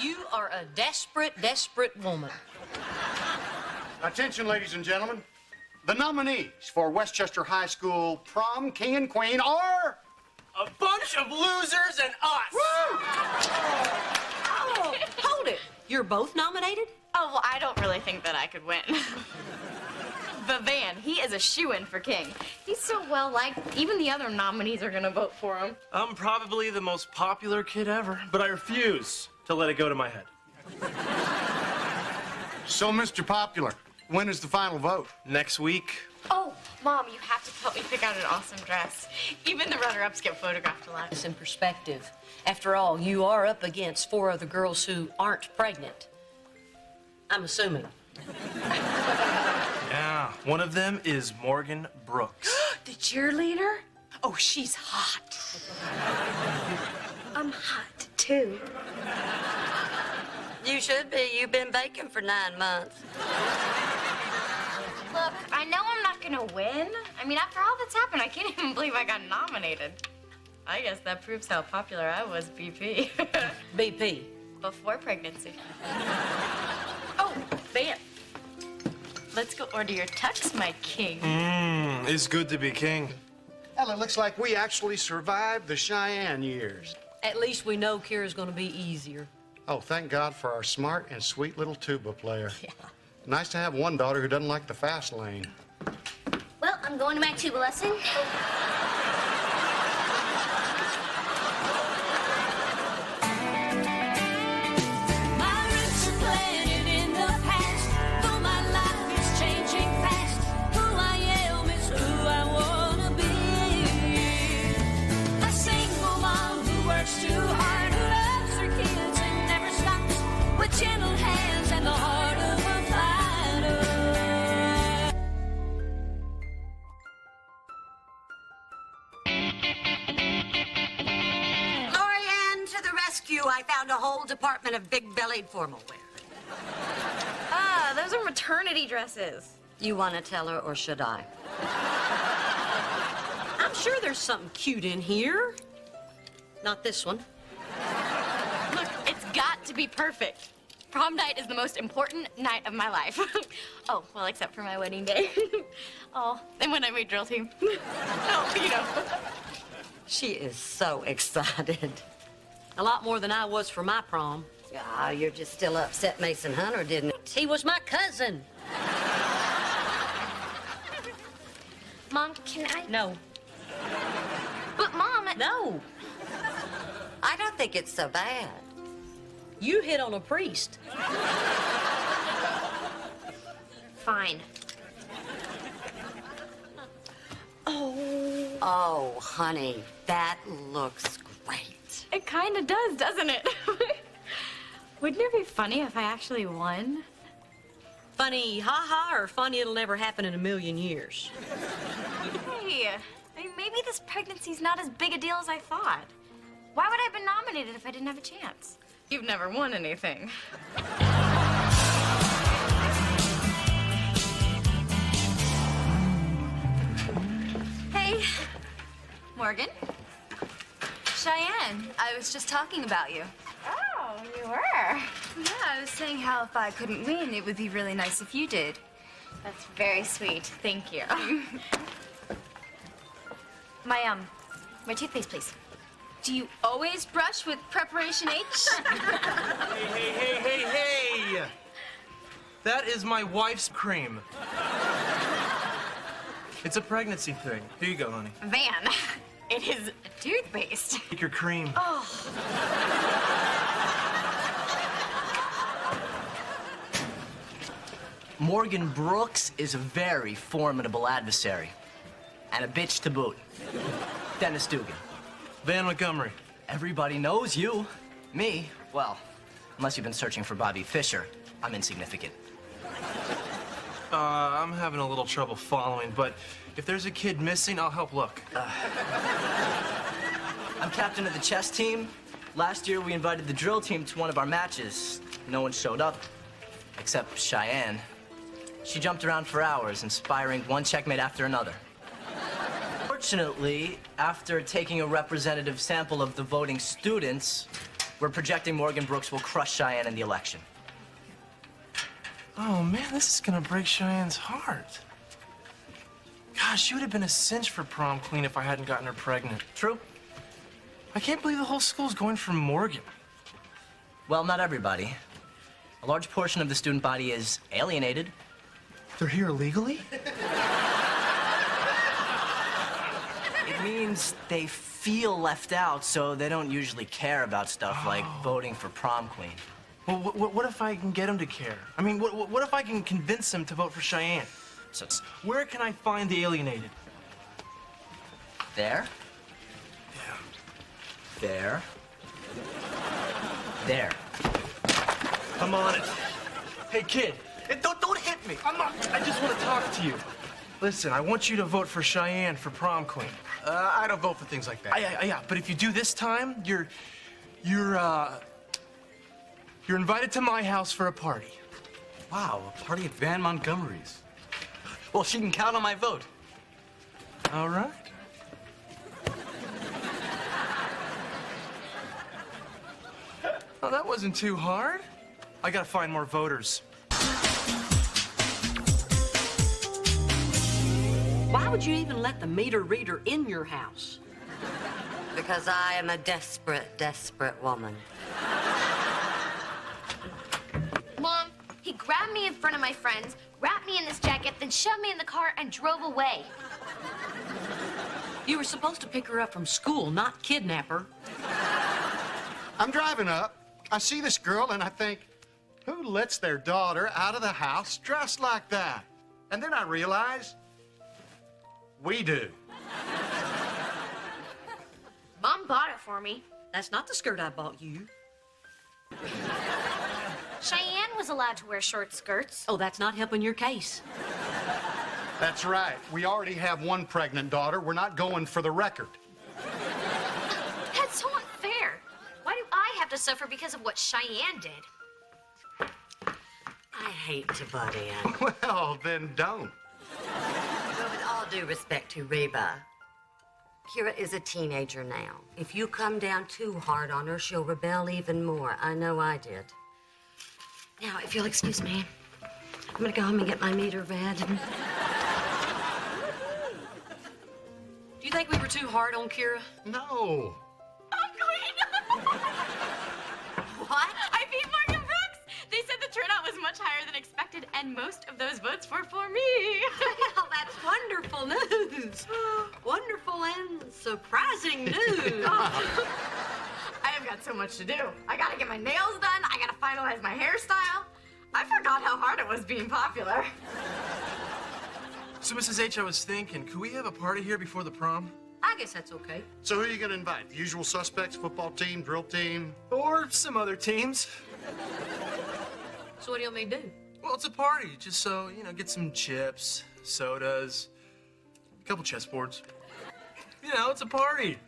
You are a desperate, desperate woman. Attention, ladies and gentlemen. The nominees for Westchester High School Prom King and Queen are... A bunch of losers and us! Oh, hold it. You're both nominated? Oh, well, I don't really think that I could win. But Van, he is a shoo-in for King. He's so well-liked, even the other nominees are gonna vote for him. I'm probably the most popular kid ever, but I refuse to let it go to my head. So, Mr. Popular, when is the final vote? Next week. Oh, Mom, you have to help me pick out an awesome dress. Even the runner-ups get photographed a lot. It's in perspective. After all, you are up against 4 other girls who aren't pregnant. I'm assuming. Yeah, one of them is Morgan Brooks. The cheerleader? Oh, she's hot. I'm hot, too. You should be. You've been baking for 9 months. Look, I know I'm not gonna win. I mean, after all that's happened, I can't even believe I got nominated. I guess that proves how popular I was, BP. BP. Before pregnancy. Oh, Van. Let's go order your tux, my king. It's good to be king. Well, it looks like we actually survived the Cheyenne years. At least we know Kira's gonna be easier. Oh, thank God for our smart and sweet little tuba player. Yeah. Nice to have one daughter who doesn't like the fast lane. Well, I'm going to my tuba lesson. My roots are planted in the past, though my life is changing fast. Who I am is who I wanna be. A single mom who works too hard, who loves her kids and never stops, with gentle hands and the heart of a fighter. Lorianne to the rescue. I found a whole department of big-bellied formal wear. Ah, those are maternity dresses. You want to tell her, or should I? I'm sure there's something cute in here. Not this one. Look, it's got to be perfect. Prom night is the most important night of my life. Oh, well, except for my wedding day. Oh, and when I made drill team. Oh, you know. She is so excited. A lot more than I was for my prom. Ah, you're just still upset Mason Hunter, didn't it? He was my cousin. Mom, can I? No. But, Mom, No. I don't think it's so bad. You hit on a priest. fine. Oh, honey, that looks great. It kind of does, doesn't it? Wouldn't it be funny if I actually won? Funny, ha-ha, or funny it'll never happen in a million years? Hey, I mean, maybe this pregnancy's not as big a deal as I thought. Why would I have been nominated if I didn't have a chance? You've never won anything. Hey, Morgan. Cheyenne, I was just talking about you. Oh, you were? Yeah, I was saying how if I couldn't win, it would be really nice if you did. That's very sweet. Thank you. My toothpaste, please. Do you always brush with Preparation H? Hey! That is my wife's cream. It's a pregnancy thing. Here you go, honey. Van, it is toothpaste. Take your cream. Morgan Brooks is a very formidable adversary. And a bitch to boot. Dennis Dugan. Van Montgomery. Everybody knows you. Me, well, unless you've been searching for Bobby Fischer, I'm insignificant. I'm having a little trouble following, but if there's a kid missing, I'll help look. I'm captain of the chess team. Last year, we invited the drill team to one of our matches. No one showed up, except Cheyenne. She jumped around for hours, inspiring one checkmate after another. Fortunately, after taking a representative sample of the voting students, We're projecting Morgan Brooks will crush Cheyenne in the election. Oh, man, this is gonna break Cheyenne's heart. Gosh, she would have been a cinch for prom queen if I hadn't gotten her pregnant. True? I can't believe the whole school's going for Morgan. Well, not everybody. A large portion of the student body is alienated. They're here illegally? It means they feel left out, so they don't usually care about stuff like voting for prom queen. Well, what if I can get them to care? I mean, what if I can convince them to vote for Cheyenne? So Where can I find the alienated? there, Yeah. there, there. I'm on it. Hey, kid, don't hit me. I just want to talk to you. Listen, I want you to vote for Cheyenne for prom queen. I don't vote for things like that. Yeah, but if you do this time, you're invited to my house for a party. Wow, a party at Van Montgomery's. Well, she can count on my vote. All right. Well, that wasn't too hard. I gotta find more voters. Why would you even let the meter reader in your house? Because I am a desperate, desperate woman. Mom, he grabbed me in front of my friends, wrapped me in this jacket, then shoved me in the car and drove away. You were supposed to pick her up from school, not kidnap her. I'm driving up. I see this girl and I think, who lets their daughter out of the house dressed like that? And then I realize, we do. Mom bought it for me. That's not the skirt I bought you. Cheyenne was allowed to wear short skirts. Oh, that's not helping your case. That's right. We already have one pregnant daughter. We're not going for the record. That's so unfair. Why do I have to suffer because of what Cheyenne did? I hate to butt in. Well, then don't. But with all due respect to Reba, Kira is a teenager now. If you come down too hard on her, she'll rebel even more. I know I did. Now, if you'll excuse me, I'm gonna go home and get my meter read. Do you think we were too hard on Kira? No. What? I beat Morgan Brooks! They said the turnout was much higher than expected, and most of those votes were for me. Well, that's wonderful news. Wonderful and surprising news. I have got so much to do. I gotta get my nails done, I gotta finalize my hairstyle. I forgot how hard it was being popular. So, Mrs. H, I was thinking, could we have a party here before the prom? I guess that's okay. So who are you going to invite? The usual suspects, football team, drill team? Or some other teams? So what do you want me to do? Well, it's a party, just so, get some chips, sodas, a couple chessboards. It's a party.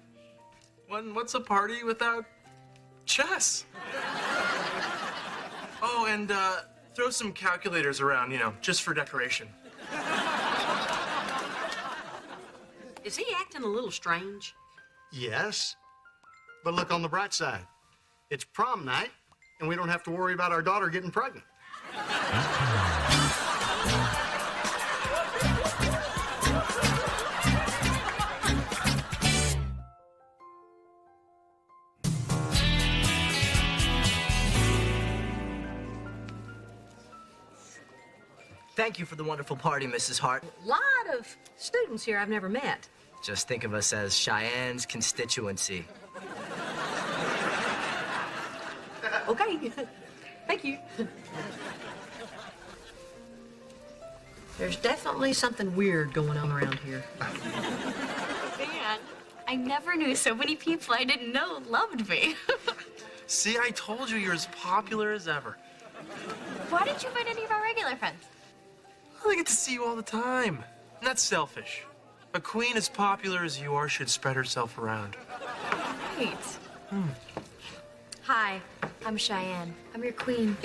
What's a party without chess? Oh, and throw some calculators around, just for decoration. Is he acting a little strange? Yes. But look on the bright side. It's prom night, and we don't have to worry about our daughter getting pregnant. Thank you for the wonderful party, Mrs. Hart. A lot of students here I've never met. Just think of us as Cheyenne's constituency. Okay. Thank you. There's definitely something weird going on around here. Man, I never knew so many people I didn't know loved me. See, I told you you're as popular as ever. Why didn't you invite any of our regular friends? I get to see you all the time. And that's selfish. A queen as popular as you are should spread herself around. Great. Hi, I'm Cheyenne. I'm your queen.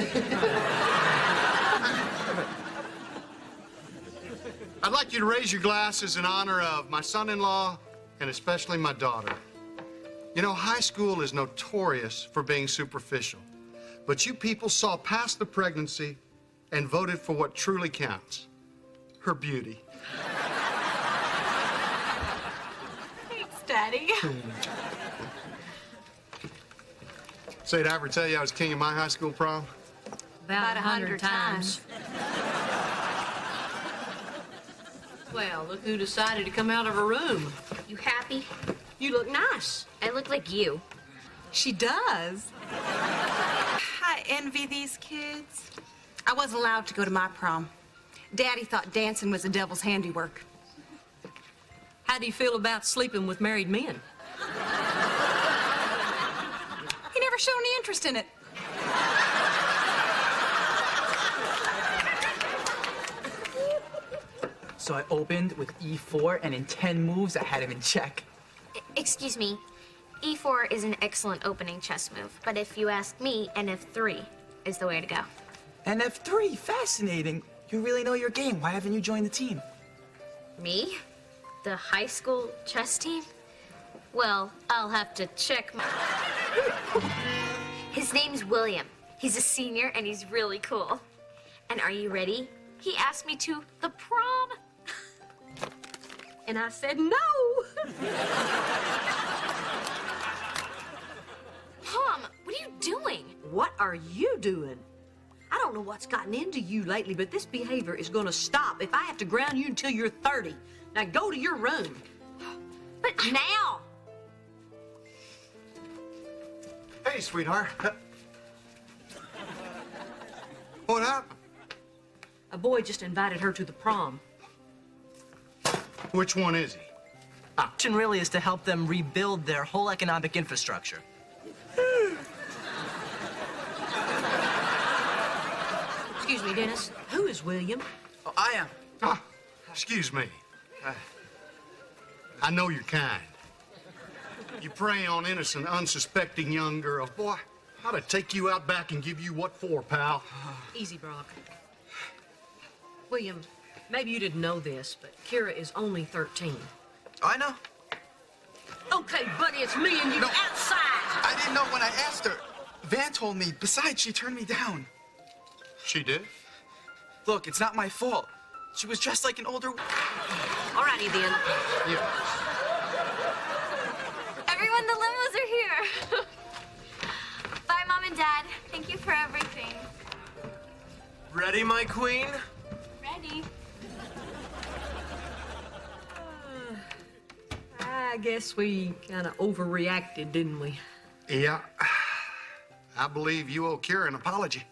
I'd like you to raise your glasses in honor of my son-in-law and especially my daughter. You know, high school is notorious for being superficial. But you people saw past the pregnancy and voted for what truly counts, her beauty. Thanks, Daddy. Say, did I ever tell you I was king of my high school prom? About 100 times. Well, look who decided to come out of her room. You happy? You look nice. I look like you. She does. I envy these kids. I wasn't allowed to go to my prom. Daddy thought dancing was the devil's handiwork. How do you feel about sleeping with married men? He never showed any interest in it. So I opened with E4, and in 10 moves, I had him in check. Excuse me. E4 is an excellent opening chess move, but if you ask me, NF3 is the way to go. NF3, fascinating. You really know your game. Why haven't you joined the team? Me? The high school chess team? Well, I'll have to check my... His name's William. He's a senior and he's really cool. And are you ready? He asked me to the prom. And I said no. Mom, what are you doing? What are you doing? I don't know what's gotten into you lately, but this behavior is going to stop if I have to ground you until you're 30. Now go to your room. But Now! Hey, sweetheart. What up? A boy just invited her to the prom. Which one is he? Option really is to help them rebuild their whole economic infrastructure. Excuse me, Dennis. Who is William? Oh, I am. Ah, excuse me. I know you're kind. You prey on innocent, unsuspecting young girls. Boy, I'd to take you out back and give you what for, pal. Easy, Brock. William, maybe you didn't know this, but Kira is only 13. I know. Okay, buddy, it's me and you outside. I didn't know when I asked her. Van told me. Besides, she turned me down. She did? Look, it's not my fault. She was dressed like an older... All righty, then. Yeah. everyone, the limos are here. Bye, Mom and Dad. Thank you for everything. Ready, my queen? Ready? I guess we kind of overreacted, didn't we? Yeah. I believe you owe Kira an apology.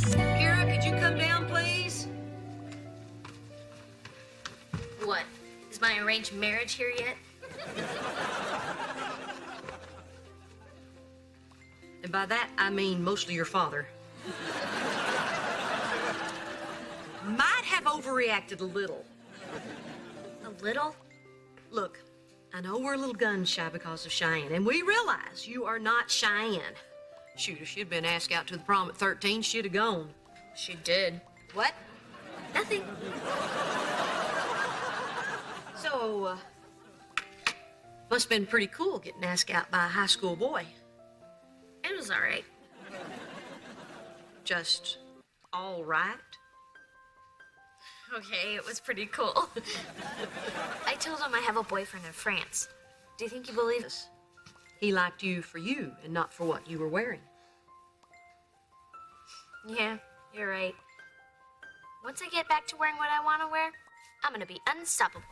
Kira, could you come down, please? What? Is my arranged marriage here yet? And by that, I mean mostly your father. Might have overreacted a little. A little? Look, I know we're a little gun-shy because of Cheyenne, and we realize you are not Cheyenne. Shoot, if she'd been asked out to the prom at 13, she'd have gone. She did. What? Nothing. So, must have been pretty cool getting asked out by a high school boy. It was all right. Just all right? Okay, it was pretty cool. I told him I have a boyfriend in France. Do you think you believe this? He liked you for you and not for what you were wearing. Yeah, you're right. Once I get back to wearing what I want to wear, I'm gonna be unstoppable.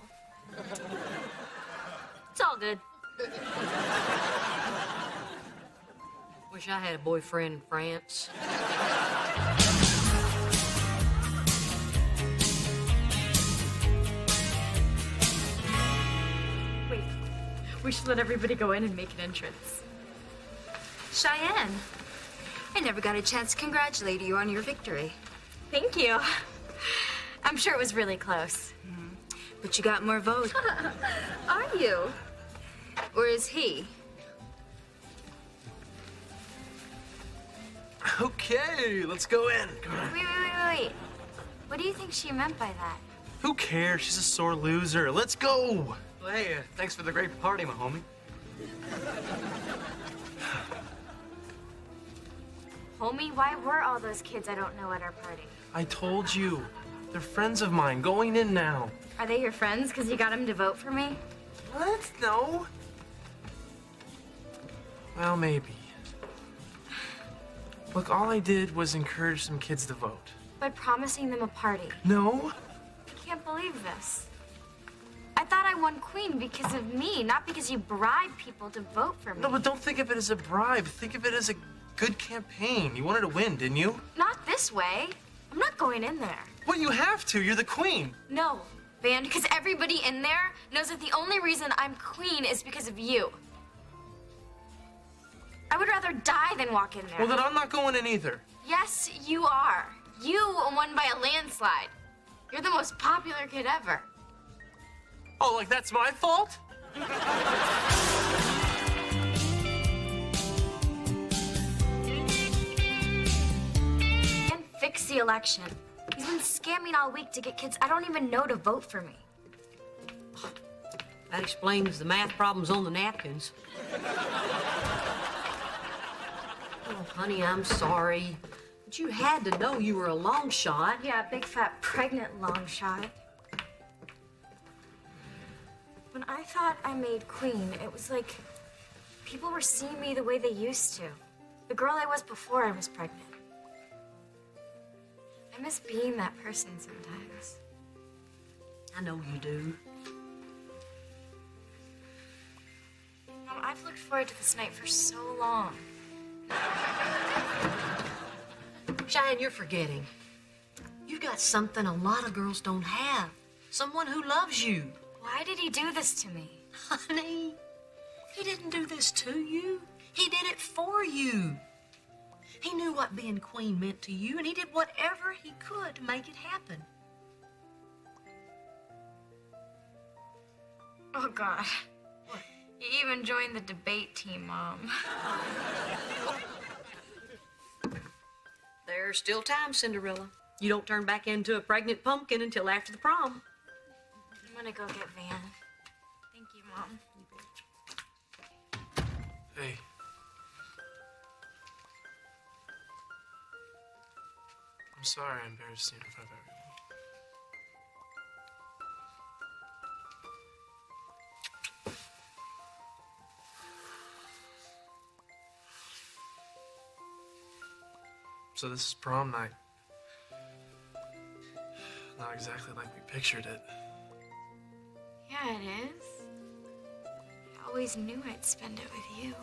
It's all good. Wish I had a boyfriend in France. Wait, we should let everybody go in and make an entrance. Cheyenne, I never got a chance to congratulate you on your victory. Thank you. I'm sure it was really close. But you got more votes. Are you? Or is he? Okay, let's go in. Come on. Wait. What do you think she meant by that? Who cares? She's a sore loser. Let's go. Well, hey, thanks for the great party, my homie. Homie, why were all those kids I don't know at our party? I told you. They're friends of mine. Going in now. Are they your friends because you got them to vote for me? What? No. Well, maybe. Look, all I did was encourage some kids to vote. By promising them a party. No? I can't believe this. I thought I won Queen because of me, not because you bribed people to vote for me. No, but don't think of it as a bribe. Think of it as a good campaign. You wanted to win, didn't you? Not this way. I'm not going in there. Well, you have to. You're the queen. No, Van, because everybody in there knows that the only reason I'm queen is because of you. I would rather die than walk in there. Well, then I'm not going in either. Yes, you are. You won by a landslide. You're the most popular kid ever. Oh, like that's my fault? And fix the election. He's been scamming all week to get kids I don't even know to vote for me. That explains the math problems on the napkins. Oh, honey, I'm sorry. But you had to know you were a long shot. Yeah, big fat pregnant long shot. When I thought I made queen, it was like people were seeing me the way they used to. The girl I was before I was pregnant. I miss being that person sometimes. I know you do. Mom, I've looked forward to this night for so long. Cheyenne, you're forgetting. You've got something a lot of girls don't have. Someone who loves you. Why did he do this to me? Honey, he didn't do this to you. He did it for you. He knew what being queen meant to you, and he did whatever he could to make it happen. Oh, God. You even joined the debate team, Mom. There's still time, Cinderella. You don't turn back into a pregnant pumpkin until after the prom. I'm gonna go get Van. Thank you, Mom. Hey. I'm sorry I embarrassed you in front of everyone. So this is prom night. Not exactly like we pictured it. Yeah, it is. I always knew I'd spend it with you.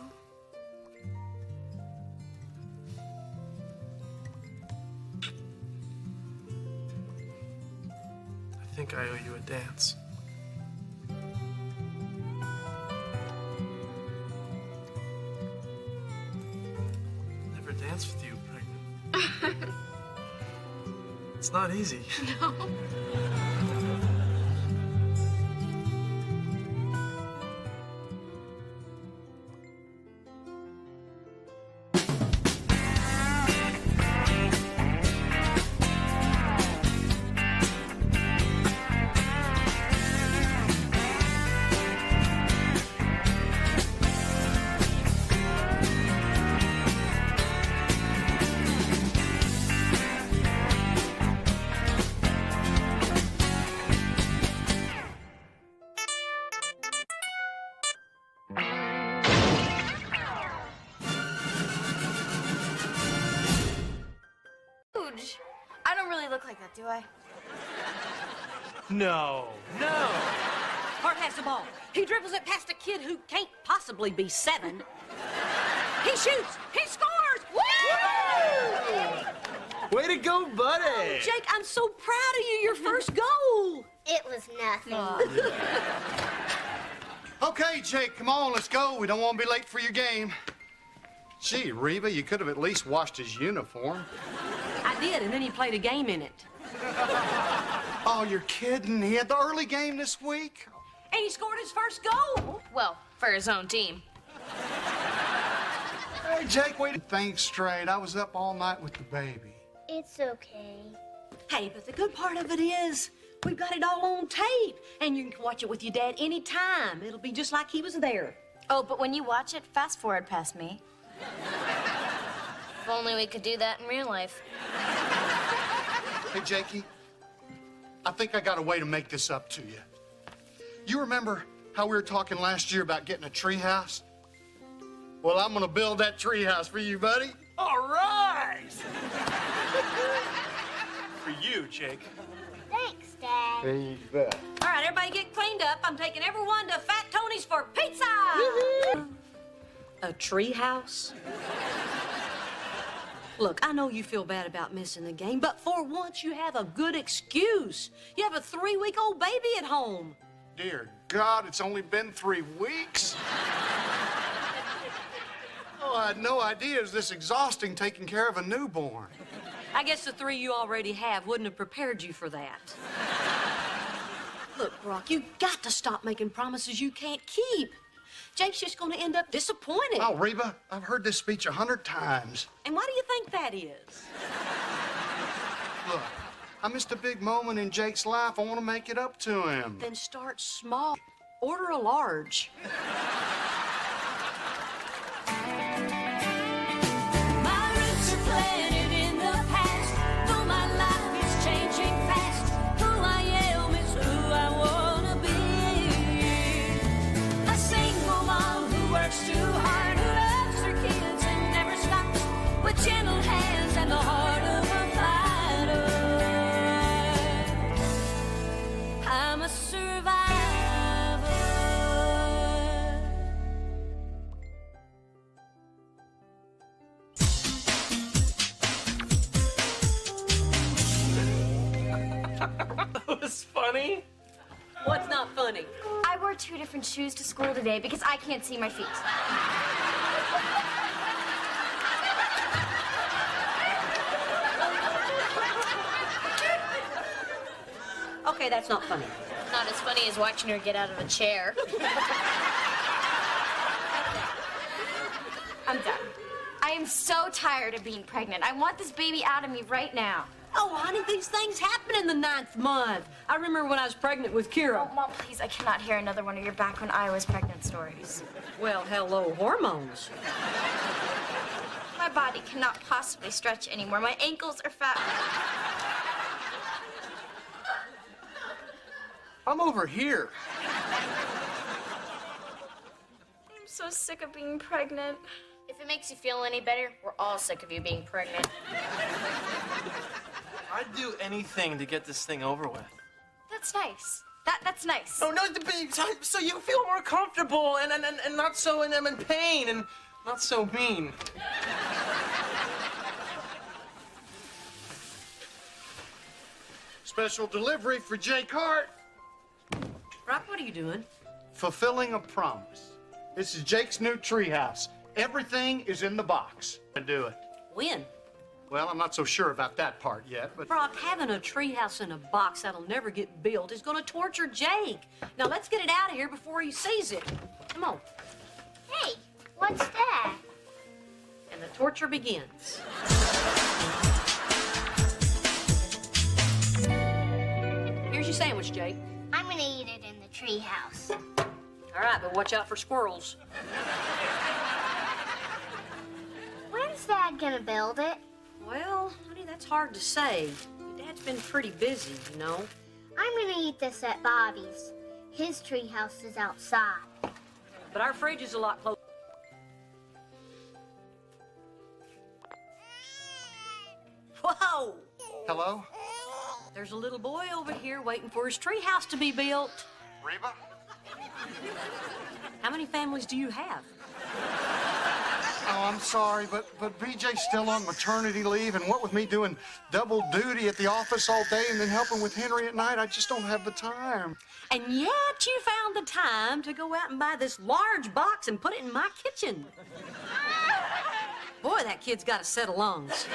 I think I owe you a dance. Never danced with you pregnant. It's not easy. No. Huge. I don't really look like that, do I? No. Hart has the ball. He dribbles it past a kid who can't possibly be 7. He shoots. He scores. Woo! Way to go, buddy! Jake, I'm so proud of you. Your first goal. It was nothing. Okay, Jake, come on, let's go. We don't want to be late for your game. Gee, Reba, you could have at least washed his uniform. I did, and then he played a game in it. Oh, you're kidding. He had the early game this week. And he scored his first goal. Well, for his own team. Hey, Jake, wait to think straight. I was up all night with the baby. It's okay. Hey, but the good part of it is We've got it all on tape, and you can watch it with your dad anytime. It'll be just like he was there. Oh, but when you watch it, fast forward past me. If only we could do that in real life. Hey, Jakey, I think I got a way to make this up to you. You remember how we were talking last year about getting a treehouse? Well, I'm gonna build that treehouse for you, buddy. All right! For you, Jake. Thanks, Dad. There you bet. All right, everybody get cleaned up. I'm taking everyone to Fat Tony's for pizza. A tree house? Look, I know you feel bad about missing the game, but for once you have a good excuse. You have a 3-week-old baby at home. Dear God, it's only been 3 weeks. Oh, I had no idea it was this exhausting taking care of a newborn. I guess the 3 you already have wouldn't have prepared you for that. Look, Brock, you got to stop making promises you can't keep. Jake's just going to end up disappointed. Oh, Reba, I've heard this speech 100 times. And why do you think that is? Look, I missed a big moment in Jake's life. I want to make it up to him. Then start small. Order a large. My roots are planted in the past, though my life is changing fast. Who I am is who I wanna be. A single mom who works too hard, who loves her kids and never stops, with gentle hands and the heart of a fighter. I'm a survivor. That was funny. What's not funny? I wore 2 different shoes to school today because I can't see my feet. Okay, that's not funny. Not as funny as watching her get out of a chair. I'm done. I am so tired of being pregnant. I want this baby out of me right now. Oh, honey, these things happen in the 9th month. I remember when I was pregnant with Kira. Oh, Mom, please, I cannot hear another one of your back when I was pregnant stories. Well, hello, hormones. My body cannot possibly stretch anymore. My ankles are fat. I'm over here. I'm so sick of being pregnant. If it makes you feel any better, we're all sick of you being pregnant. I'd do anything to get this thing over with. That's nice. That's nice. No, so you feel more comfortable and not so in pain and not so mean. Special delivery for Jake Hart. Brock, what are you doing? Fulfilling a promise. This is Jake's new treehouse. Everything is in the box. I do it. When? Well, I'm not so sure about that part yet, but... Brock, having a treehouse in a box that'll never get built is going to torture Jake. Now, let's get it out of here before he sees it. Come on. Hey, what's that? And the torture begins. Here's your sandwich, Jake. I'm gonna eat it in the treehouse. All right, but watch out for squirrels. When's Dad gonna build it? Well, honey, that's hard to say. Your dad's been pretty busy, you know. I'm gonna eat this at Bobby's. His treehouse is outside. But our fridge is a lot closer. Whoa! Hello? There's a little boy over here waiting for his treehouse to be built. Reba? How many families do you have? Oh, I'm sorry, but BJ's still on maternity leave, and what with me doing double duty at the office all day and then helping with Henry at night, I just don't have the time. And yet you found the time to go out and buy this large box and put it in my kitchen. Boy, that kid's got a set of lungs.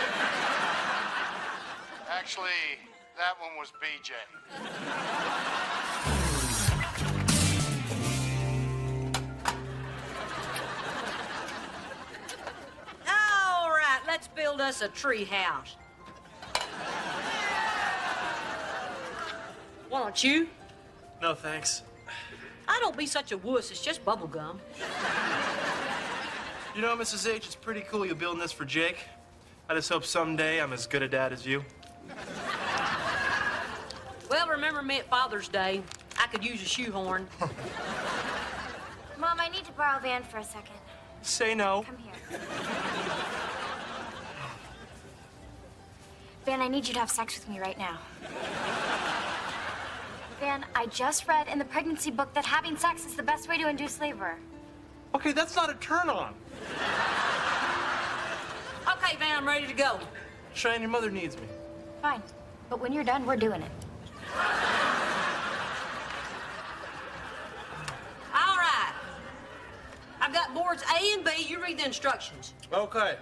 Actually, that one was BJ. All right, let's build us a tree house. Why don't you? No, thanks. I don't be such a wuss. It's just bubble gum. You know, Mrs. H, it's pretty cool you're building this for Jake. I just hope someday I'm as good a dad as you. Well, remember me at Father's Day. I could use a shoehorn. Mom, I need to borrow Van for a second. Say no. Come here. Van, I need you to have sex with me right now. Van, I just read in the pregnancy book that having sex is the best way to induce labor. Okay, that's not a turn on. Okay, Van, I'm ready to go. Cheyenne, your mother needs me. Fine. But when you're done, we're doing it. All right. I've got boards A and B. You read the instructions. Okay.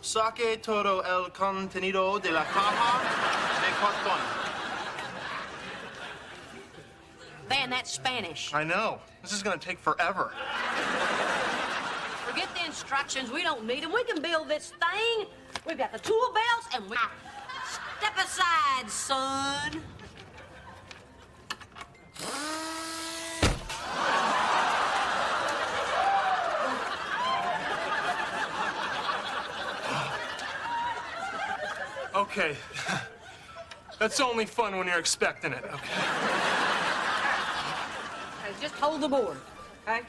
Saque todo el contenido de la caja de cartón. Van, that's Spanish. I know. This is gonna take forever. Forget the instructions. We don't need them. We can build this thing. We've got the tool belts and we... Step aside, son. Okay. That's only fun when you're expecting it, okay? Okay, just hold the board, okay?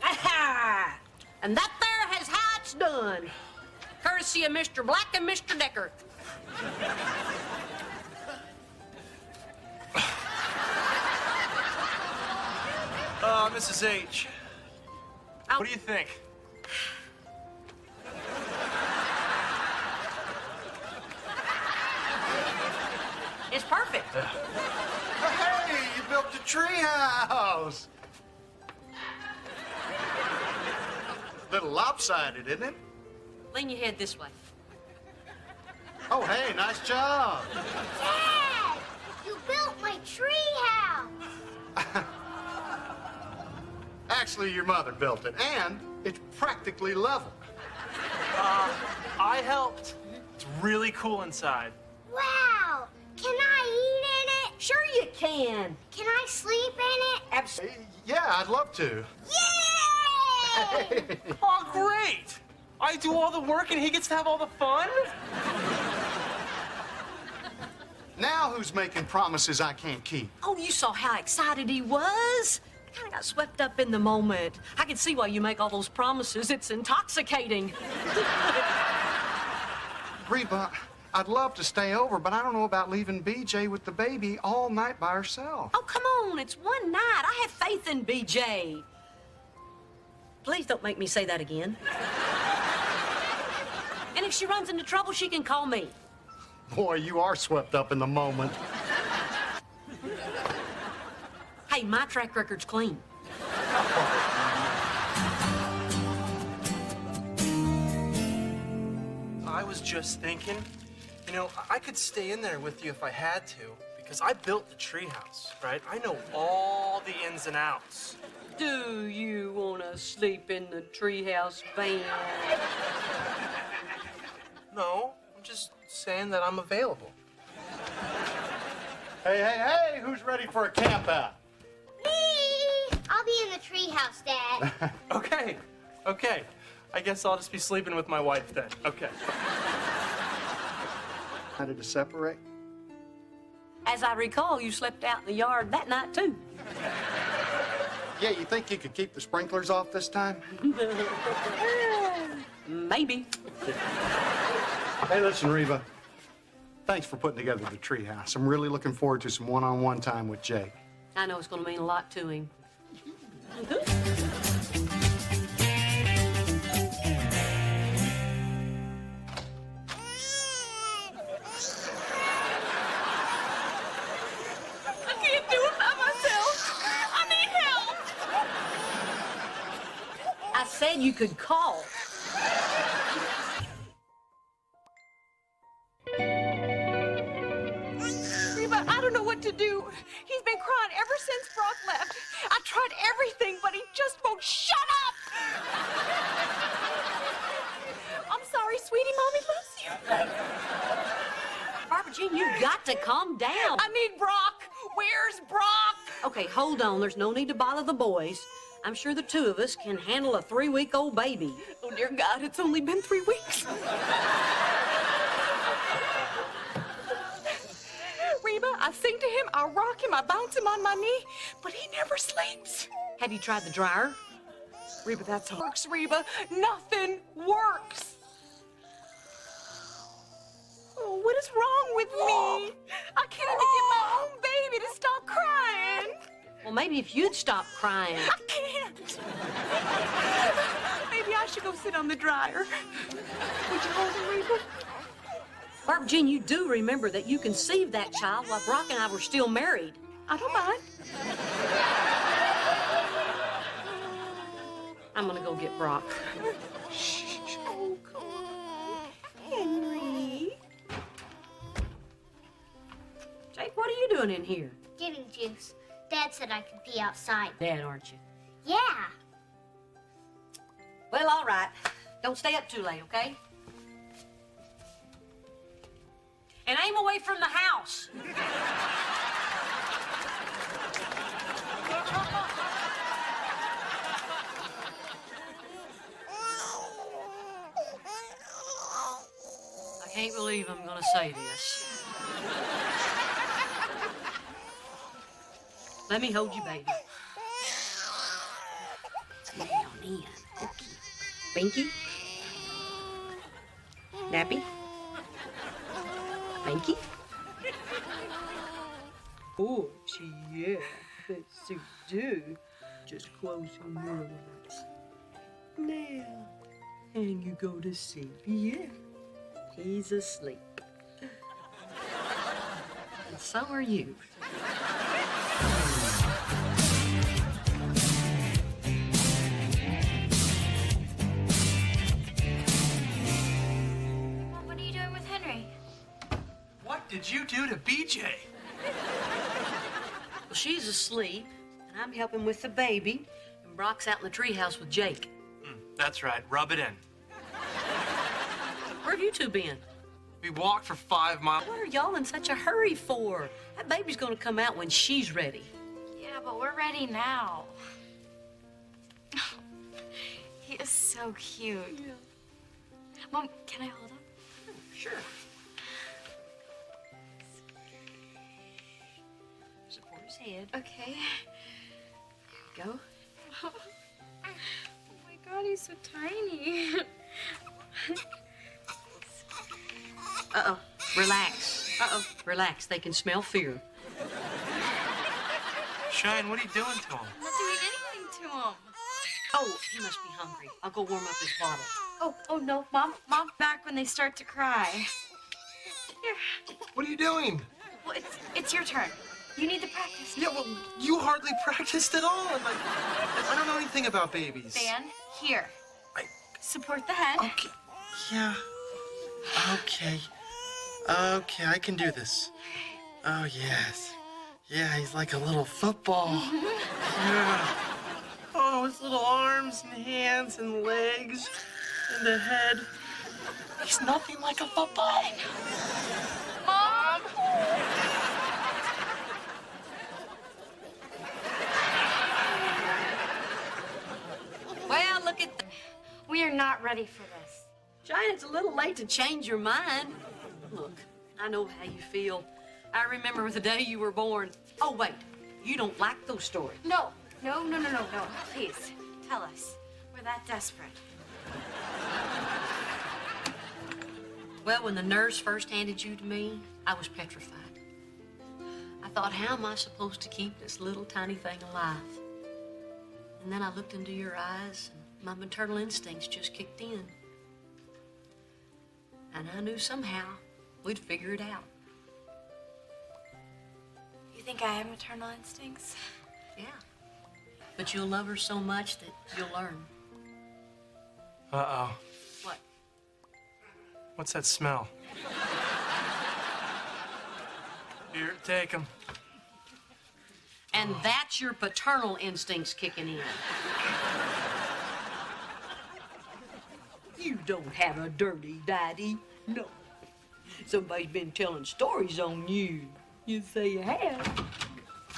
Aha! And that there is how it's done. Courtesy of Mr. Black and Mr. Decker. Mrs. H. What do you think? It's perfect. Hey, you built a treehouse. Little lopsided, isn't it? Lean your head this way. Oh, hey, nice job. Dad, you built my treehouse. Actually, your mother built it, and it's practically level. I helped. It's really cool inside. Wow. Can I eat in it? Sure you can. Can I sleep in it? Absolutely. Yeah, I'd love to. Yay! Oh, great! I do all the work and he gets to have all the fun? Now who's making promises I can't keep? Oh, you saw how excited he was. I kind of got swept up in the moment. I can see why you make all those promises. It's intoxicating. Reba, I'd love to stay over, but I don't know about leaving BJ with the baby all night by herself. Oh, come on. It's one night. I have faith in BJ. Please don't make me say that again. And if she runs into trouble, she can call me. Boy, you are swept up in the moment. Hey, my track record's clean. I was just thinking, you know, I could stay in there with you if I had to, because I built the treehouse, right? I know all the ins and outs. Do you want to sleep in the treehouse van? No, I'm just saying that I'm available. Hey, who's ready for a camp out? Me! I'll be in the treehouse, Dad. Okay. I guess I'll just be sleeping with my wife then. Okay. How did it separate? As I recall, you slept out in the yard that night, too. Yeah, you think you could keep the sprinklers off this time? Maybe. Hey, listen, Reba. Thanks for putting together the treehouse. I'm really looking forward to some one-on-one time with Jake. I know it's going to mean a lot to him. I said you could call. Reba, I don't know what to do. He's been crying ever since Brock left. I tried everything, but he just won't shut up. I'm sorry, sweetie. Mommy loves you. Jean, you've got to calm down. I need Brock. Where's Brock? Okay, hold on. There's no need to bother the boys. I'm sure the two of us can handle a 3-week-old baby. Oh, dear God, it's only been 3 weeks. Reba, I sing to him, I rock him, I bounce him on my knee, but he never sleeps. Have you tried the dryer? Reba, that's all. Works, Reba. Nothing works. Oh, what is wrong with me? I can't even get my own baby to stop crying. Well, maybe if you'd stop crying. I can't. Maybe I should go sit on the dryer. Would you hold him, Reba? Barbara Jean, you do remember that you conceived that child while Brock and I were still married. I don't mind. I'm gonna go get Brock. Oh, come on. Henry. Jake, what are you doing in here? Getting juice. Dad said I could be outside. Dad, aren't you? Yeah. Well, all right. Don't stay up too late, okay? And aim away from the house. I can't believe I'm gonna say this. Let me hold you, baby. Lay on in. Okay. Binky? Nappy? Binky? Oh, gee, yeah. That's so do. Just close your eyes. Now. And you go to sleep. Yeah. He's asleep. And so are you. Mom, what are you doing with Henry? What did you do to BJ? Well, she's asleep, and I'm helping with the baby, and Brock's out in the treehouse with Jake. That's right. Rub it in. Where have you two been? We walked for 5 miles. What are y'all in such a hurry for? That baby's gonna come out when she's ready. Yeah, but we're ready now. He is so cute. Yeah. Mom, can I hold him? Sure. Support his head. Okay. There you go. Oh my God, he's so tiny. Uh-oh. Relax. Uh-oh. Relax. They can smell fear. Cheyenne, what are you doing to him? I'm not doing anything to him. Oh, he must be hungry. I'll go warm up his bottle. Oh no, Mom, back when they start to cry. Here. What are you doing? Well, it's your turn. You need to practice. Yeah, well, you hardly practiced at all. And like, I don't know anything about babies. Dan, here. Support the head. Okay. Yeah. Okay. Okay, I can do this. Oh, yes. Yeah, he's like a little football. Yeah. Oh, his little arms and hands and legs and the head. He's nothing like a football. Mom! Well, look at that. We are not ready for this. Giant, it's a little late to change your mind. Look, I know how you feel. I remember the day you were born. Oh, wait. You don't like those stories. No. Please, tell us. We're that desperate. Well, when the nurse first handed you to me, I was petrified. I thought, how am I supposed to keep this little tiny thing alive? And then I looked into your eyes, and my maternal instincts just kicked in. And I knew somehow we'd figure it out. You think I have maternal instincts? Yeah. But you'll love her so much that you'll learn. Uh-oh. What? What's that smell? Here, take him. And that's your paternal instincts kicking in. You don't have a dirty daddy. No. Somebody's been telling stories on you. You say you have.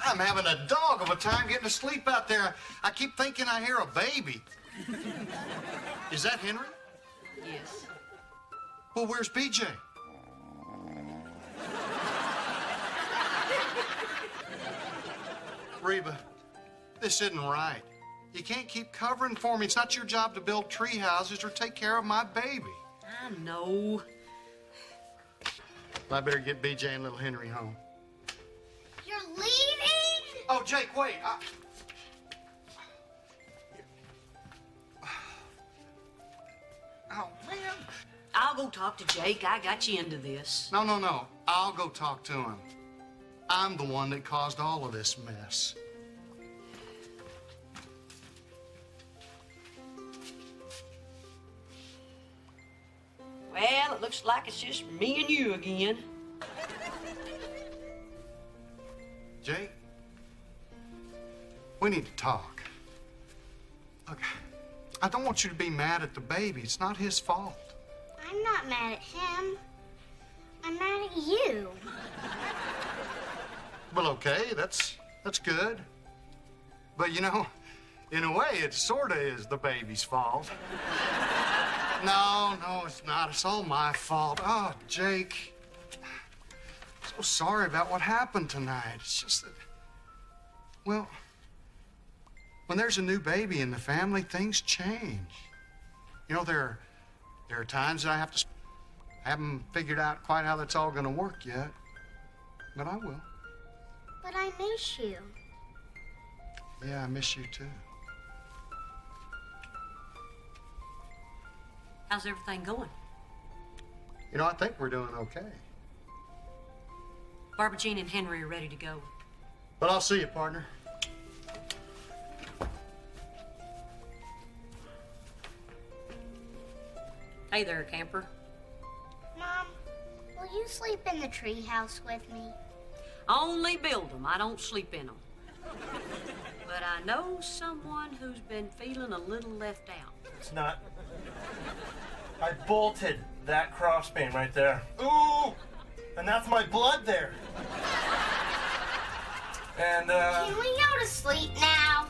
I'm having a dog of a time getting to sleep out there. I keep thinking I hear a baby. Is that Henry? Yes. Well, where's BJ? Reba, this isn't right. You can't keep covering for me. It's not your job to build tree houses or take care of my baby. I know. Well, I better get BJ and little Henry home. You're leaving? Oh, Jake, wait. Oh, man. I'll go talk to Jake. I got you into this. No. I'll go talk to him. I'm the one that caused all of this mess. Well, it looks like it's just me and you again. Jake, we need to talk. Look, I don't want you to be mad at the baby. It's not his fault. I'm not mad at him. I'm mad at you. Well, okay, that's good. But you know, in a way, it sort of is the baby's fault. No, it's not. It's all my fault. Oh, Jake. So sorry about what happened tonight. It's just that, well, when there's a new baby in the family, things change. You know, there are times that I haven't figured out quite how that's all going to work yet, but I will. But I miss you. Yeah, I miss you too. How's everything going? You know, I think we're doing okay. Barbara Jean and Henry are ready to go. But I'll see you, partner. Hey there, camper. Mom, will you sleep in the treehouse with me? I only build them. I don't sleep in them. But I know someone who's been feeling a little left out. It's not. I bolted that crossbeam right there. Ooh! And that's my blood there. And, Can we go to sleep now?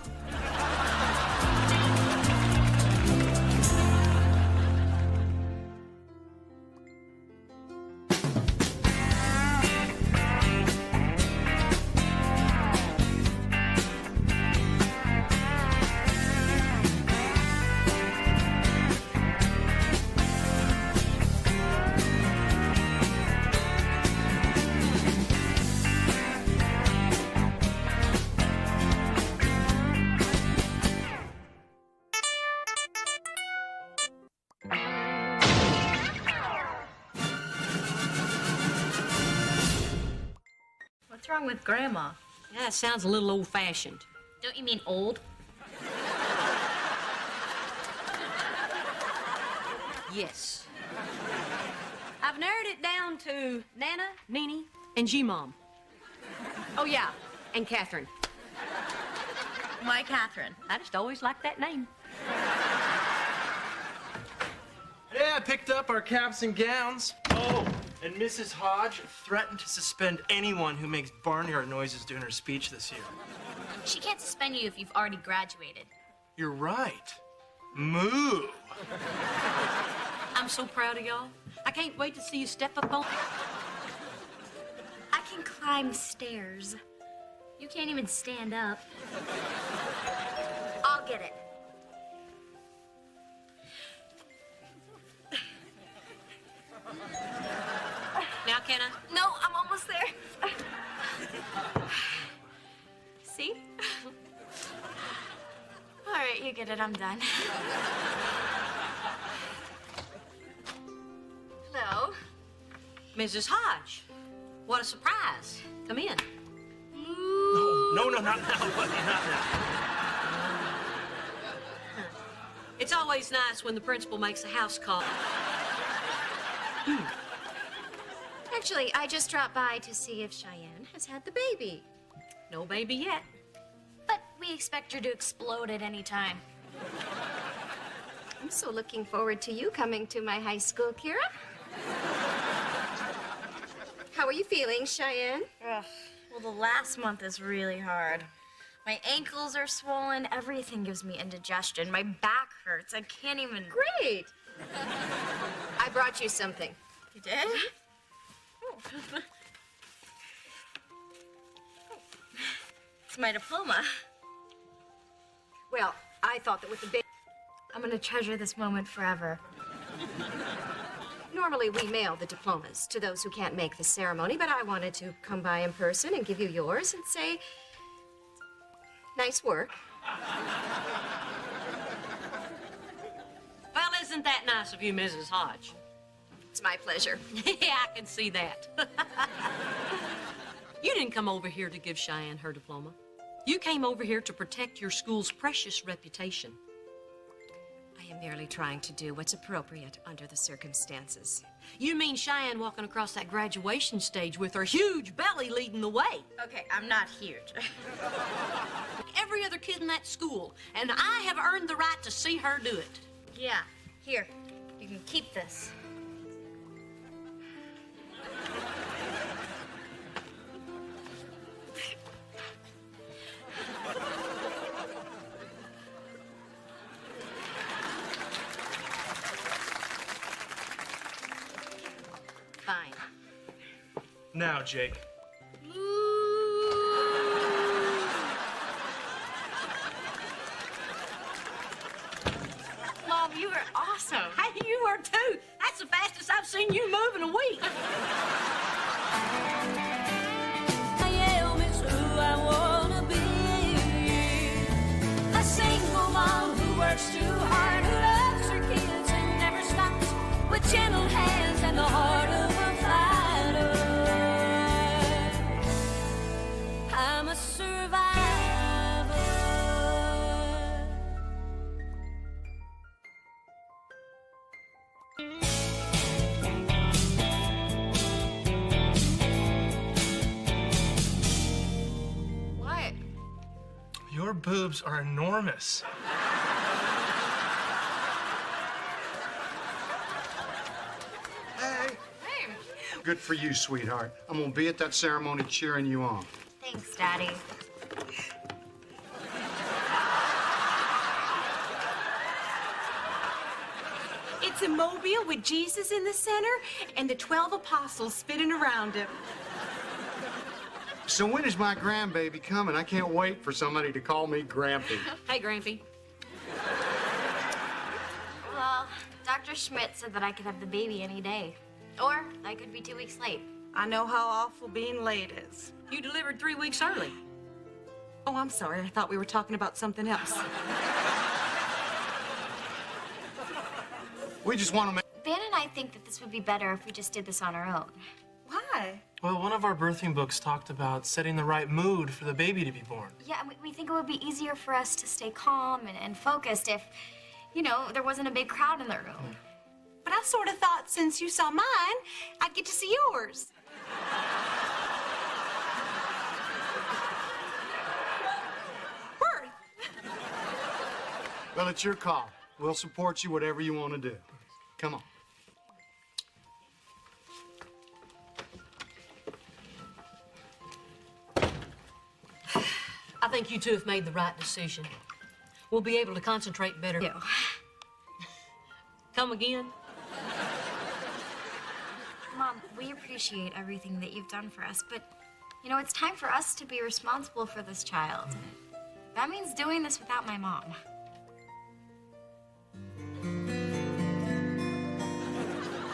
What's wrong with Grandma? Yeah, it sounds a little old-fashioned. Don't you mean old? Yes. I've narrowed it down to Nana, Nene, and G-Mom. Oh, yeah, and Catherine. Why Catherine? I just always liked that name. yeah, I picked up our caps and gowns. Oh, and Mrs. Hodge threatened to suspend anyone who makes barnyard noises during her speech this year. She can't suspend you if you've already graduated. You're right. Moo. I'm so proud of y'all. I can't wait to see you step up on... I can climb stairs. You can't even stand up. I'll get it. Now, can I? No, I'm almost there. See? All right, you get it. I'm done. Hello. Mrs. Hodge. What a surprise. Come in. No, not now, buddy, not now. It's always nice when the principal makes a house call. Actually, I just dropped by to see if Cheyenne has had the baby. No baby yet. But we expect her to explode at any time. I'm so looking forward to you coming to my high school, Kira. How are you feeling, Cheyenne? Ugh. Well, the last month is really hard. My ankles are swollen. Everything gives me indigestion. My back hurts. I can't even. Great. I brought you something. You did? Oh. It's my diploma. Well, I thought that with the big... I'm gonna treasure this moment forever. Normally, we mail the diplomas to those who can't make the ceremony, but I wanted to come by in person and give you yours and say, nice work. Well, isn't that nice of you, Mrs. Hodge? It's my pleasure. Yeah, I can see that. You didn't come over here to give Cheyenne her diploma. You came over here to protect your school's precious reputation. I am merely trying to do what's appropriate under the circumstances. You mean Cheyenne walking across that graduation stage with her huge belly leading the way? Okay, I'm not huge. Every other kid in that school, and I have earned the right to see her do it. Yeah, here. You can keep this. Fine. Now, Jake. Mom, you were awesome. Hey, you were too. That's the fastest I've seen you move in a week. I am is who I wanna be. A single mom who works too hard, who loves her kids and never stops, with gentle hands and the heart of a fighter. I'm a survivor. What? Your boobs are enormous. Hey, Hey. good for you, sweetheart. I'm gonna be at that ceremony cheering you on. Thanks, Daddy. It's a mobile with Jesus in the center and the 12 apostles spinning around him. So when is my grandbaby coming? I can't wait for somebody to call me Grampy. Hey, Grampy. Well, Dr. Schmidt said that I could have the baby any day. Or I could be 2 weeks late. I know how awful being late is. You delivered 3 weeks early. Oh, I'm sorry. I thought we were talking about something else. We just want to make... Ben and I think that this would be better if we just did this on our own. Why? Well, one of our birthing books talked about setting the right mood for the baby to be born. Yeah, we think it would be easier for us to stay calm and focused if, you know, there wasn't a big crowd in the room. But I sort of thought since you saw mine, I'd get to see yours. Birth. Well, it's your call. We'll support you whatever you want to do. Come on. I think you two have made the right decision. We'll be able to concentrate better. Yeah. Come again? Mom, we appreciate everything that you've done for us, but, you know, it's time for us to be responsible for this child. That means doing this without my mom.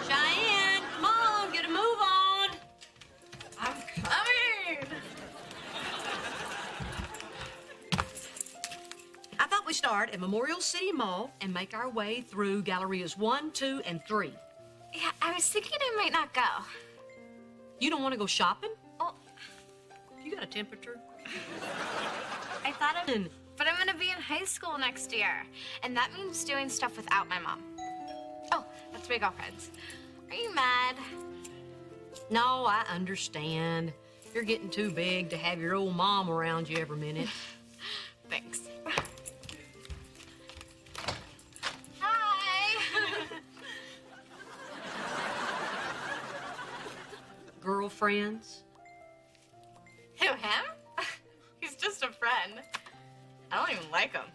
Cheyenne, come on, get a move on. I'm coming! I thought we'd start at Memorial City Mall and make our way through Gallerias 1, 2, and 3. Yeah, I was thinking I might not go. You don't want to go shopping? Oh, You got a temperature? I thought of... But I'm gonna be in high school next year, and that means doing stuff without my mom. Oh, that's my girlfriend's. Are you mad? No, I understand. You're getting too big to have your old mom around you every minute. Thanks. Hi! friends? Who, him? He's just a friend. I don't even like him.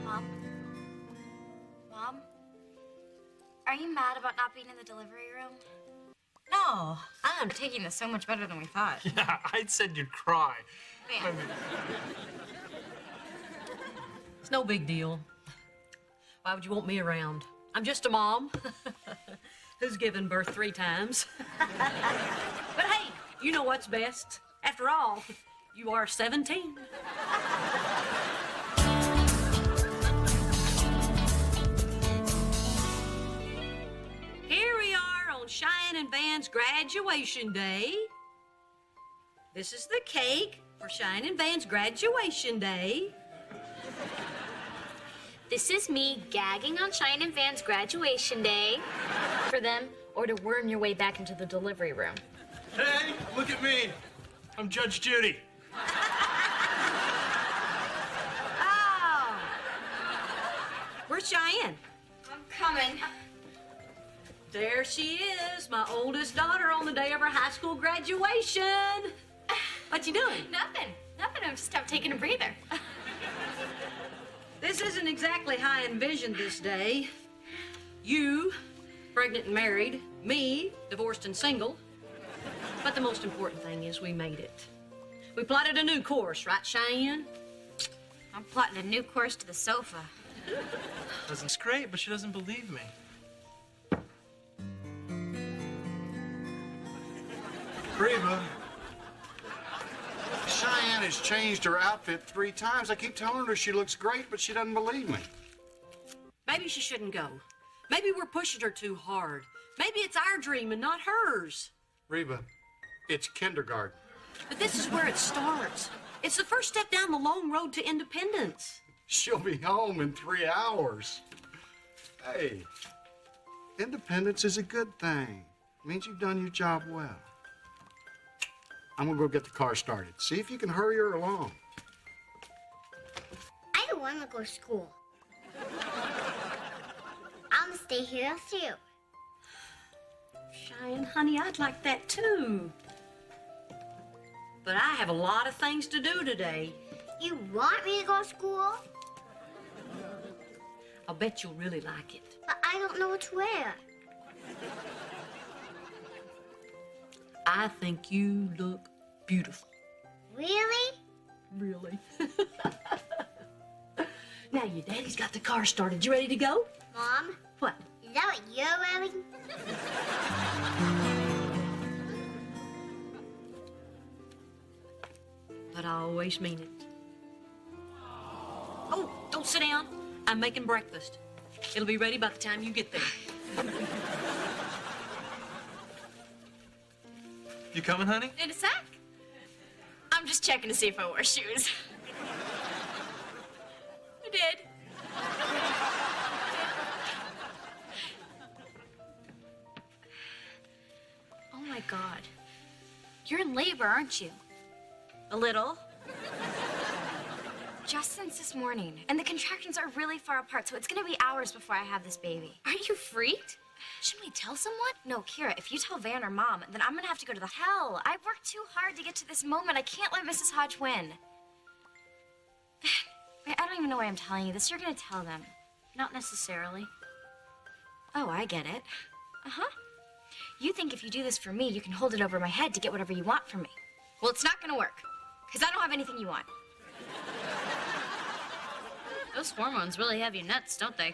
Mom? Mom? Are you mad about not being in the delivery room? No, I'm taking this so much better than we thought. Yeah, I said you'd cry. Man. It's no big deal. Why would you want me around? I'm just a mom who's given birth 3 times. But hey, you know what's best. After all, you are 17. Here we are on Cheyenne and Van's graduation day. This is the cake for Cheyenne and Van's graduation day. This is me gagging on Cheyenne and Van's graduation day. For them, or to worm your way back into the delivery room. Hey, look at me. I'm Judge Judy. Oh! Where's Cheyenne? I'm coming. There she is, my oldest daughter on the day of her high school graduation. What you doing? Nothing. I'm just out taking a breather. This isn't exactly how I envisioned this day. You, pregnant and married. Me, divorced and single. But the most important thing is we made it. We plotted a new course, right, Cheyenne? I'm plotting a new course to the sofa. It's great, but she doesn't believe me. Reba, Cheyenne has changed her outfit 3 times. I keep telling her she looks great, but she doesn't believe me. Maybe she shouldn't go. Maybe we're pushing her too hard. Maybe it's our dream and not hers. Reba, it's kindergarten. But this is where it starts. It's the first step down the long road to independence. She'll be home in 3 hours. Hey, independence is a good thing. It means you've done your job well. I'm gonna go get the car started. See if you can hurry her along. I don't want to go to school. I'm gonna stay here with you. Cheyenne, honey, I'd like that too. But I have a lot of things to do today. You want me to go to school? I'll bet you'll really like it. But I don't know what to wear. I think you look beautiful. Really? Really? Now your daddy's got the car started. You ready to go? Mom? What? Is that what you're wearing? But I always mean it. Oh, don't sit down. I'm making breakfast. It'll be ready by the time you get there. You coming, honey? In a sec. I'm just checking to see if I wore shoes. I did. Oh my God. You're in labor, aren't you? A little. Just since this morning. And the contractions are really far apart, so it's gonna be hours before I have this baby. Aren't you freaked? Shouldn't we tell someone? No, Kira, if you tell Van or Mom, then I'm gonna have to go to the hell. I worked too hard to get to this moment. I can't let Mrs. Hodge win. I don't even know why I'm telling you this. You're gonna tell them. Not necessarily. Oh, I get it. Uh-huh. You think if you do this for me, you can hold it over my head to get whatever you want from me. Well, it's not gonna work, because I don't have anything you want. Those hormones really have you nuts, don't they?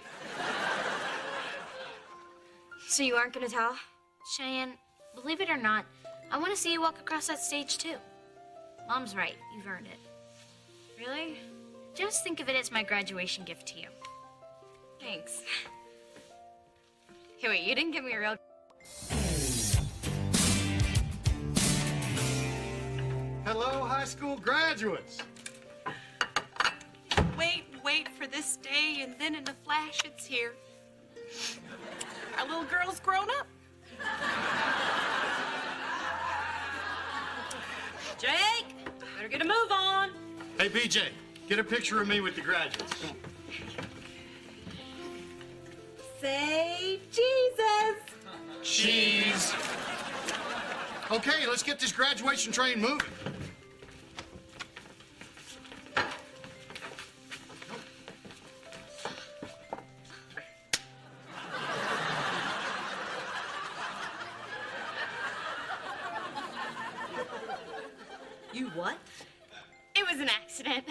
So you aren't gonna tell? Cheyenne, believe it or not, I want to see you walk across that stage too. Mom's right, you've earned it. Really? Just think of it as my graduation gift to you. Thanks. Hey, wait, you didn't give me a real... Hello, high school graduates. Wait for this day, and then in a flash, it's here. Our little girl's grown up. Jake, better get a move on. Hey, BJ, get a picture of me with the graduates. Come on. Say Jesus. Cheese. Okay, let's get this graduation train moving. You what? It was an accident.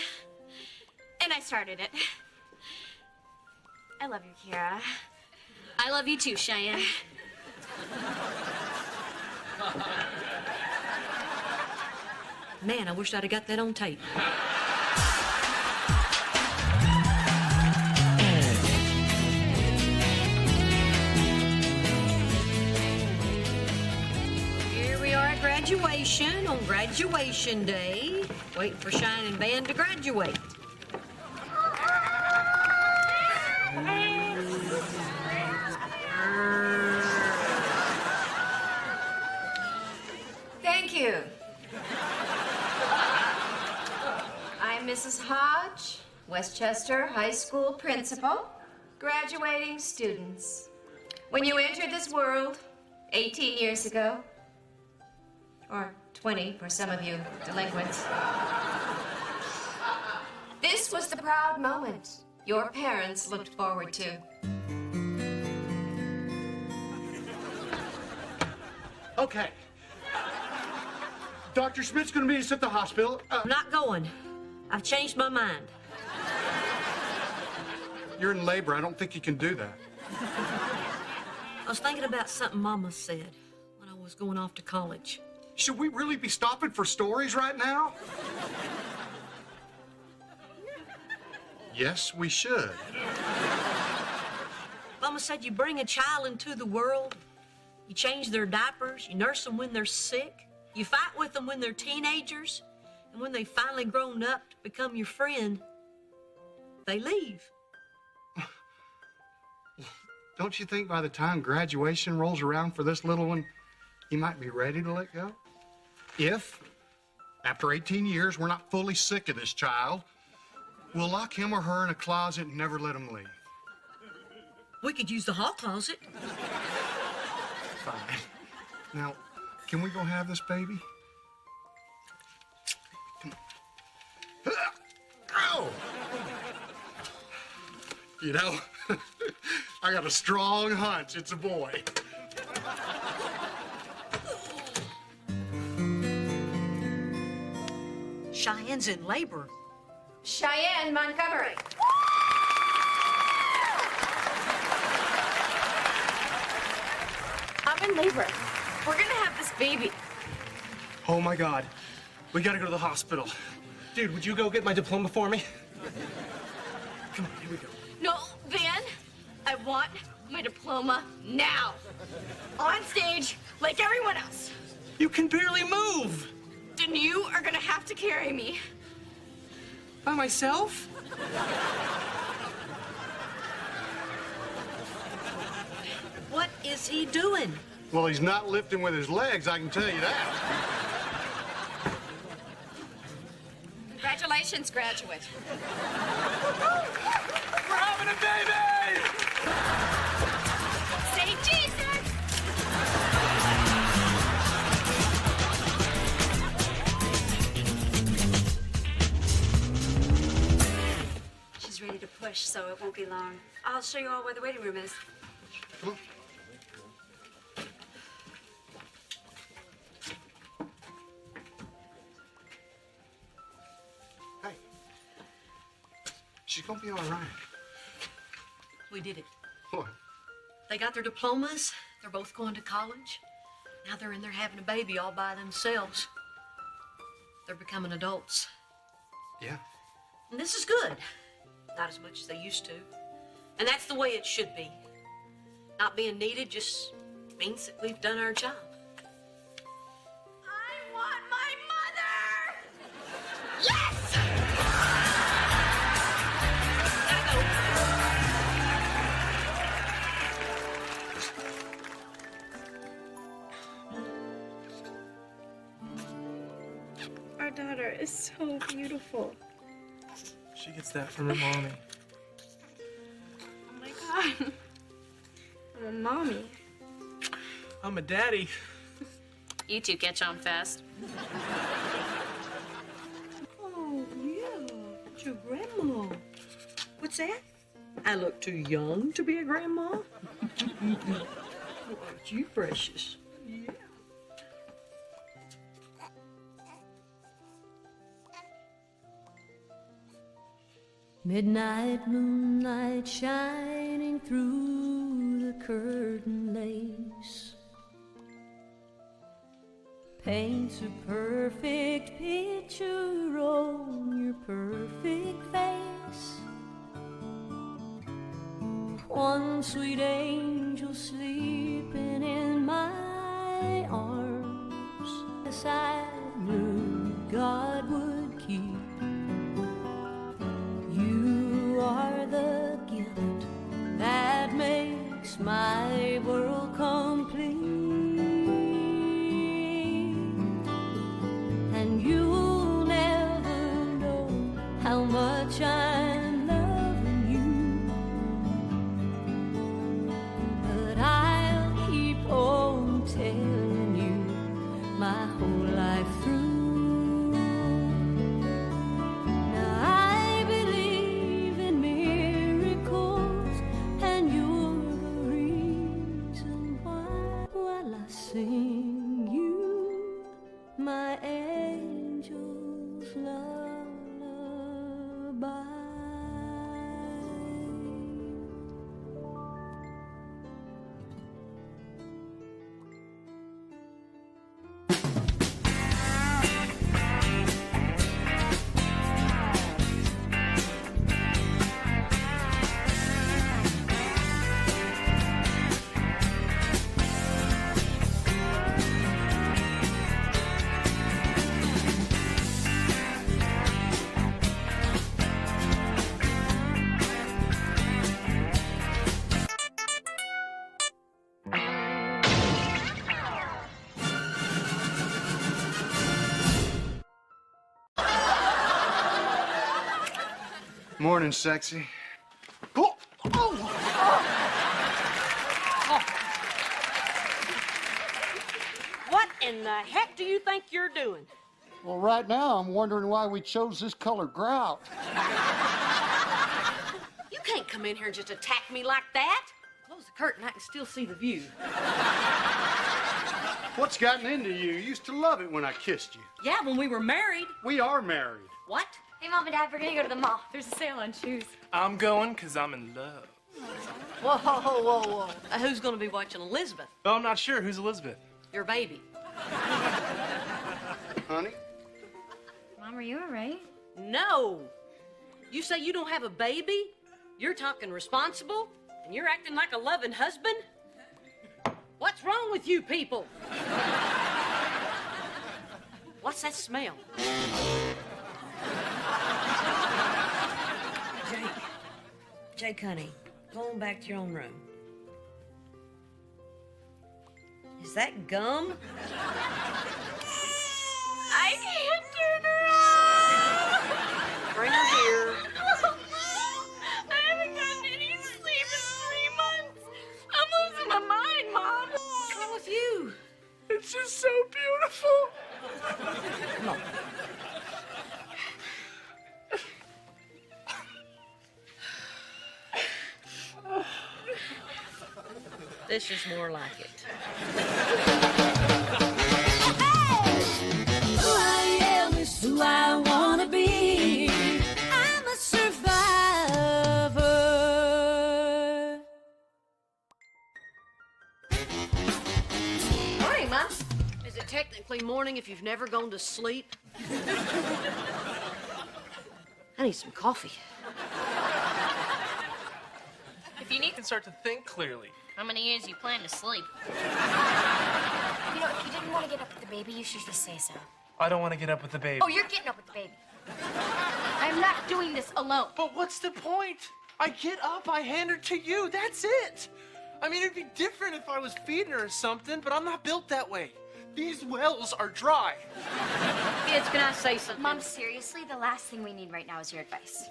And I started it. I love you, Kira. I love you too, Cheyenne. Man, I wish I'd have got that on tape. Here we are at graduation on graduation day, waiting for Shine and Van to graduate. Thank you. I'm Mrs. Hodge, Westchester High School principal, graduating students. When you entered this world 18 years ago, or 20 for some of you delinquents, this was the proud moment your parents looked forward to. Okay. Dr. Smith's gonna meet us at the hospital. I'm not going. I've changed my mind. You're in labor. I don't think you can do that. I was thinking about something Mama said when I was going off to college. Should we really be stopping for stories right now? Yes, we should. Mama said you bring a child into the world, you change their diapers, you nurse them when they're sick, you fight with them when they're teenagers, and when they've finally grown up to become your friend, they leave. Don't you think by the time graduation rolls around for this little one, he might be ready to let go? If, after 18 years, we're not fully sick of this child, we'll lock him or her in a closet and never let him leave. We could use the hall closet. Fine. Now, can we go have this baby? Come on. Ow! You know, I got a strong hunch it's a boy. Cheyenne's in labor. Cheyenne Montgomery. I'm in labor. We're gonna have this baby. Oh my God. We gotta go to the hospital. Dude, would you go get my diploma for me? Come on, here we go. No, Van, I want my diploma now. On stage, like everyone else. You can barely move. Then you are gonna have to carry me. By myself? What is he doing? Well, he's not lifting with his legs, I can tell you that. Congratulations, graduate. We're having a baby! Say Jesus! She's ready to push, so it won't be long. I'll show you all where the waiting room is. Come on. Hey. She's gonna be all right. We did it. What? They got their diplomas. They're both going to college. Now they're in there having a baby all by themselves. They're becoming adults. Yeah. And this is good. Not as much as they used to. And that's the way it should be. Not being needed just means that we've done our job. I want my mother! Yes! Our daughter is so beautiful. She gets that from her mommy. Oh my God. I'm a mommy. I'm a daddy. You two catch on fast. Oh, yeah. It's your grandma. What's that? I look too young to be a grandma? Aren't you precious? Yeah. Midnight moonlight shining through the curtain lace paints a perfect picture on your perfect face. One sweet angel sleeping in my arms, as I knew God would keep. You are the gift that makes my world complete, and you'll never know how much I'm loving you, but I'll keep on telling you my whole life through. Sing you my angel's lullaby. Morning, sexy. What in the heck do you think you're doing? Well, right now, I'm wondering why we chose this color grout. You can't come in here and just attack me like that. Close the curtain, I can still see the view. What's gotten into you? You used to love it when I kissed you. Yeah, when we were married. We are married. What? Hey, Mom and Dad, we're gonna go to the mall. There's a sale on shoes. I'm going because I'm in love. Whoa, whoa, whoa, whoa. Who's gonna be watching Elizabeth? Oh, I'm not sure. Who's Elizabeth? Your baby. Honey? Mom, are you all right? No. You say you don't have a baby? You're talking responsible? And you're acting like a loving husband? What's wrong with you people? What's that smell? Jake, honey, go on back to your own room. Is that gum? I can't turn around. Bring her here. I haven't gotten any sleep in 3 months. I'm losing my mind, Mom. What's wrong with you? It's just so beautiful. Come on. This is more like it. Who I am is who I wanna be. I'm a survivor. Morning, Mom. Is it technically morning if you've never gone to sleep? I need some coffee. If you can start to think clearly. How many years you plan to sleep? You know, if you didn't want to get up with the baby, you should just say so. I don't want to get up with the baby. Oh, you're getting up with the baby. I'm not doing this alone. But what's the point? I get up, I hand her to you. That's it. I mean, it'd be different if I was feeding her or something, but I'm not built that way. These wells are dry. Kids, can I say something? Mom, seriously, the last thing we need right now is your advice.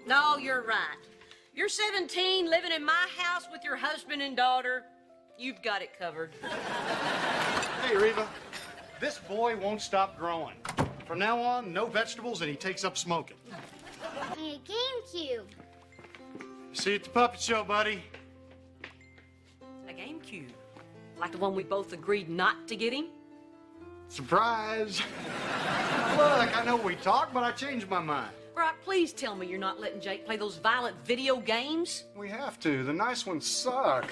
No, you're right. You're 17, living in my house with your husband and daughter. You've got it covered. Hey, Reva, this boy won't stop growing. From now on, no vegetables, and he takes up smoking. Hey, GameCube. See you at the puppet show, buddy. A GameCube. Like the one we both agreed not to get him? Surprise. Look, I know we talked, but I changed my mind. Brock, please tell me you're not letting Jake play those violent video games. We have to. The nice ones suck.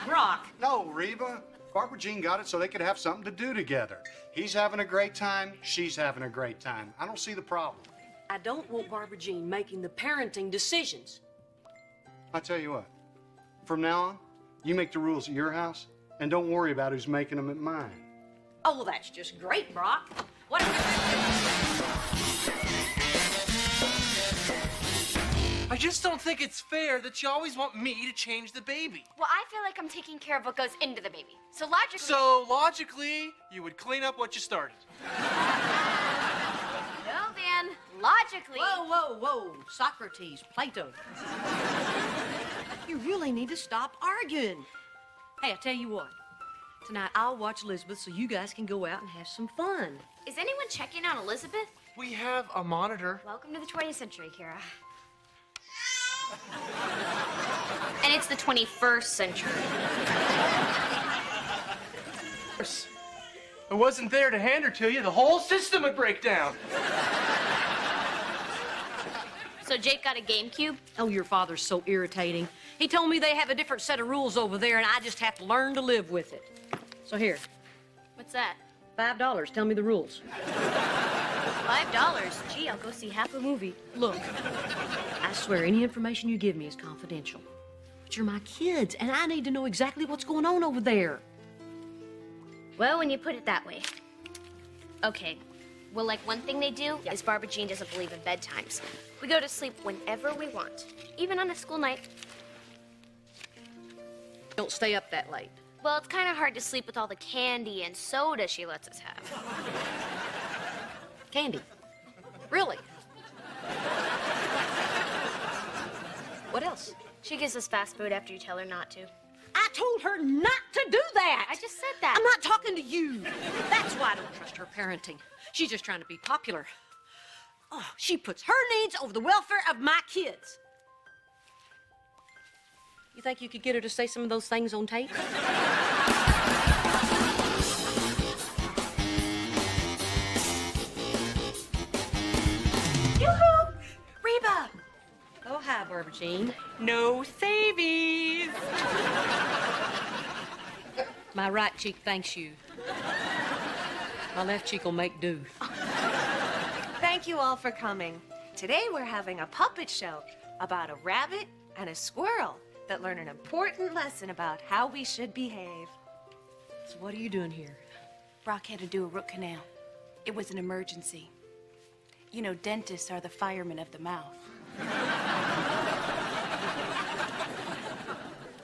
Brock. No, Reba. Barbara Jean got it so they could have something to do together. He's having a great time. She's having a great time. I don't see the problem. I don't want Barbara Jean making the parenting decisions. I tell you what. From now on, you make the rules at your house, and don't worry about who's making them at mine. Oh, well, that's just great, Brock. What? I just don't think it's fair that you always want me to change the baby. Well, I feel like I'm taking care of what goes into the baby. So logically... So, logically, you would clean up what you started. No, Van. Logically... Whoa, whoa, whoa. Socrates, Plato. You really need to stop arguing. Hey, I tell you what. Tonight, I'll watch Elizabeth so you guys can go out and have some fun. Is anyone checking on Elizabeth? We have a monitor. Welcome to the 20th century, Kira. And it's the 21st century. If I wasn't there to hand her to you, the whole system would break down. So Jake got a GameCube? Oh, your father's so irritating. He told me they have a different set of rules over there, and I just have to learn to live with it. So here, What's that? $5. Tell me the rules. $5? Gee, I'll go see half a movie. Look, I swear any information you give me is confidential. But you're my kids, and I need to know exactly what's going on over there. Well, when you put it that way. Okay. Well, like one thing they do is Barbara Jean doesn't believe in bedtimes. We go to sleep whenever we want, even on a school night. Don't stay up that late. Well, it's kind of hard to sleep with all the candy and soda she lets us have. Candy. Really? What else? She gives us fast food after you tell her not to. I told her not to do that. I just said that. I'm not talking to you. That's why I don't trust her parenting. She's just trying to be popular. Oh, she puts her needs over the welfare of my kids. You think you could get her to say some of those things on tape? Yoo-hoo! Reba! Oh, hi, Barbara Jean. No savies! My right cheek thanks you. My left cheek will make do. Thank you all for coming. Today we're having a puppet show about a rabbit and a squirrel that learn an important lesson about how we should behave. So what are you doing here? Brock had to do a root canal. It was an emergency. You know, dentists are the firemen of the mouth.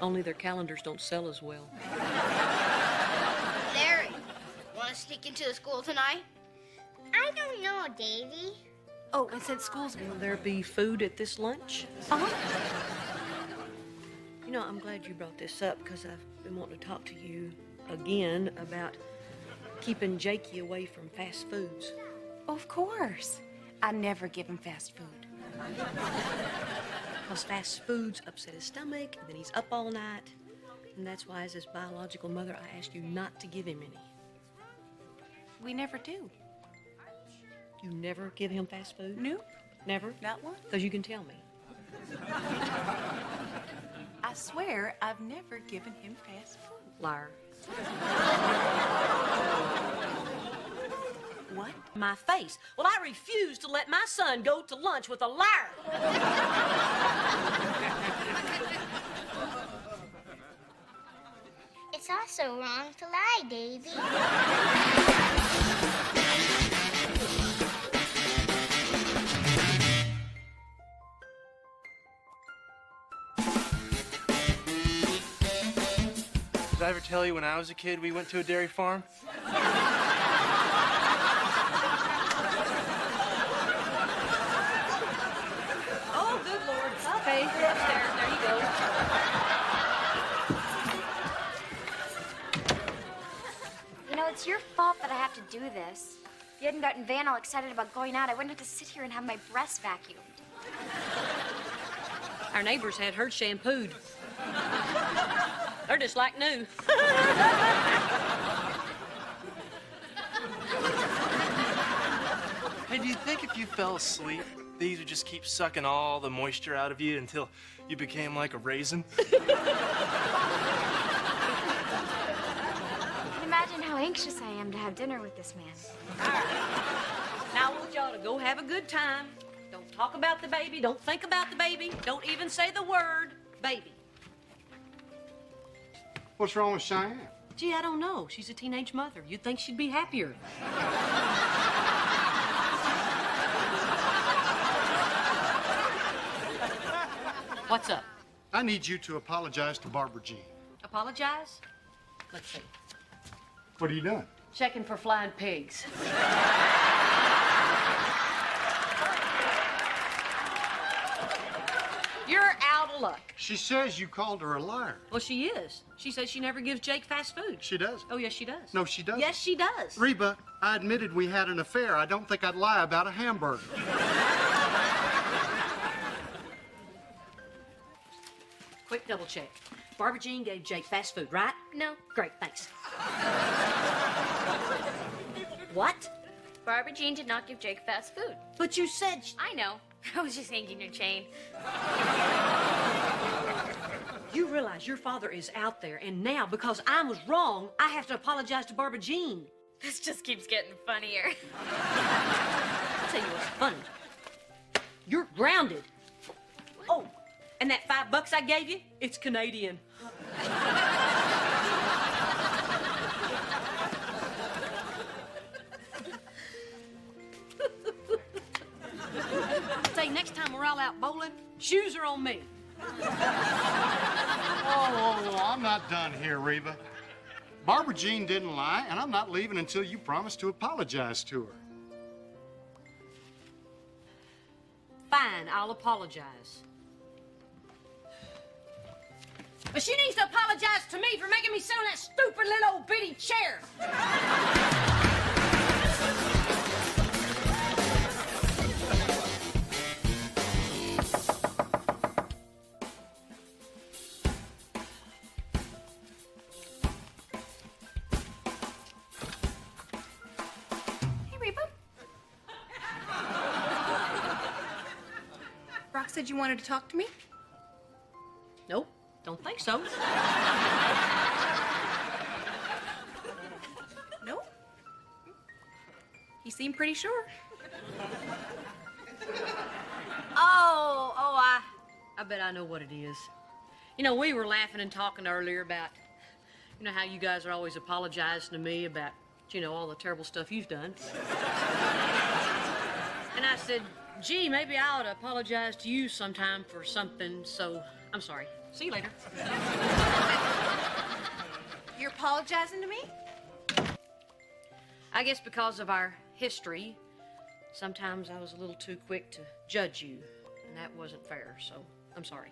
Only their calendars don't sell as well. Larry, want to sneak into the school tonight? I don't know, Davy. Oh, and since school's... Will there be food at this lunch? Uh-huh. You know, I'm glad you brought this up because I've been wanting to talk to you again about keeping Jakey away from fast foods. Of course. I never give him fast food. Because fast foods upset his stomach, and then he's up all night. And that's why, as his biological mother, I asked you not to give him any. We never do. You never give him fast food? Nope. Never? Not one. Because you can tell me. I swear I've never given him fast food. Liar. What? My face. Well, I refuse to let my son go to lunch with a liar. It's also wrong to lie, Davy. Did I ever tell you when I was a kid we went to a dairy farm? Oh, good Lord. Okay, you're upstairs. There you go. do this. If you hadn't gotten Van all excited about going out, I wouldn't have to sit here and have my breasts vacuumed. Our neighbors had hers shampooed. They're just like new. Hey, do you think if you fell asleep, these would just keep sucking all the moisture out of you until you became like a raisin? You can imagine how anxious I am to have dinner with this man. Now I want y'all to go have a good time. Don't talk about the baby. Don't think about the baby. Don't even say the word baby. What's wrong with Cheyenne? Gee, I don't know. She's a teenage mother. You'd think she'd be happier. What's up? I need you to apologize to Barbara Jean. Apologize? Let's see. What are you doing? Checking for flying pigs. You're out of luck. She says you called her a liar. Well, she is. She says she never gives Jake fast food. She does. Oh, yes, she does. No, she doesn't. Yes, she does. Reba, I admitted we had an affair. I don't think I'd lie about a hamburger. Quick double check. Barbara Jean gave Jake fast food, right? No. Great, thanks. What? Barbara Jean did not give Jake fast food. But you said... I know. I was just hanging your chain. You realize your father is out there, and now, because I was wrong, I have to apologize to Barbara Jean. This just keeps getting funnier. I'll tell you what's funny. You're grounded. Oh, and that $5 I gave you, it's Canadian. Say, next time we're all out bowling, shoes are on me. Oh, I'm not done here, Reba. Barbara Jean didn't lie, and I'm not leaving until you promise to apologize to her. Fine, I'll apologize. But she needs to apologize to me for making me sit on that stupid little old bitty chair. Hey, Reba. Brock said you wanted to talk to me? Nope, don't think so. No? You seem pretty sure. I bet I know what it is. You know, we were laughing and talking earlier about, you know, how you guys are always apologizing to me about, you know, all the terrible stuff you've done. And I said, gee, maybe I ought to apologize to you sometime for something, so I'm sorry. See you later. You're apologizing to me? I guess because of our history, sometimes I was a little too quick to judge you, and that wasn't fair, so I'm sorry.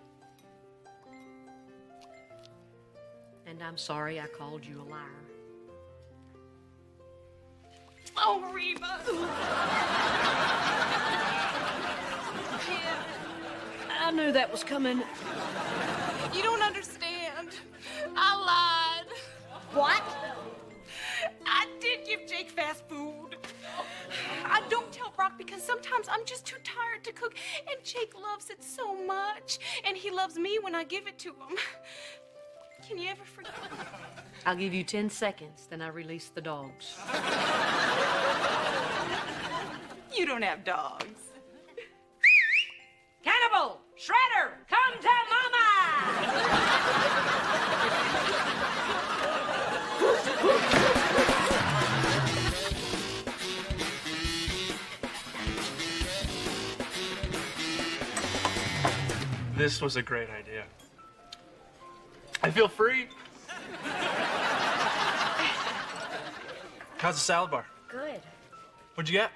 And I'm sorry I called you a liar. Oh, Reba. I knew that was coming. You don't understand. I lied. What? I did give Jake fast food. I don't tell Brock because sometimes I'm just too tired to cook, and Jake loves it so much, and he loves me when I give it to him. Can you ever forget? I'll give you 10 seconds, then I release the dogs. You don't have dogs. Cannibal! Shredder! Come to This was a great idea. I feel free. How's the salad bar? Good. What'd you get?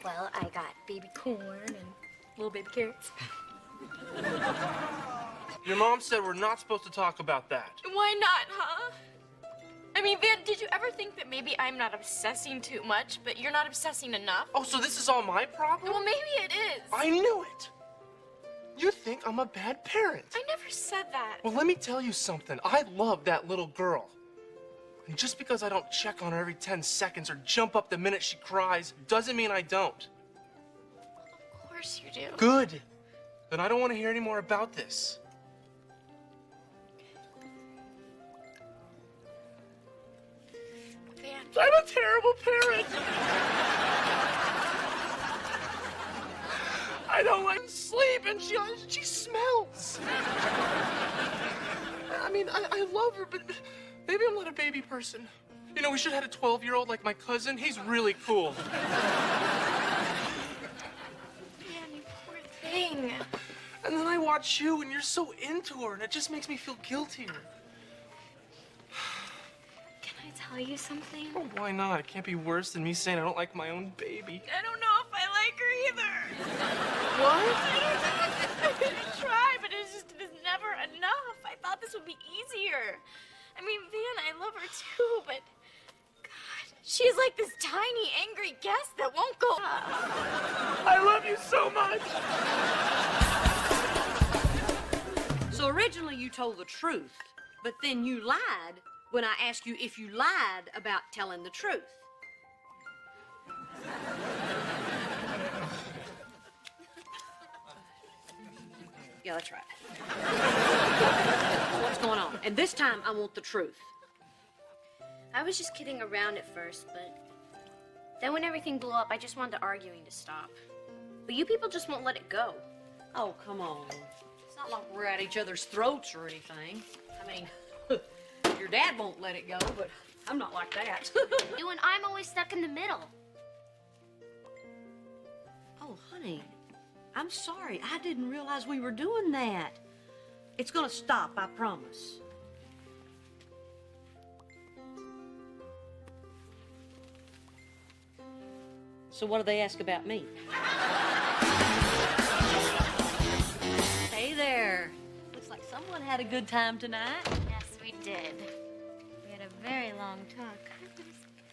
Well, I got baby corn and little baby carrots. Your mom said we're not supposed to talk about that. Why not, huh? I mean, Van, did you ever think that maybe I'm not obsessing too much, but you're not obsessing enough? Oh, so this is all my problem? Well, maybe it is. I knew it. You think I'm a bad parent. I never said that. Well, let me tell you something. I love that little girl. And just because I don't check on her every 10 seconds or jump up the minute she cries doesn't mean I don't. Of course you do. Good. Then I don't want to hear any more about this. Van. I'm a terrible parent. I don't like sleep, and she smells. I mean, I love her, but maybe I'm not a baby person. You know, we should have had a 12-year-old like my cousin. He's really cool. Man, you poor thing. And then I watch you, and you're so into her, and it just makes me feel guiltier. Can I tell you something? Oh, why not? It can't be worse than me saying I don't like my own baby. I don't know if I like her either. What? I didn't try, but it was never enough. I thought this would be easier. I mean, Van, I love her too, but God, she's like this tiny, angry guest that won't go up. I love you so much. So originally you told the truth, but then you lied when I asked you if you lied about telling the truth. Yeah, that's right. What's going on? And this time I want the truth. I was just kidding around at first, but then when everything blew up, I just wanted the arguing to stop. But you people just won't let it go. Oh, come on. It's not like we're at each other's throats or anything. I mean, your dad won't let it go, but I'm not like that. You and I'm always stuck in the middle. Oh, honey, I'm sorry. I didn't realize we were doing that. It's gonna stop, I promise. So what do they ask about me? Hey there. Looks like someone had a good time tonight. Yes, we did. We had a very long talk.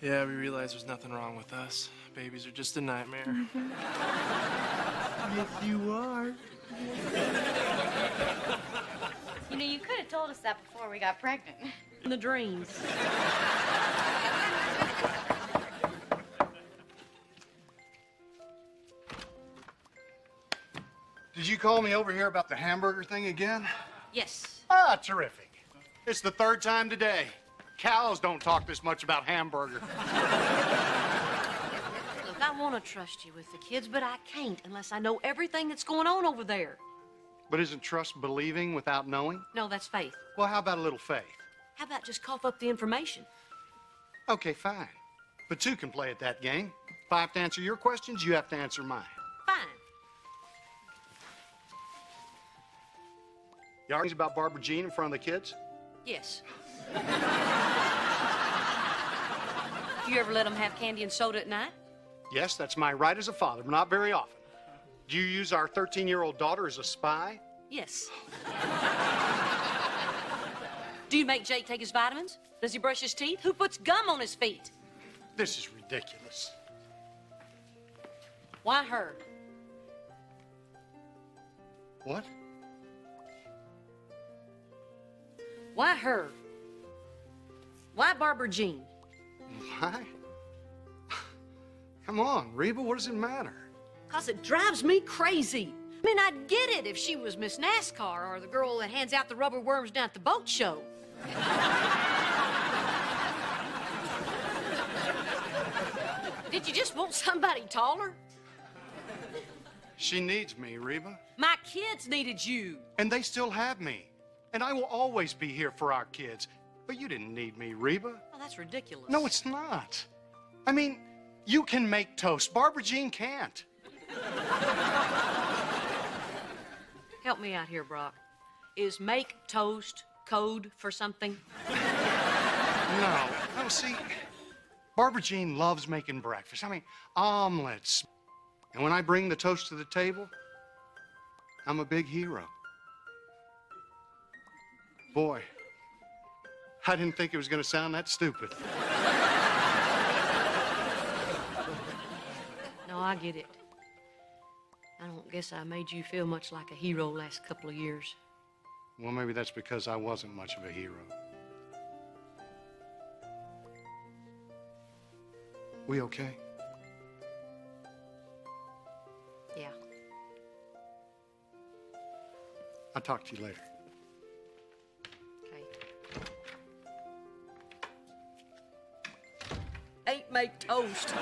Yeah, we realize there's nothing wrong with us. Babies are just a nightmare. Yes, you are. You know, you could have told us that before we got pregnant. In the dreams. Did you call me over here about the hamburger thing again? Yes. Ah, terrific. It's the third time today. Cows don't talk this much about hamburger. Look, I want to trust you with the kids, but I can't unless I know everything that's going on over there. But isn't trust believing without knowing? No, that's faith. Well, how about a little faith? How about just cough up the information? Okay, fine. But two can play at that game. If I have to answer your questions, you have to answer mine. Fine. You arguing about Barbara Jean in front of the kids? Yes. Do you ever let them have candy and soda at night? Yes, that's my right as a father, but not very often. Do you use our 13-year-old daughter as a spy? Yes. Do you make Jake take his vitamins? Does he brush his teeth? Who puts gum on his feet? This is ridiculous. Why her? What? Why her? Why Barbara Jean? Why? Come on, Reba, what does it matter? Because it drives me crazy. I mean, I'd get it if she was Miss NASCAR or the girl that hands out the rubber worms down at the boat show. Did you just want somebody taller? She needs me, Reba. My kids needed you. And they still have me. And I will always be here for our kids. But you didn't need me, Reba. Oh, that's ridiculous. No, it's not. I mean, you can make toast. Barbara Jean can't. Help me out here, Brock. Is make toast code for something? No, see, Barbara Jean loves making breakfast. I mean, omelets. And when I bring the toast to the table, I'm a big hero. Boy, I didn't think it was going to sound that stupid. No, I get it. I don't guess I made you feel much like a hero last couple of years. Well, maybe that's because I wasn't much of a hero. We okay? Yeah. I'll talk to you later. Okay. Ain't make toast.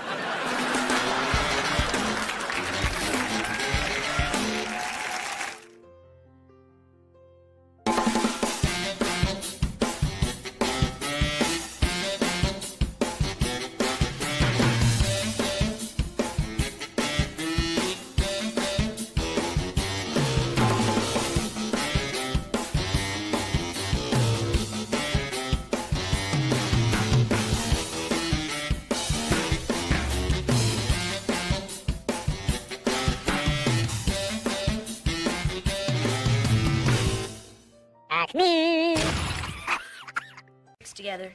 Together.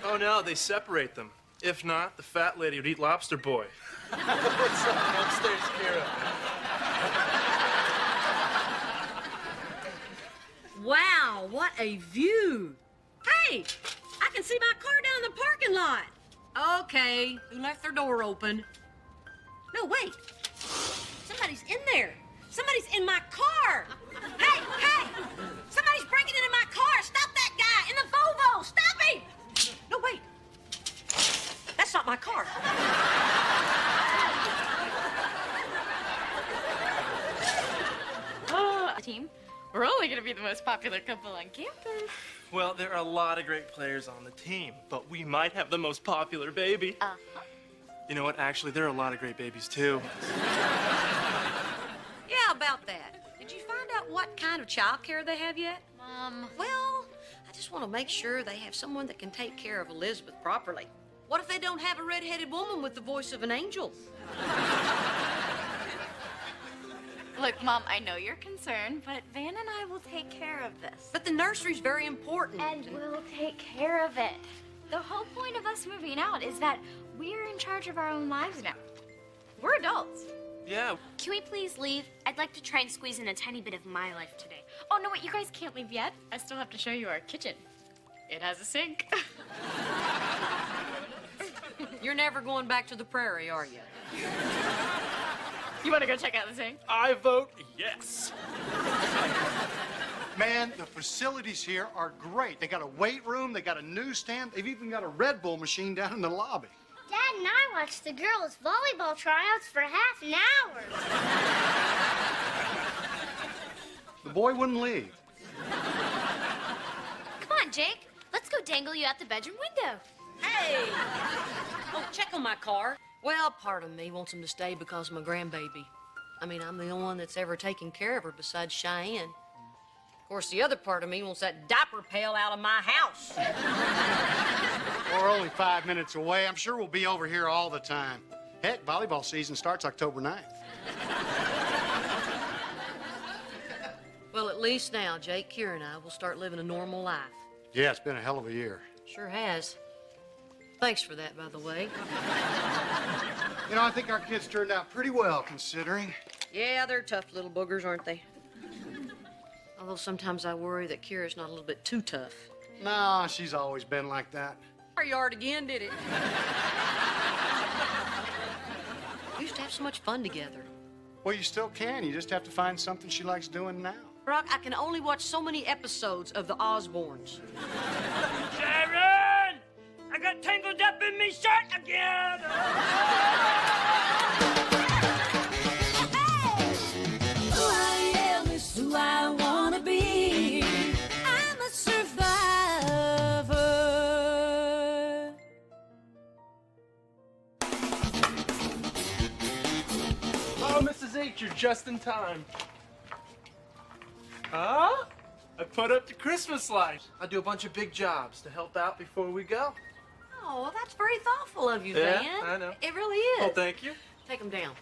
Oh no, they separate them. If not, the fat lady would eat Lobster Boy. What's up? Upstairs, Kira. Wow, what a view. Hey, I can see my car down in the parking lot. Okay, who left their door open? No, wait. Somebody's in there. Somebody's in my car. Hey, hey! Somebody's breaking into my car. Stop that guy in the Volvo. Stop him! No, wait. That's not my car. Team, we're only gonna be the most popular couple on campus. Well, there are a lot of great players on the team, but we might have the most popular baby. You know what? Actually, there are a lot of great babies, too. Yeah, about that. Did you find out what kind of child care they have yet? Well, I just want to make sure they have someone that can take care of Elizabeth properly. What if they don't have a red-headed woman with the voice of an angel? Look, Mom, I know you're concerned, but Van and I will take care of this. But the nursery's very important. And we'll take care of it. The whole point of us moving out is that we're in charge of our own lives now. We're adults. Yeah. Can we please leave? I'd like to try and squeeze in a tiny bit of my life today. Oh, no, wait, you guys can't leave yet. I still have to show you our kitchen. It has a sink. You're never going back to the prairie, are you? You want to go check out the sink? I vote yes. Man, the facilities here are great. They got a weight room, they got a newsstand, they've even got a Red Bull machine down in the lobby. Dad and I watched the girls' volleyball tryouts for half an hour. The boy wouldn't leave. Come on, Jake. Let's go dangle you out the bedroom window. Hey! Oh, check on my car. Well, part of me wants him to stay because of my grandbaby. I mean, I'm the only one that's ever taken care of her besides Cheyenne. Of course, the other part of me wants that diaper pail out of my house. We're only 5 minutes away. I'm sure we'll be over here all the time. Heck, volleyball season starts October 9th. Well, at least now, Jake, Kira, and I will start living a normal life. Yeah, it's been a hell of a year. Sure has. Thanks for that, by the way. You know, I think our kids turned out pretty well, considering. Yeah, they're tough little boogers, aren't they? Although sometimes I worry that Kira's not a little bit too tough. No, she's always been like that. Our yard again, did it? We used to have so much fun together. Well, you still can. You just have to find something she likes doing now. Brock, I can only watch so many episodes of The Osbournes. Sharon! I got tangled up in me shirt again! Who I am is who I wanna be. I'm a survivor. Oh, Mrs. H, you're just in time. Huh? I put up the Christmas lights. I do a bunch of big jobs to help out before we go. Oh, well, that's very thoughtful of you, Yeah, Van. I know. It really is. Oh, thank you. Take them down.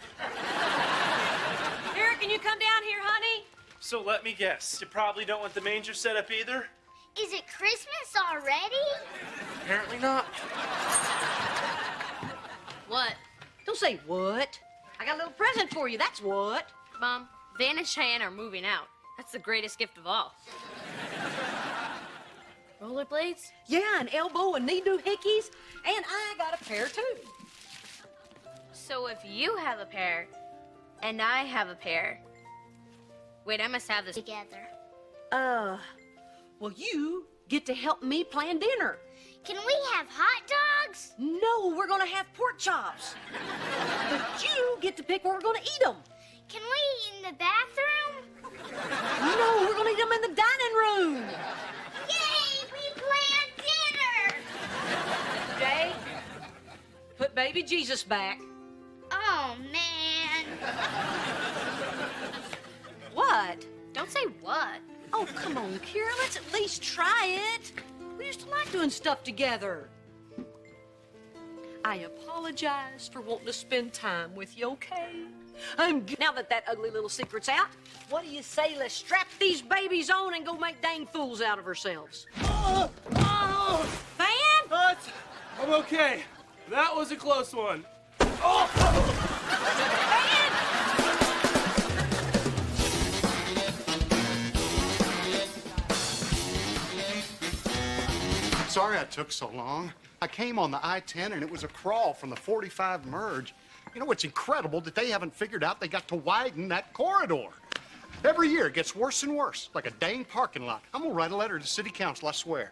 Eric, can you come down here, honey? So let me guess, you probably don't want the manger set up either? Is it Christmas already? Apparently not. What? Don't say what. I got a little present for you, that's what. Mom, Van and Cheyenne are moving out. That's the greatest gift of all. Rollerblades? Yeah, an elbow and knee doohickeys, and I got a pair too. So if you have a pair, and I have a pair... Wait, I must have this. Together. Well, you get to help me plan dinner. Can we have hot dogs? No, we're gonna have pork chops. But you get to pick where we're gonna eat them. Can we eat in the bathroom? No, we're gonna eat them in the dining room. Yay, we planned dinner! Jay, put baby Jesus back. Oh, man. What? Don't say what. Oh, come on, Kira, let's at least try it. We used to like doing stuff together. I apologize for wanting to spend time with you, okay? Now that ugly little secret's out, what do you say let's strap these babies on and go make dang fools out of ourselves? Van? I'm okay. That was a close one. Sorry I took so long. I came on the I-10 and it was a crawl from the 45 merge. You know, it's incredible that they haven't figured out they got to widen that corridor. Every year it gets worse and worse, like a dang parking lot. I'm gonna write a letter to city council, I swear.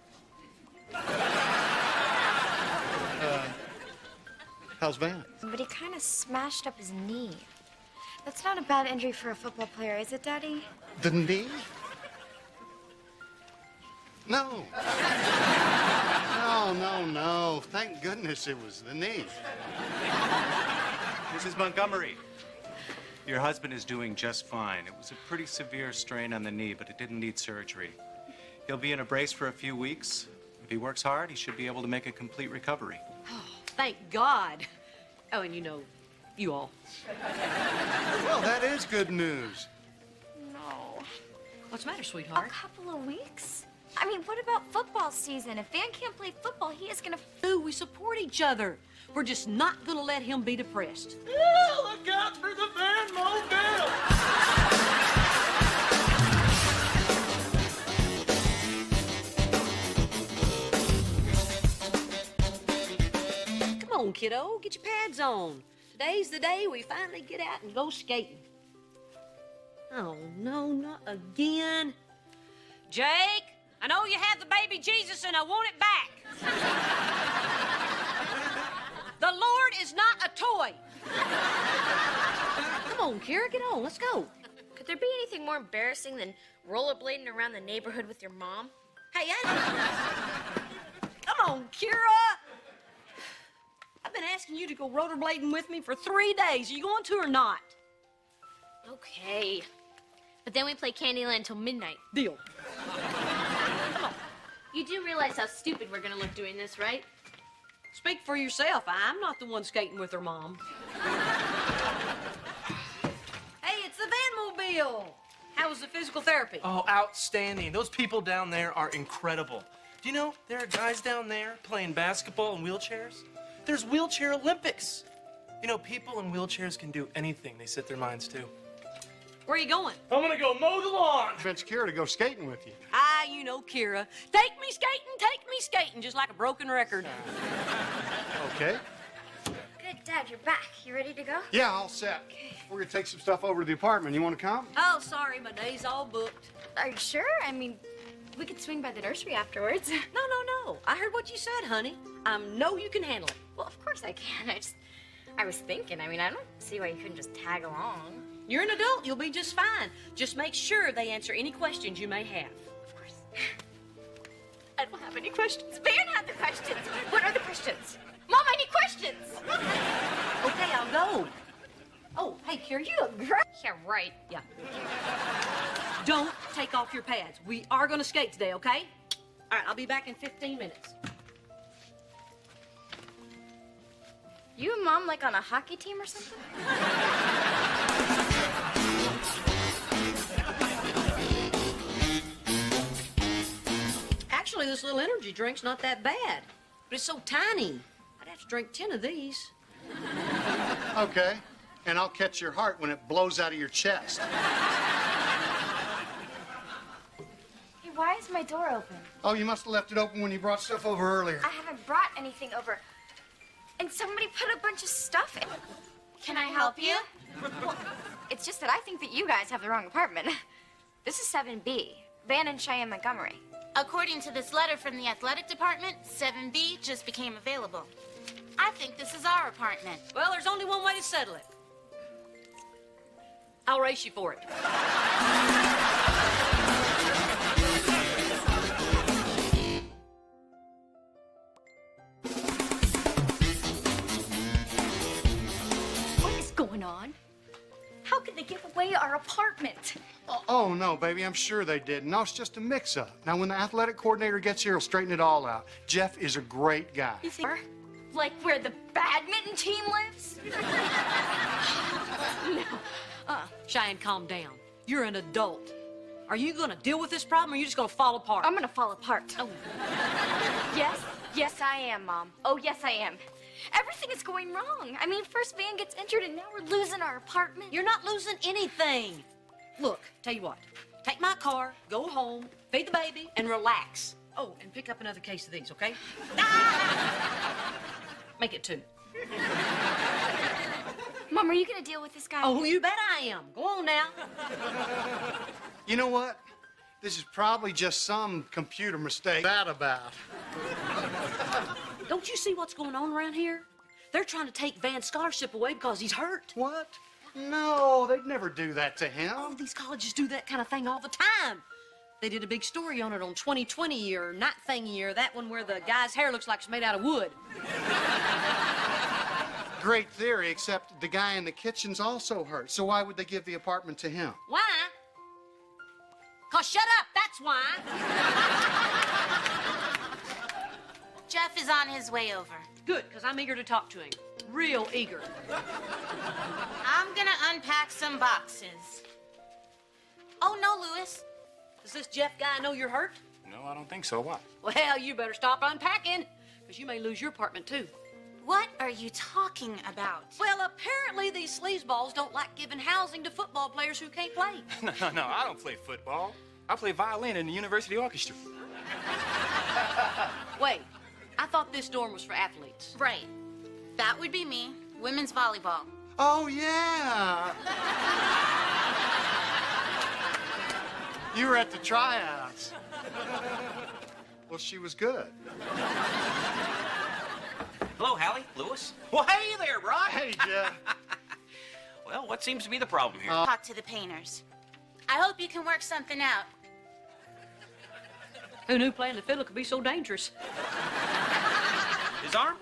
How's Van? But he kind of smashed up his knee. That's not a bad injury for a football player, is it, Daddy? The knee? No. No. Thank goodness it was the knee. Mrs. Montgomery, your husband is doing just fine. It was a pretty severe strain on the knee, but it didn't need surgery. He'll be in a brace for a few weeks. If he works hard, he should be able to make a complete recovery. Thank God. Oh, and you all. Well, that is good news. No. What's the matter, sweetheart? A couple of weeks? I mean, what about football season? If Van can't play football, he is gonna... Ooh, we support each other. We're just not gonna let him be depressed. Look out for the Van Mobile! Come on, kiddo, get your pads on. Today's the day we finally get out and go skating. Oh, no, not again. Jake, I know you have the baby Jesus and I want it back. The Lord is not a toy. Come on, Kira, get on, let's go. Could there be anything more embarrassing than rollerblading around the neighborhood with your mom? Hey, come on, Kira. I've been asking you to go rollerblading with me for 3 days. Are you going to or not? Okay. But then we play Candyland till midnight. Deal. You do realize how stupid we're gonna look doing this, right? Speak for yourself. I'm not the one skating with her mom. Hey, it's the Van Mobile. How was the physical therapy? Oh, outstanding. Those people down there are incredible. Do you know there are guys down there playing basketball in wheelchairs? There's wheelchair Olympics. You know, people in wheelchairs can do anything they set their minds to. Where are you going? I'm gonna go mow the lawn. Convince Kira to go skating with you. You know, Kira. Take me skating, just like a broken record. Okay. Good, Dad, you're back. You ready to go? Yeah, all set. We're gonna take some stuff over to the apartment. You wanna come? Oh, sorry, my day's all booked. Are you sure? I mean, we could swing by the nursery afterwards. No. I heard what you said, honey. I know you can handle it. Well, of course I can. I was thinking, I don't see why you couldn't just tag along. You're an adult. You'll be just fine. Just make sure they answer any questions you may have. Of course. I don't have any questions. Van had the questions. What are the questions? Mom, I need questions. Okay, I'll go. Oh, hey, Kira, you look great. Yeah, right. Yeah. Don't take off your pads. We are going to skate today, okay? All right, I'll be back in 15 minutes. You and Mom like on a hockey team or something? this little energy drink's not that bad. But it's so tiny. I'd have to drink 10 of these. Okay. And I'll catch your heart when it blows out of your chest. Hey, why is my door open? Oh, you must have left it open when you brought stuff over earlier. I haven't brought anything over. And somebody put a bunch of stuff in. Can I help you? Well, it's just that I think that you guys have the wrong apartment. This is 7B, Van and Cheyenne Montgomery. According to this letter from the athletic department, 7B just became available. I think this is our apartment. Well, there's only one way to settle it. I'll race you for it. What is going on? How could they give away our apartment? Oh, no, baby, I'm sure they didn't. No, it's just a mix-up. Now, when the athletic coordinator gets here, he'll straighten it all out. Jeff is a great guy. You think, like where the badminton team lives? No. Cheyenne, calm down. You're an adult. Are you gonna deal with this problem, or are you just gonna fall apart? I'm gonna fall apart. Oh. Yes, I am, Mom. Oh, yes, I am. Everything is going wrong. I mean, first Van gets injured, and now we're losing our apartment. You're not losing anything. Look, tell you what. Take my car, go home, feed the baby, and relax. Oh, and pick up another case of these, okay? Make it 2. Mom, are you gonna deal with this guy? Oh, you bet I am. Go on now. You know what? This is probably just some computer mistake. That about. Don't you see what's going on around here? They're trying to take Van's scholarship away because he's hurt. What? No, they'd never do that to him. Oh, these colleges do that kind of thing all the time. They did a big story on it on 2020 or Night Thing Year, that one where the guy's hair looks like it's made out of wood. Great theory, except the guy in the kitchen's also hurt. So why would they give the apartment to him? Why? 'Cause shut up, that's why. Jeff is on his way over. Good, because I'm eager to talk to him. Real eager. I'm gonna unpack some boxes. Oh, no, Louis. Does this Jeff guy know you're hurt? No, I don't think so. What? Well, you better stop unpacking, because you may lose your apartment, too. What are you talking about? Well, apparently these sleazeballs don't like giving housing to football players who can't play. No, I don't play football. I play violin in the university orchestra. Wait, I thought this dorm was for athletes. Right. That would be me. Women's volleyball. Oh, yeah. You were at the tryouts. Well, she was good. Hello, Hallie, Louis. Well, hey there, Brock. Hey, Jeff. Well, what seems to be the problem here? Talk to the painters. I hope you can work something out. Who knew playing the fiddle could be so dangerous? His arm?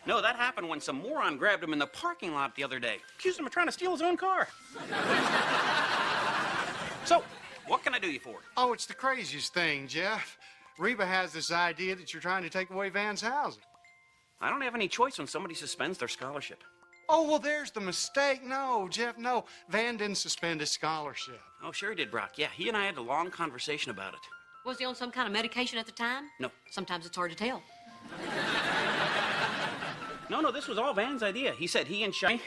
No, that happened when some moron grabbed him in the parking lot the other day. Accused him of trying to steal his own car. So, what can I do you for? Oh, it's the craziest thing, Jeff. Reba has this idea that you're trying to take away Van's housing. I don't have any choice when somebody suspends their scholarship. Oh, well, there's the mistake. No, Jeff, no. Van didn't suspend his scholarship. Oh, sure he did, Brock. Yeah, he and I had a long conversation about it. Was he on some kind of medication at the time? No. Sometimes it's hard to tell. No, this was all Van's idea. He said he and Cheyenne...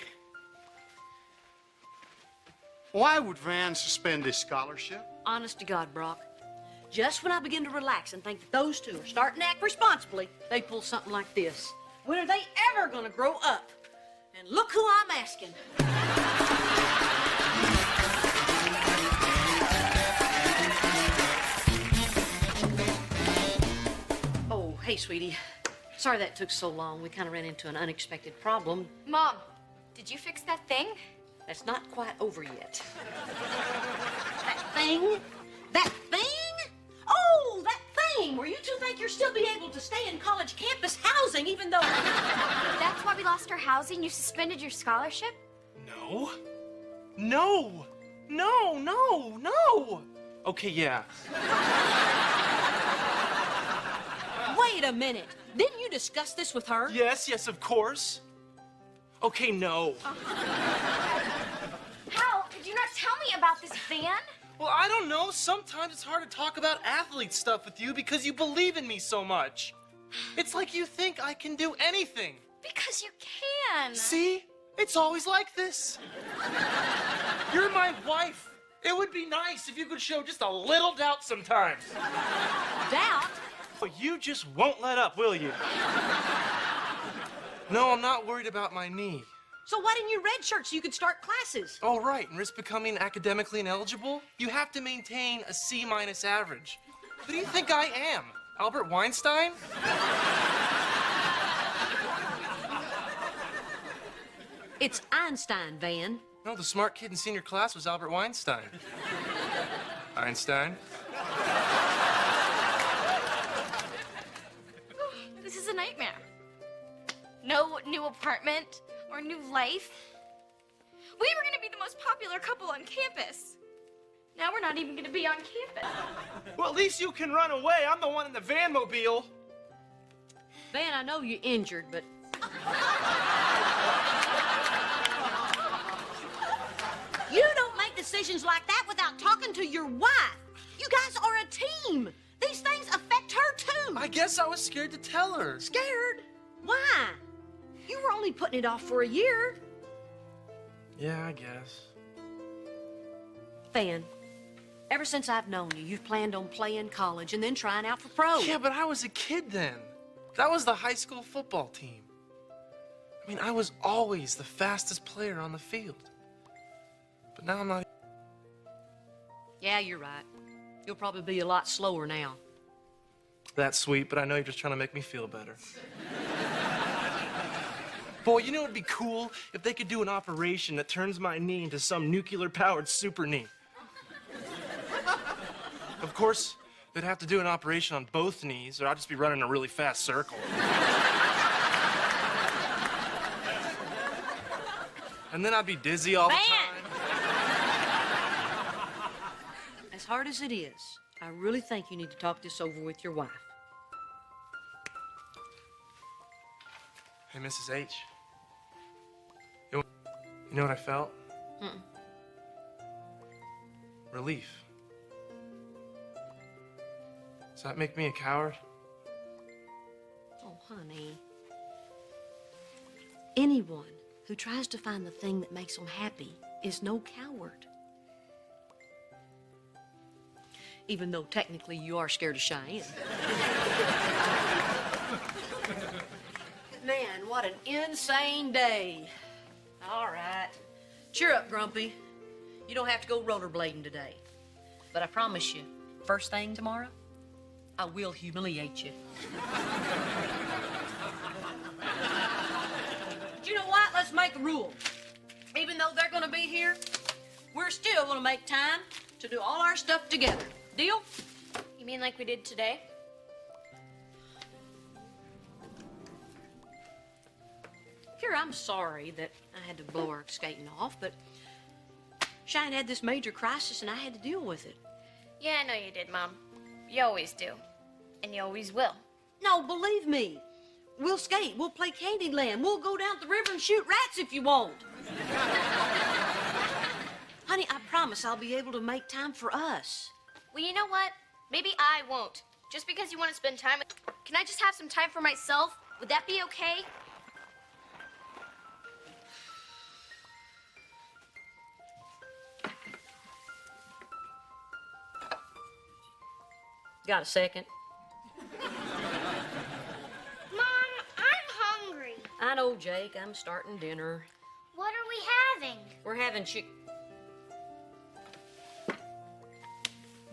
Why would Van suspend his scholarship? Honest to God, Brock. Just when I begin to relax and think that those two are starting to act responsibly, they pull something like this. When are they ever gonna grow up? And look who I'm asking. Oh, hey, sweetie. Sorry that took so long. We kind of ran into an unexpected problem. Mom, did you fix that thing? That's not quite over yet. That thing? That thing? Oh, that thing where you two think you'll still be able to stay in college campus housing even though... That's why we lost our housing? You suspended your scholarship? No. Okay, yeah. Wait a minute. Didn't you discuss this with her? Yes, of course. Okay, no. Hal, did you not tell me about this van? Well, I don't know. Sometimes it's hard to talk about athlete stuff with you because you believe in me so much. It's like you think I can do anything. Because you can. See? It's always like this. You're my wife. It would be nice if you could show just a little doubt sometimes. Doubt? But you just won't let up, will you? No, I'm not worried about my knee. So why didn't you redshirt so you could start classes? Oh, right, and risk becoming academically ineligible? You have to maintain a C- average. Who do you think I am? Albert Weinstein? It's Einstein, Van. No, the smart kid in senior class was Albert Weinstein. Einstein? This is a nightmare. No new apartment or new life. We were gonna be the most popular couple on campus. Now we're not even gonna be on campus. Well, at least you can run away. I'm the one in the van mobile. Van, I know you're injured, but... You don't make decisions like that without talking to your wife. You guys are a team. These things affect her, too. I guess I was scared to tell her. Scared? Why? You were only putting it off for a year. Yeah, I guess. Van, ever since I've known you, you've planned on playing college and then trying out for pro. Yeah, but I was a kid then. That was the high school football team. I mean, I was always the fastest player on the field. But now I'm not. Yeah, you're right. You'll probably be a lot slower now. That's sweet, but I know you're just trying to make me feel better. Boy, you know it'd be cool if they could do an operation that turns my knee into some nuclear-powered super knee. Of course, they'd have to do an operation on both knees, or I'd just be running a really fast circle. And then I'd be dizzy all the time. As hard as it is, I really think you need to talk this over with your wife. Hey, Mrs. H. You know what I felt? Mm-mm. Relief. Does that make me a coward? Oh, honey. Anyone who tries to find the thing that makes them happy is no coward. Even though technically you are scared of Cheyenne. Man, what an insane day. All right. Cheer up, Grumpy. You don't have to go rollerblading today. But I promise you, first thing tomorrow, I will humiliate you. But you know what? Let's make a rule. Even though they're gonna be here, we're still gonna make time to do all our stuff together. Deal? You mean like we did today? Kira, I'm sorry that I had to blow our skating off, but Cheyenne had this major crisis and I had to deal with it. Yeah, I know you did, Mom. You always do. And you always will. No, believe me. We'll skate, we'll play Candyland, we'll go down the river and shoot rats if you want. Honey, I promise I'll be able to make time for us. Well, you know what? Maybe I won't. Just because you want to spend time with... Can I just have some time for myself? Would that be okay? Got a second? Mom, I'm hungry. I know, Jake. I'm starting dinner. What are we having? We're having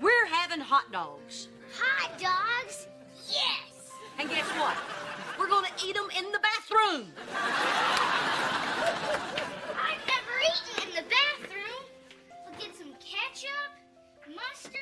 We're having hot dogs. Hot dogs? Yes. And guess what? We're gonna eat them in the bathroom. I've never eaten in the bathroom. We'll get some ketchup, mustard.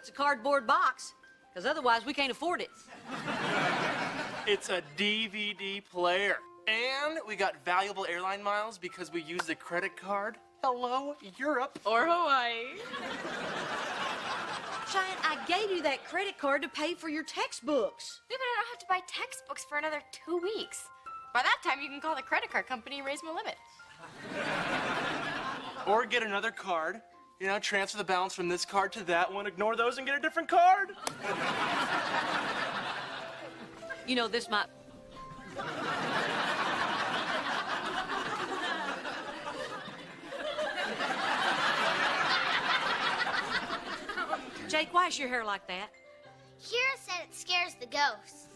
it's a cardboard box, because otherwise we can't afford it. It's a DVD player. And we got valuable airline miles because we used a credit card. Hello, Europe. Or Hawaii. Cheyenne, I gave you that credit card to pay for your textbooks. Yeah, but I don't have to buy textbooks for another 2 weeks. By that time, you can call the credit card company and raise my limit. Or get another card. You know, transfer the balance from this card to that one, ignore those, and get a different card. You know, this might... Jake, why is your hair like that? Kira said it scares the ghosts.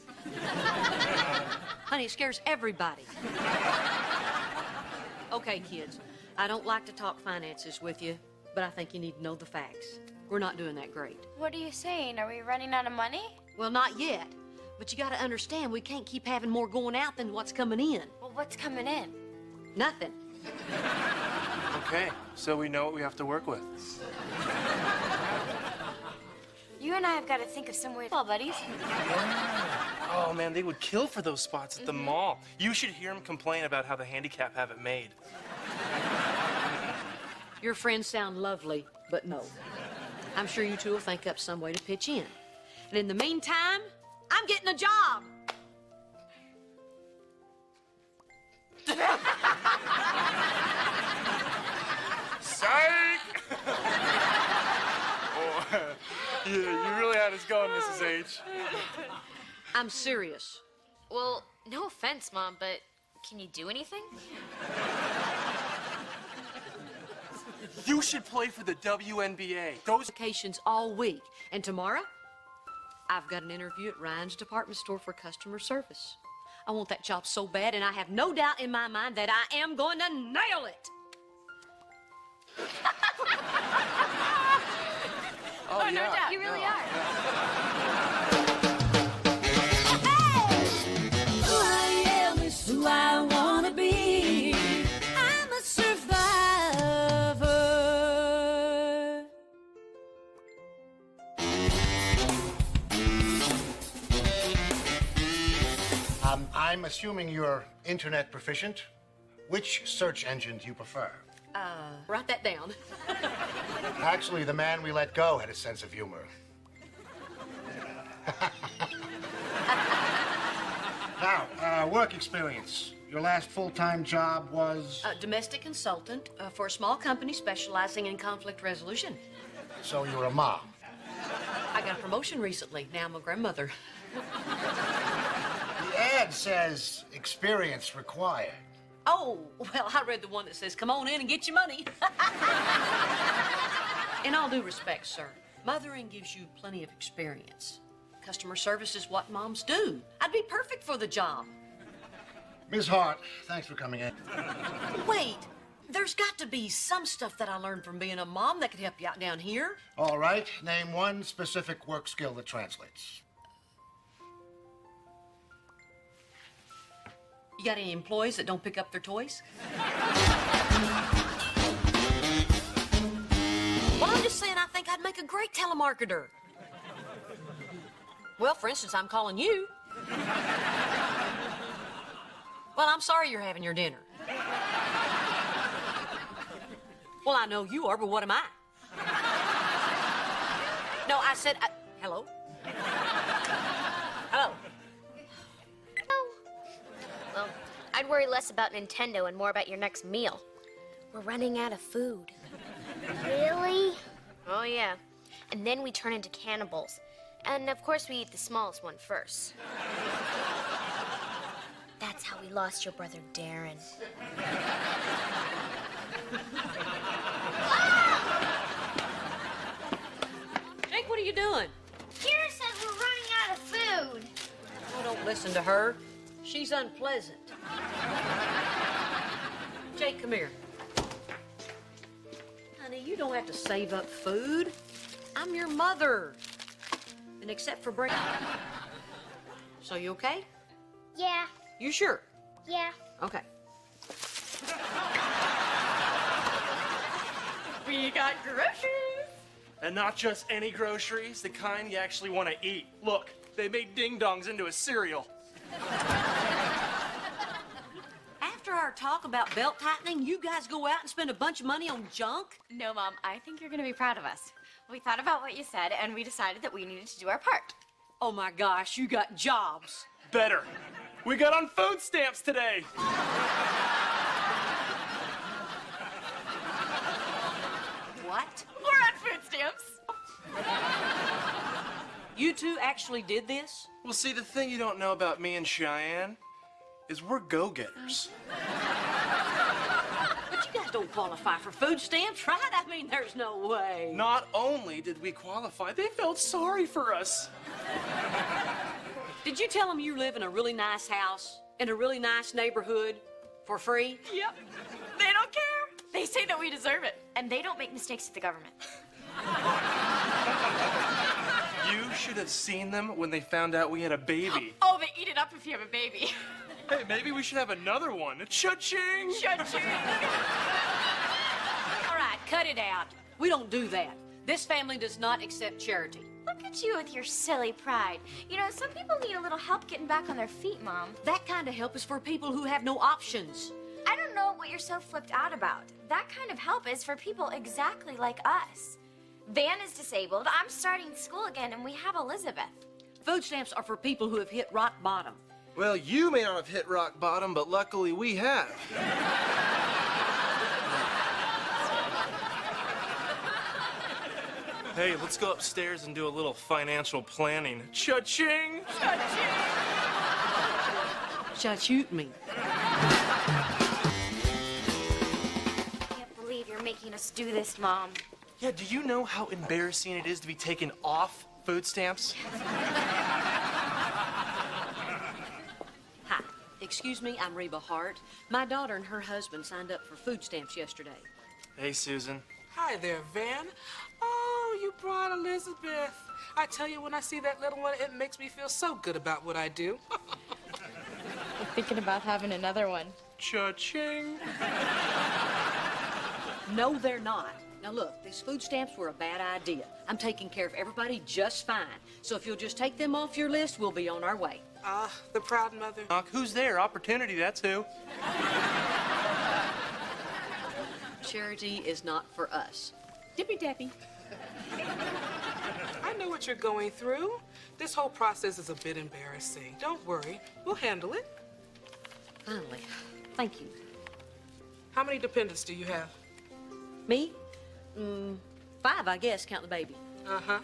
Honey, it scares everybody. Okay, kids, I don't like to talk finances with you, but I think you need to know the facts. We're not doing that great. What are you saying? Are we running out of money? Well, not yet. But you gotta understand, we can't keep having more going out than what's coming in. Well, what's coming in? Nothing. Okay, so we know what we have to work with. You and I have got to think of some way. Well, buddies. Oh, man, they would kill for those spots at the mall. You should hear them complain about how the handicap have it made. Your friends sound lovely, but no. I'm sure you two will think up some way to pitch in. And in the meantime, I'm getting a job. Psych! Oh, yeah, you really had us going, Mrs. H. I'm serious. Well, no offense, Mom, but can you do anything? You should play for the WNBA. Those vacations all week. And tomorrow, I've got an interview at Ryan's department store for customer service. I want that job so bad, and I have no doubt in my mind that I am going to nail it. Oh, no doubt. You really are. Who I am is who I wanna be. I'm a survivor. I'm assuming you're internet proficient. Which search engine do you prefer? Write that down. Actually, the man we let go had a sense of humor. Now, work experience. Your last full-time job was? Domestic consultant for a small company specializing in conflict resolution. So you were a mom. I got a promotion recently. Now I'm a grandmother. The ad says experience required. Oh, well, I read the one that says, come on in and get your money. In all due respect, sir, mothering gives you plenty of experience. Customer service is what moms do. I'd be perfect for the job. Ms. Hart, thanks for coming in. Wait, there's got to be some stuff that I learned from being a mom that could help you out down here. All right, name one specific work skill that translates. You got any employees that don't pick up their toys? Well, I'm just saying I think I'd make a great telemarketer. Well, for instance, I'm calling you. Well, I'm sorry you're having your dinner. Well, I know you are, but what am I? No, I said, hello? Hello? Well, I'd worry less about Nintendo and more about your next meal. We're running out of food. Really? Oh, yeah. And then we turn into cannibals. And of course, we eat the smallest one first. That's how we lost your brother, Darren. Jake, what are you doing? Kira said we're running out of food. Oh, don't listen to her. She's unpleasant. Jake, come here. Honey, you don't have to save up food. I'm your mother. And except for break... So you okay? Yeah. You sure? Yeah. Okay. We got groceries. And not just any groceries, the kind you actually want to eat. Look, they made ding-dongs into a cereal. After our talk about belt tightening, you guys go out and spend a bunch of money on junk? No, Mom, I think you're gonna be proud of us. We thought about what you said, and we decided that we needed to do our part. Oh my gosh, you got jobs. Better. We got on food stamps today. What? We're on food stamps. You two actually did this? Well, see, the thing you don't know about me and Cheyenne is we're go-getters. But you guys don't qualify for food stamps, right? I mean, there's no way. Not only did we qualify, they felt sorry for us. Did you tell them you live in a really nice house, in a really nice neighborhood, for free? Yep. They don't care. They say that we deserve it. And they don't make mistakes at the government. You should have seen them when they found out we had a baby. Oh, they eat it up if you have a baby. Hey, maybe we should have another one. Cha-ching! Cha-ching! All right, cut it out. We don't do that. This family does not accept charity. Look at you with your silly pride. You know, some people need a little help getting back on their feet, Mom. That kind of help is for people who have no options. I don't know what you're so flipped out about. That kind of help is for people exactly like us. Van is disabled, I'm starting school again, and we have Elizabeth. Food stamps are for people who have hit rock bottom. Well, you may not have hit rock bottom, but luckily we have. Hey, let's go upstairs and do a little financial planning. Cha-ching! Shoot me. I can't believe you're making us do this, Mom. Yeah, do you know how embarrassing it is to be taken off food stamps? Hi. Excuse me, I'm Reba Hart. My daughter and her husband signed up for food stamps yesterday. Hey, Susan. Hi there, Van. Oh, you brought Elizabeth. I tell you, when I see that little one, it makes me feel so good about what I do. I'm thinking about having another one. Cha-ching. No, they're not. Now look, these food stamps were a bad idea. I'm taking care of everybody just fine. So if you'll just take them off your list, we'll be on our way. The proud mother. Knock, who's there? Opportunity, that's who. Charity is not for us. Dippy Dappy. I know what you're going through. This whole process is a bit embarrassing. Don't worry, we'll handle it. Finally. Thank you. How many dependents do you have? Me? 5, I guess, count the baby. Uh-huh.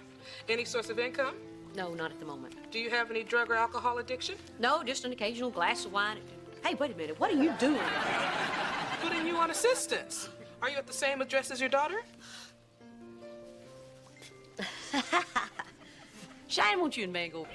Any source of income? No, not at the moment. Do you have any drug or alcohol addiction? No, just an occasional glass of wine. Hey, wait a minute. What are you doing? Putting you on assistance. Are you at the same address as your daughter? Cheyenne, won't you and Van go?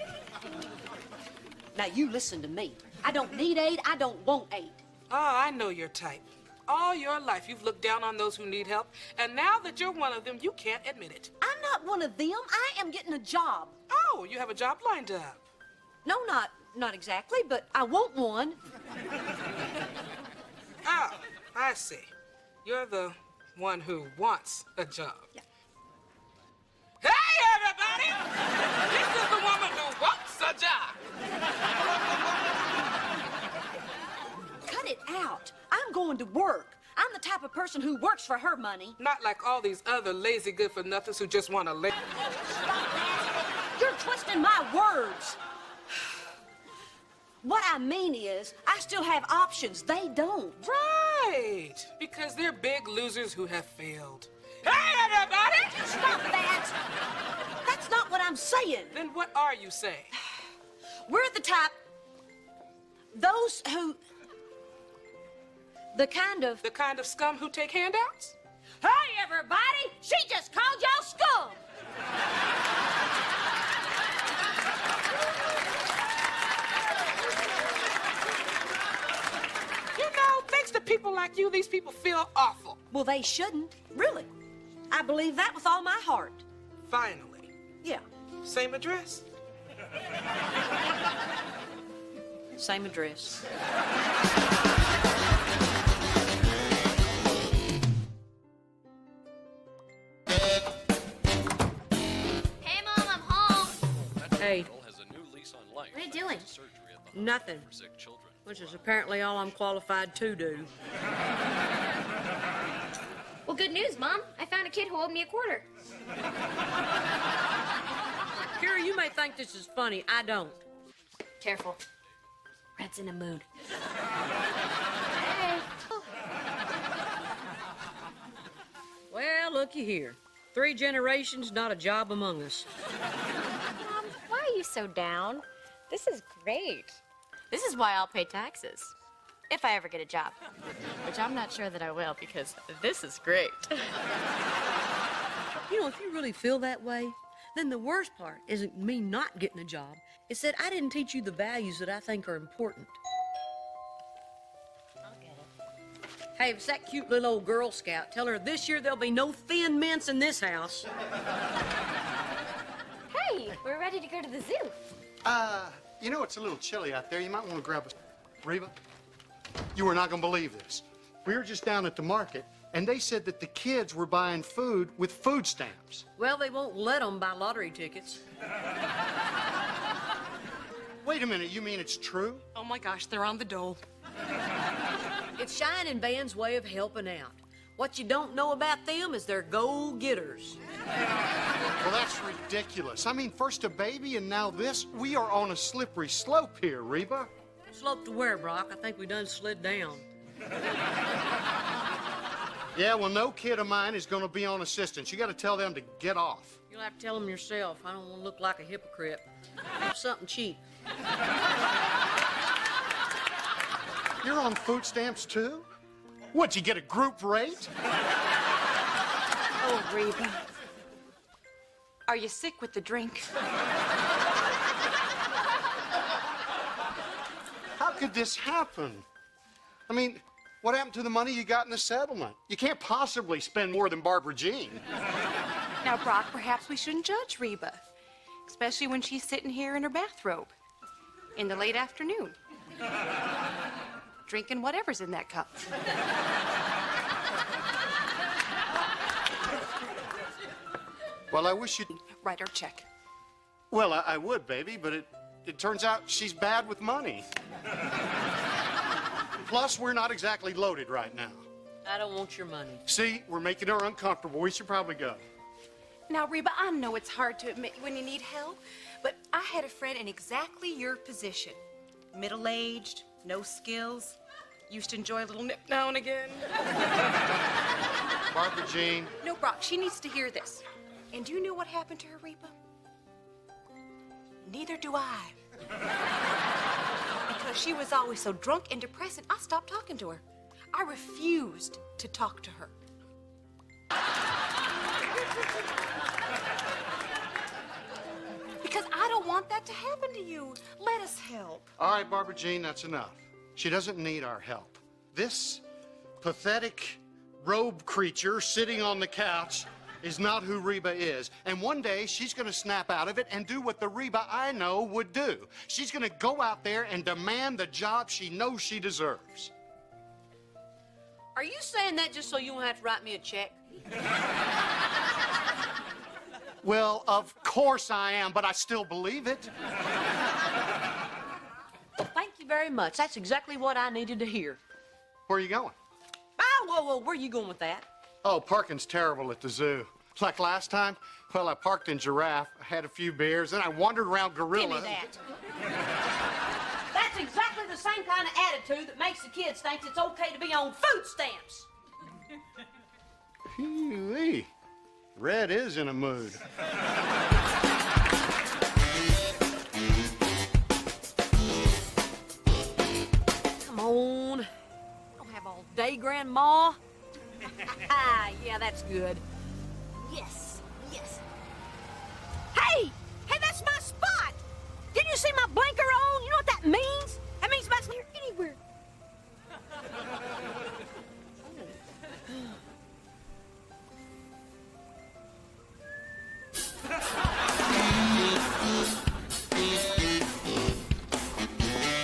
Now, you listen to me. I don't need aid. I don't want aid. Oh, I know your type. All your life, you've looked down on those who need help, and now that you're one of them, you can't admit it. I'm not one of them. I am getting a job. Oh, you have a job lined up. No, not exactly, but I want one. Oh, I see. You're the one who wants a job. Yeah. Hey, everybody! This is the woman who wants a job. Cut it out. I'm going to work. I'm the type of person who works for her money. Not like all these other lazy good-for-nothings who just want to live. You're twisting my words. What I mean is, I still have options. They don't. Right. Because they're big losers who have failed. Hey, everybody! Stop that. That's not what I'm saying. Then what are you saying? We're the type... Those who... The kind of scum who take handouts? Hey, everybody! She just called y'all scum! You know, thanks to people like you, these people feel awful. Well, they shouldn't. Really. I believe that with all my heart. Finally. Yeah. Same address? Same address. you doing? Nothing. Which is apparently all I'm qualified to do. Well, good news, Mom. I found a kid who owed me a quarter. Kira, you may think this is funny. I don't. Careful. Red's in a mood. Hey. Well, looky here. 3 generations, not a job among us. Mom, why are you so down? This is great. This is why I'll pay taxes. If I ever get a job. Which I'm not sure that I will, because this is great. You know, if you really feel that way, then the worst part isn't me not getting a job. It's that I didn't teach you the values that I think are important. Hey, if it's that cute little old Girl Scout, tell her this year there'll be no Thin Mints in this house. Hey, we're ready to go to the zoo. You know, it's a little chilly out there. You might want to grab a... Reba, you are not going to believe this. We were just down at the market, and they said that the kids were buying food with food stamps. Well, they won't let them buy lottery tickets. Wait a minute, you mean it's true? Oh my gosh, they're on the dole. It's Cheyenne and Van's way of helping out. What you don't know about them is they're go-getters. Well, that's ridiculous. I mean, first a baby and now this. We are on a slippery slope here, Reba. Slope to where, Brock? I think we done slid down. Yeah, well, no kid of mine is going to be on assistance. You got to tell them to get off. You'll have to tell them yourself. I don't want to look like a hypocrite. Have something cheap. You're on food stamps, too? What'd you get, a group rate? Oh, Reba. Are you sick with the drink? How could this happen? I mean, what happened to the money you got in the settlement? You can't possibly spend more than Barbara Jean. Now, Brock, perhaps we shouldn't judge Reba, especially when she's sitting here in her bathrobe in the late afternoon, drinking whatever's in that cup. Well, I wish you'd... Write her check. Well, I would, baby, but it turns out she's bad with money. Plus, we're not exactly loaded right now. I don't want your money. See, we're making her uncomfortable. We should probably go. Now, Reba, I know it's hard to admit when you need help, but I had a friend in exactly your position. Middle-aged, no skills, used to enjoy a little nip now and again. Barbara Jean. No, Brock, she needs to hear this. And do you know what happened to her, Reba? Neither do I. Because she was always so drunk and depressed, and I stopped talking to her. I refused to talk to her. Because I don't want that to happen to you. Let us help. All right, Barbara Jean, that's enough. She doesn't need our help. This pathetic robe creature sitting on the couch is not who Reba is. And one day, she's gonna snap out of it and do what the Reba I know would do. She's gonna go out there and demand the job she knows she deserves. Are you saying that just so you won't have to write me a check? Well, of course I am, but I still believe it. Well, thank you very much. That's exactly what I needed to hear. Where are you going? Whoa, where are you going with that? Oh, parking's terrible at the zoo. Like last time, well, I parked in Giraffe, I had a few beers, then I wandered around Gorilla. Give me that. That's exactly the same kind of attitude that makes the kids think it's okay to be on food stamps. Phew-wee. Red is in a mood. Come on. Don't have all day, Grandma. Yeah, that's good. Yes, yes. Hey, that's my spot. Didn't you see my blinker on? You know what that means? That means my here anywhere.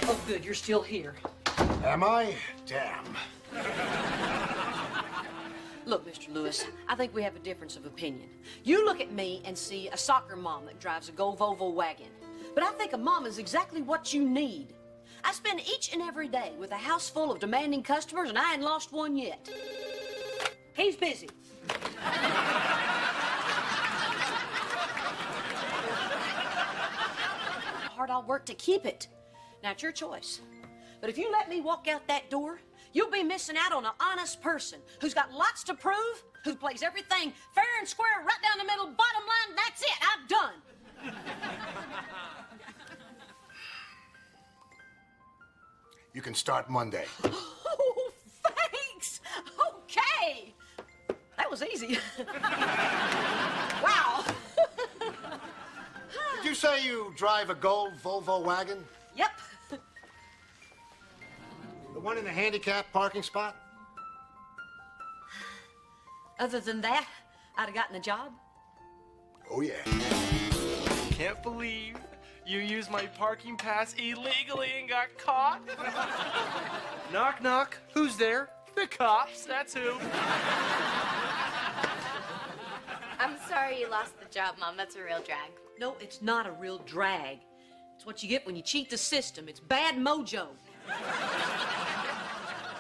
Oh, good, you're still here. Am I? Damn. Look, Mr. Lewis, I think we have a difference of opinion. You look at me and see a soccer mom that drives a Go Volvo wagon. but I think a mom is exactly what you need. I spend each and every day with a house full of demanding customers, and I hadn't lost one yet. He's busy. Hard I'll work to keep it. Now, it's your choice. But if you let me walk out that door, you'll be missing out on an honest person who's got lots to prove, who plays everything fair and square, right down the middle, bottom line, that's it, I'm done. You can start Monday. Oh, thanks. Okay. That was easy. Wow. Did you say you drive a gold Volvo wagon? Yep. The one in the handicapped parking spot? Other than that, I'd have gotten a job. Oh, yeah. Can't believe you used my parking pass illegally and got caught. Knock, knock. Who's there? The cops, that's who. I'm sorry you lost the job, Mom. That's a real drag. No, it's not a real drag. It's what you get when you cheat the system. It's bad mojo.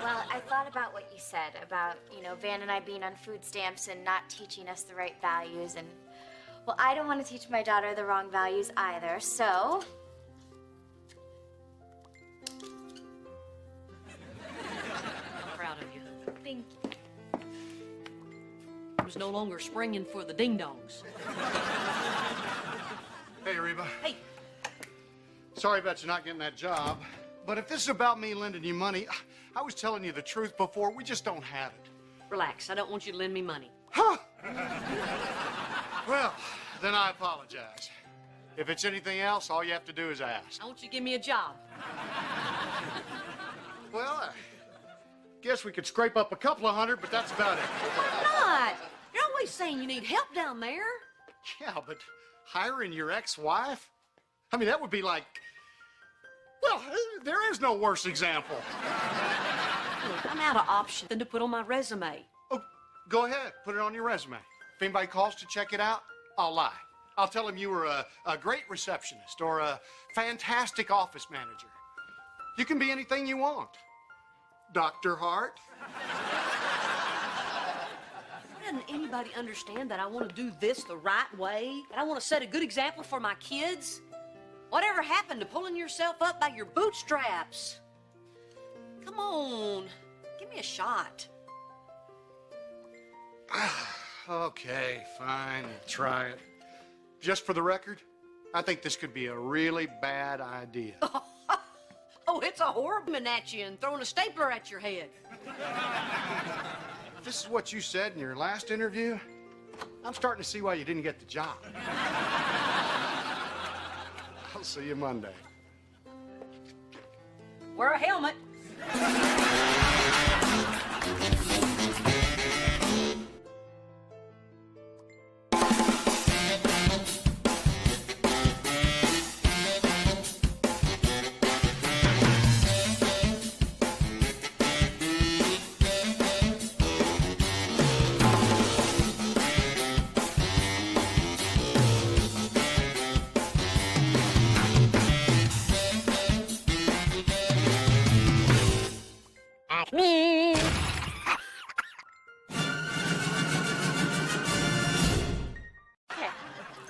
Well, I thought about what you said about, Van and I being on food stamps and not teaching us the right values. And, well, I don't want to teach my daughter the wrong values either, so. I'm proud of you. Thank you. I was no longer springing for the ding-dongs. Hey, Reba. Hey. Sorry about you not getting that job, but if this is about me lending you money, I was telling you the truth before. We just don't have it. Relax. I don't want you to lend me money. Huh? Well, then I apologize. If it's anything else, all you have to do is ask. I want you to give me a job. Well, I guess we could scrape up a couple of hundred, but that's about it. Why not? You're always saying you need help down there. Yeah, but hiring your ex-wife? I mean, that would be like... Well, there is no worse example. Look, I'm out of options than to put on my resume. Oh, go ahead. Put it on your resume. If anybody calls to check it out, I'll lie. I'll tell them you were a great receptionist or a fantastic office manager. You can be anything you want. Dr. Hart. Doesn't anybody understand that I want to do this the right way? That I want to set a good example for my kids? Whatever happened to pulling yourself up by your bootstraps? Come on, give me a shot. Okay, fine. Try it. Just for the record, I think this could be a really bad idea. Oh, it's a horrible at you and throwing a stapler at your head. If this is what you said in your last interview, I'm starting to see why you didn't get the job. I'll see you Monday. Wear a helmet. Me. Okay.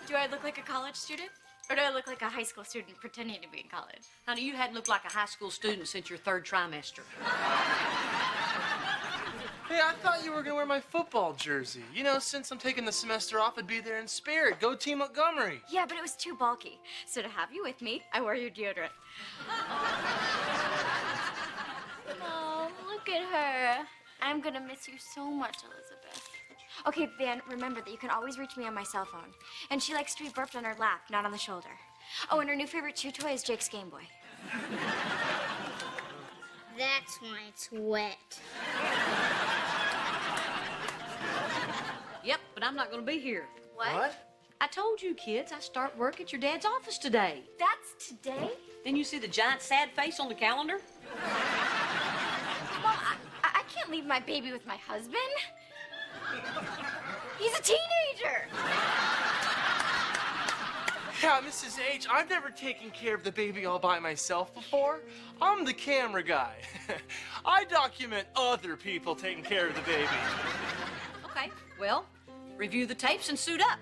Do I look like a college student? Or do I look like a high school student pretending to be in college? Honey, you hadn't looked like a high school student since your third trimester. Hey, I thought you were gonna wear my football jersey. Since I'm taking the semester off, I'd be there in spirit. Go Team Montgomery. Yeah, but it was too bulky. So to have you with me, I wore your deodorant. Oh, look at her. I'm gonna miss you so much, Elizabeth. Okay, Van, remember that you can always reach me on my cell phone. And she likes to be burped on her lap, not on the shoulder. Oh, and her new favorite chew toy is Jake's Game Boy. That's why it's wet. Yep, but I'm not going to be here. What? I told you, kids, I start work at your dad's office today. That's today? Then you see the giant sad face on the calendar? Mom, I can't leave my baby with my husband. He's a teenager. Yeah, Mrs. H, I've never taken care of the baby all by myself before. I'm the camera guy. I document other people taking care of the baby. Okay, well, review the tapes and suit up.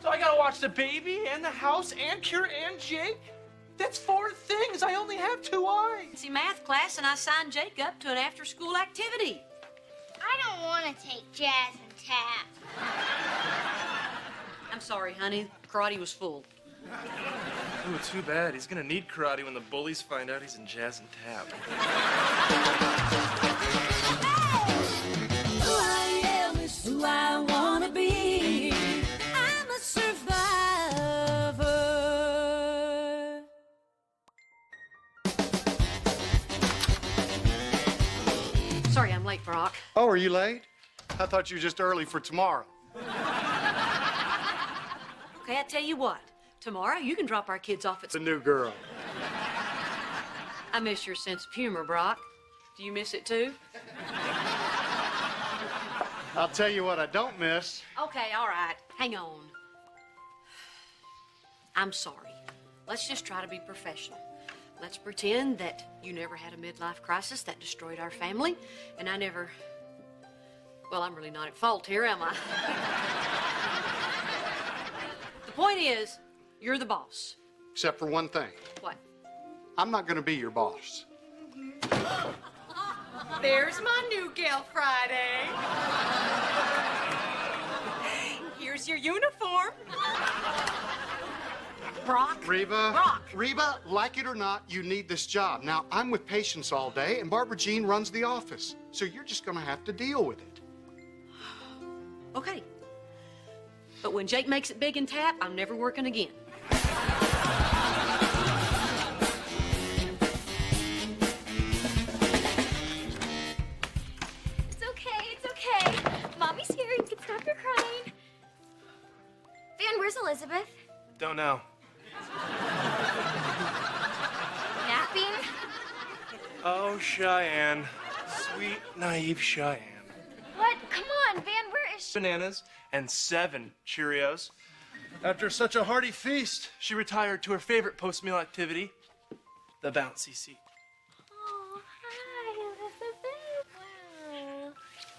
So I gotta watch the baby and the house and Kira and Jake? That's 4 things. I only have 2 eyes. See, math class, and I signed Jake up to an after-school activity. I don't want to take jazz and tap. I'm sorry, honey. Karate was full. Ooh, too bad. He's gonna need karate when the bullies find out he's in jazz and tap. Who I am is who I wanna be. I'm a survivor. Sorry I'm late, Brock. Oh, are you late? I thought you were just early for tomorrow. Okay, I tell you what. Tomorrow, you can drop our kids off at... It's a new girl. I miss your sense of humor, Brock. Do you miss it, too? I'll tell you what I don't miss. Okay, all right. Hang on. I'm sorry. Let's just try to be professional. Let's pretend that you never had a midlife crisis that destroyed our family, and I never... Well, I'm really not at fault here, am I? The point is, you're the boss. Except for one thing. What? I'm not going to be your boss. There's my new gal Friday. Here's your uniform. Brock? Reba. Brock. Reba, like it or not, you need this job. Now, I'm with patients all day, and Barbara Jean runs the office. So you're just going to have to deal with it. Okay. But when Jake makes it big and tap, I'm never working again. It's okay. Mommy's here. You can stop your crying. Van, where's Elizabeth? Don't know. Napping? Oh, Cheyenne. Sweet, naive Cheyenne. What? Come on, Van, where is she? Bananas and 7 Cheerios. After such a hearty feast, she retired to her favorite post-meal activity, the bouncy seat. Oh, hi, Elizabeth.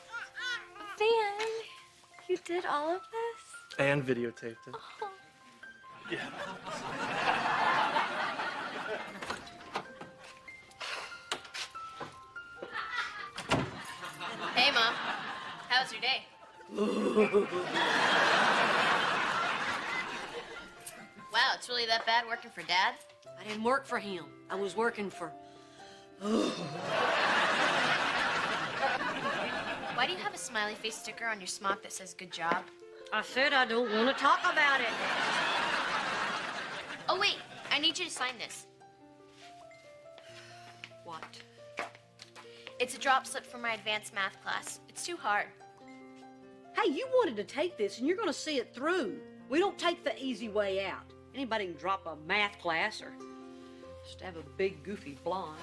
Wow. Van, you did all of this? And videotaped it. Oh. Yeah. Hey, Mom. How was your day? Wow, it's really that bad working for Dad? I didn't work for him. I was working for... Why do you have a smiley face sticker on your smock that says good job? I said I don't want to talk about it. Oh, wait. I need you to sign this. What? It's a drop slip from my advanced math class. It's too hard. Hey, you wanted to take this, and you're going to see it through. We don't take the easy way out. Anybody can drop a math class or just have a big, goofy blonde.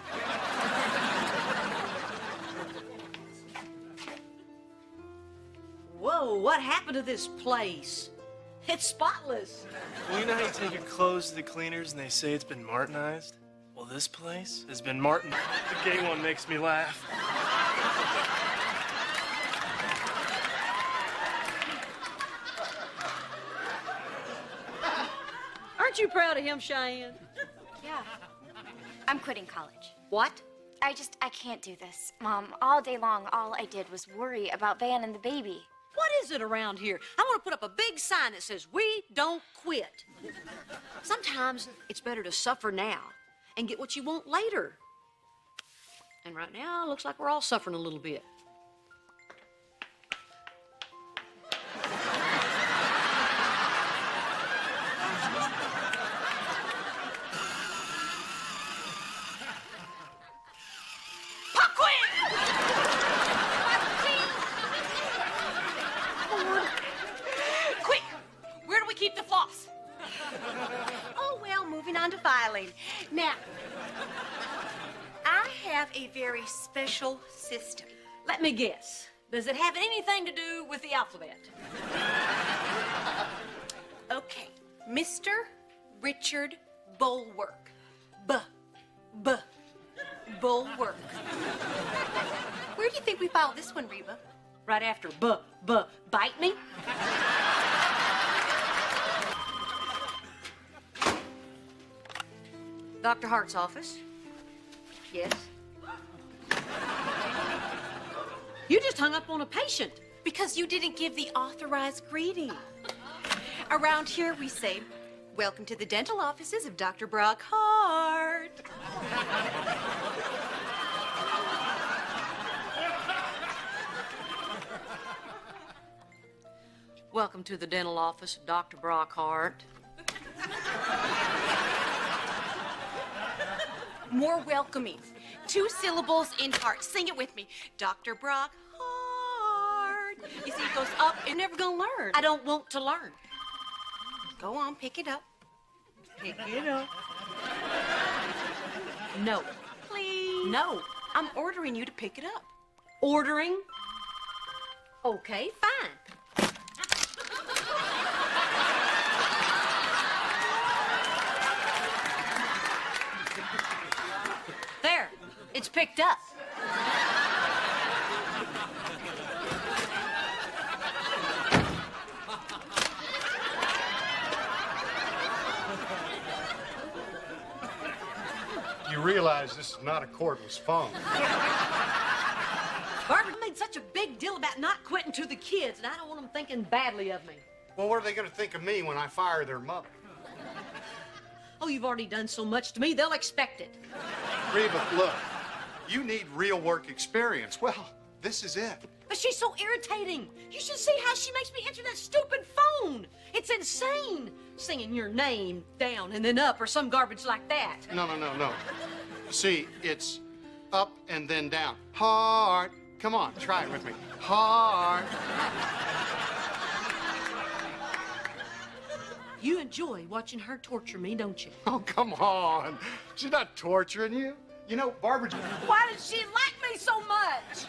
Whoa, what happened to this place? It's spotless. Well, you know how you take your clothes to the cleaners and they say it's been Martinized? Well, this place has been Martin. The gay one makes me laugh. Aren't you proud of him, Cheyenne? Yeah. I'm quitting college. What? I can't do this. Mom, all day long, all I did was worry about Van and the baby. What is it around here? I want to put up a big sign that says, "We don't quit." Sometimes it's better to suffer now and get what you want later. And right now, it looks like we're all suffering a little bit. Quick! Where do we keep the floss? Oh, well, moving on to filing. Now, I have a very special system. Let me guess. Does it have anything to do with the alphabet? Mr. Richard Bulwark. Bulwark. Where do you think we filed this one, Reba? Right after bite me? Dr. Hart's office. Yes. You just hung up on a patient. Because you didn't give the authorized greeting. Around here we say, welcome to the dental offices of Dr. Brock Hart. Welcome to the dental office of Dr. Brock Hart. More welcoming. 2 syllables in heart. Sing it with me. Dr. Brock Hart. You see, it goes up. You're never gonna learn. I don't want to learn. Go on, pick it up. Pick it up. No. Please. No. I'm ordering you to pick it up. Ordering? Okay, fine. There, it's picked up. You realize this is not a cordless phone. Barbara made such a big deal about not quitting to the kids, and I don't want them thinking badly of me. Well, what are they going to think of me when I fire their mother? Oh, you've already done so much to me, they'll expect it. Reba, look, you need real work experience. Well, this is it. But she's so irritating. You should see how she makes me enter that stupid phone. It's insane. Singing your name down and then up or some garbage like that. No. See, it's up and then down. Heart. Come on, try it with me. Heart. You enjoy watching her torture me, don't you? Oh, come on. She's not torturing you. You know, Barbara... Why does she like me so much?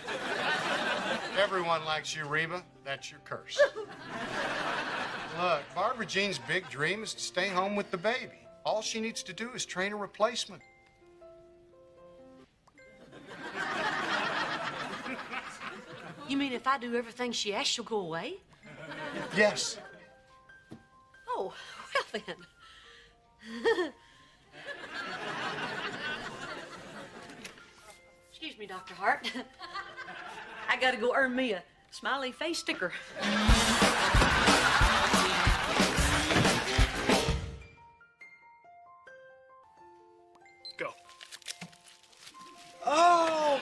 Everyone likes you, Reba. That's your curse. Look, Barbara Jean's big dream is to stay home with the baby. All she needs to do is train a replacement. You mean if I do everything she asks, she'll go away? Yes. Oh, well then. Excuse me, Dr. Hart. I gotta go earn me a smiley face sticker. Go. Oh!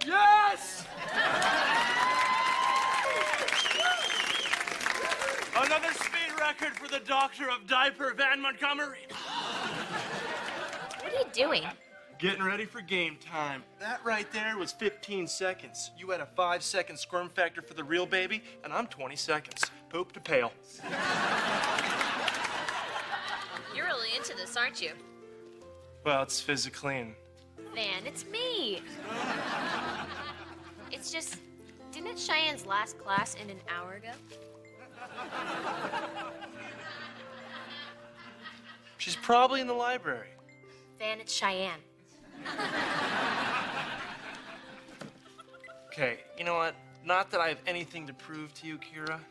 Yes! Another speed record for the doctor of diaper, Van Montgomery. What are you doing? Getting ready for game time. That right there was 15 seconds. You had a 5-second squirm factor for the real baby, and I'm 20 seconds. Poop to pail. You're really into this, aren't you? Well, it's physically and... Van, it's me. It's just, didn't Cheyenne's last class end an hour ago? She's probably in the library. Van, it's Cheyenne. Okay, you know what? Not that I have anything to prove to you, Kira.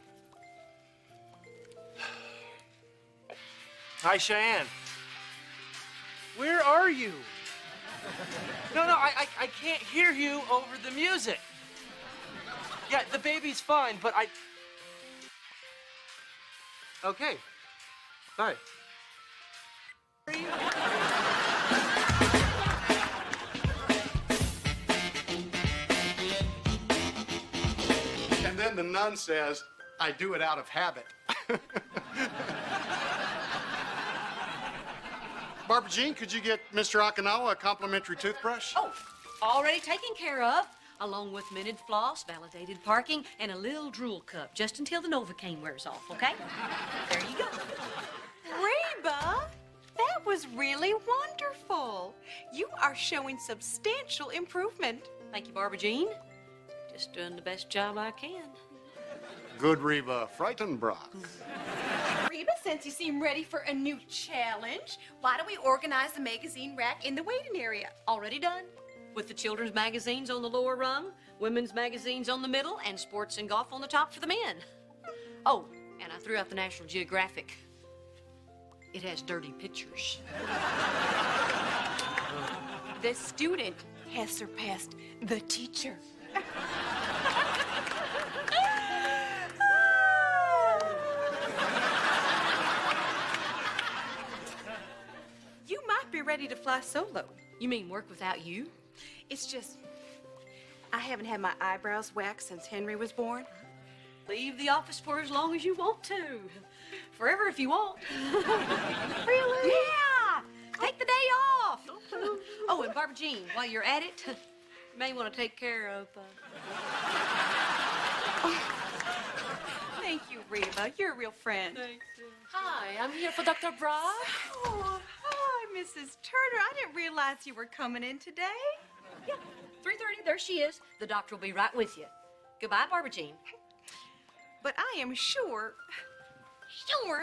Hi, Cheyenne. Where are you? No, I can't hear you over the music. Yeah, the baby's fine, but I... Okay. Bye. And then the nun says, I do it out of habit. Barbara Jean, could you get Mr. Okinawa a complimentary toothbrush? Oh, already taken care of, along with minted floss, validated parking, and a little drool cup, just until the Novocaine wears off, okay? There you go. Reba, that That was really wonderful. You are showing substantial improvement. Thank you, Barbara Jean. Just doing the best job I can. Good Reba Freitenbrock. Reba, since you seem ready for a new challenge, why don't we organize the magazine rack in the waiting area? Already done. With the children's magazines on the lower rung, women's magazines on the middle, and sports and golf on the top for the men. Oh, and I threw out the National Geographic. It has dirty pictures. The student has surpassed the teacher. You might be ready to fly solo. You mean work without you? It's just, I haven't had my eyebrows waxed since Henry was born. Leave the office for as long as you want to. Forever if you want. Really? Yeah! Take the day off. Oh, and Barbara Jean, while you're at it, you may want to take care of... Thank you, Reba. You're a real friend. Hi, I'm here for Dr. Brock. Oh, hi, Mrs. Turner. I didn't realize you were coming in today. Yeah, 3:30, there she is. The doctor will be right with you. Goodbye, Barbara Jean. But I am sure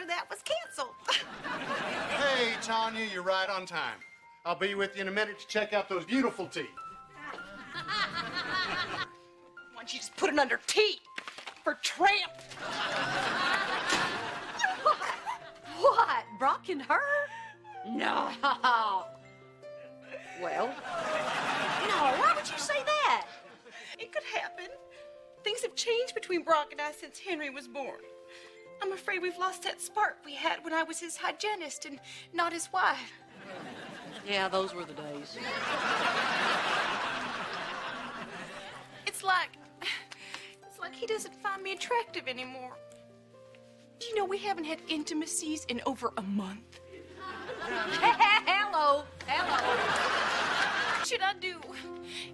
that was canceled. Hey, Tanya, you're right on time. I'll be with you in a minute to check out those beautiful teeth. Why don't you just put it under T for tramp? What? Brock and her? No. Well, no, why would you say that? It could happen. Things have changed between Brock and I since Henry was born. I'm afraid we've lost that spark we had when I was his hygienist and not his wife. Yeah, those were the days. It's like he doesn't find me attractive anymore. Do you know we haven't had intimacies in over a month? Hello. What should I do?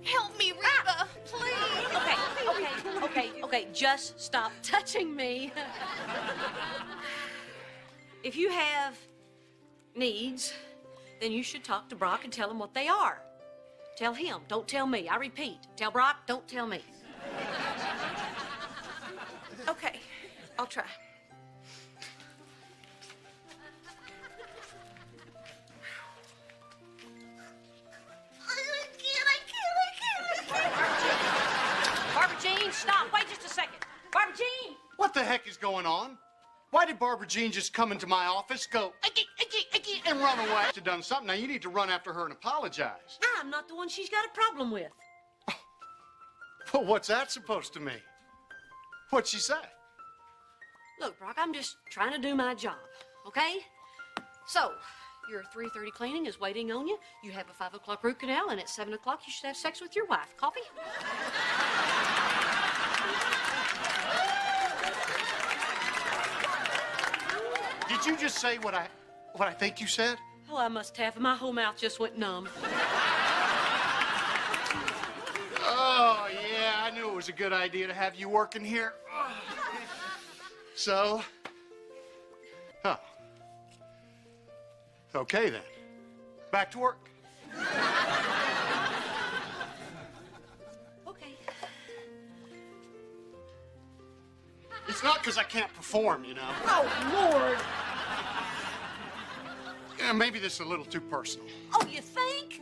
Help me, Reba, please. Okay, just stop touching me. If you have needs, then you should talk to Brock and tell him what they are. Tell him, don't tell me. I repeat, tell Brock, don't tell me. Okay, I'll try. Barbara Jean, stop. Wait just a second. Barbara Jean! What the heck is going on? Why did Barbara Jean just come into my office, go, and run away? She's done something. Now, you need to run after her and apologize. I'm not the one she's got a problem with. Well, what's that supposed to mean? What'd she say? Look, Brock, I'm just trying to do my job, okay? So, your 3:30 cleaning is waiting on you. You have a 5 o'clock root canal, and at 7 o'clock you should have sex with your wife. Coffee? Did you just say what I think you said? Oh, I must have. My whole mouth just went numb. Oh, yeah, I knew it was a good idea to have you working here. So? Oh. Okay, then. Back to work. Okay. It's not because I can't perform, you know. Oh, Lord. Yeah, maybe this is a little too personal. Oh, you think?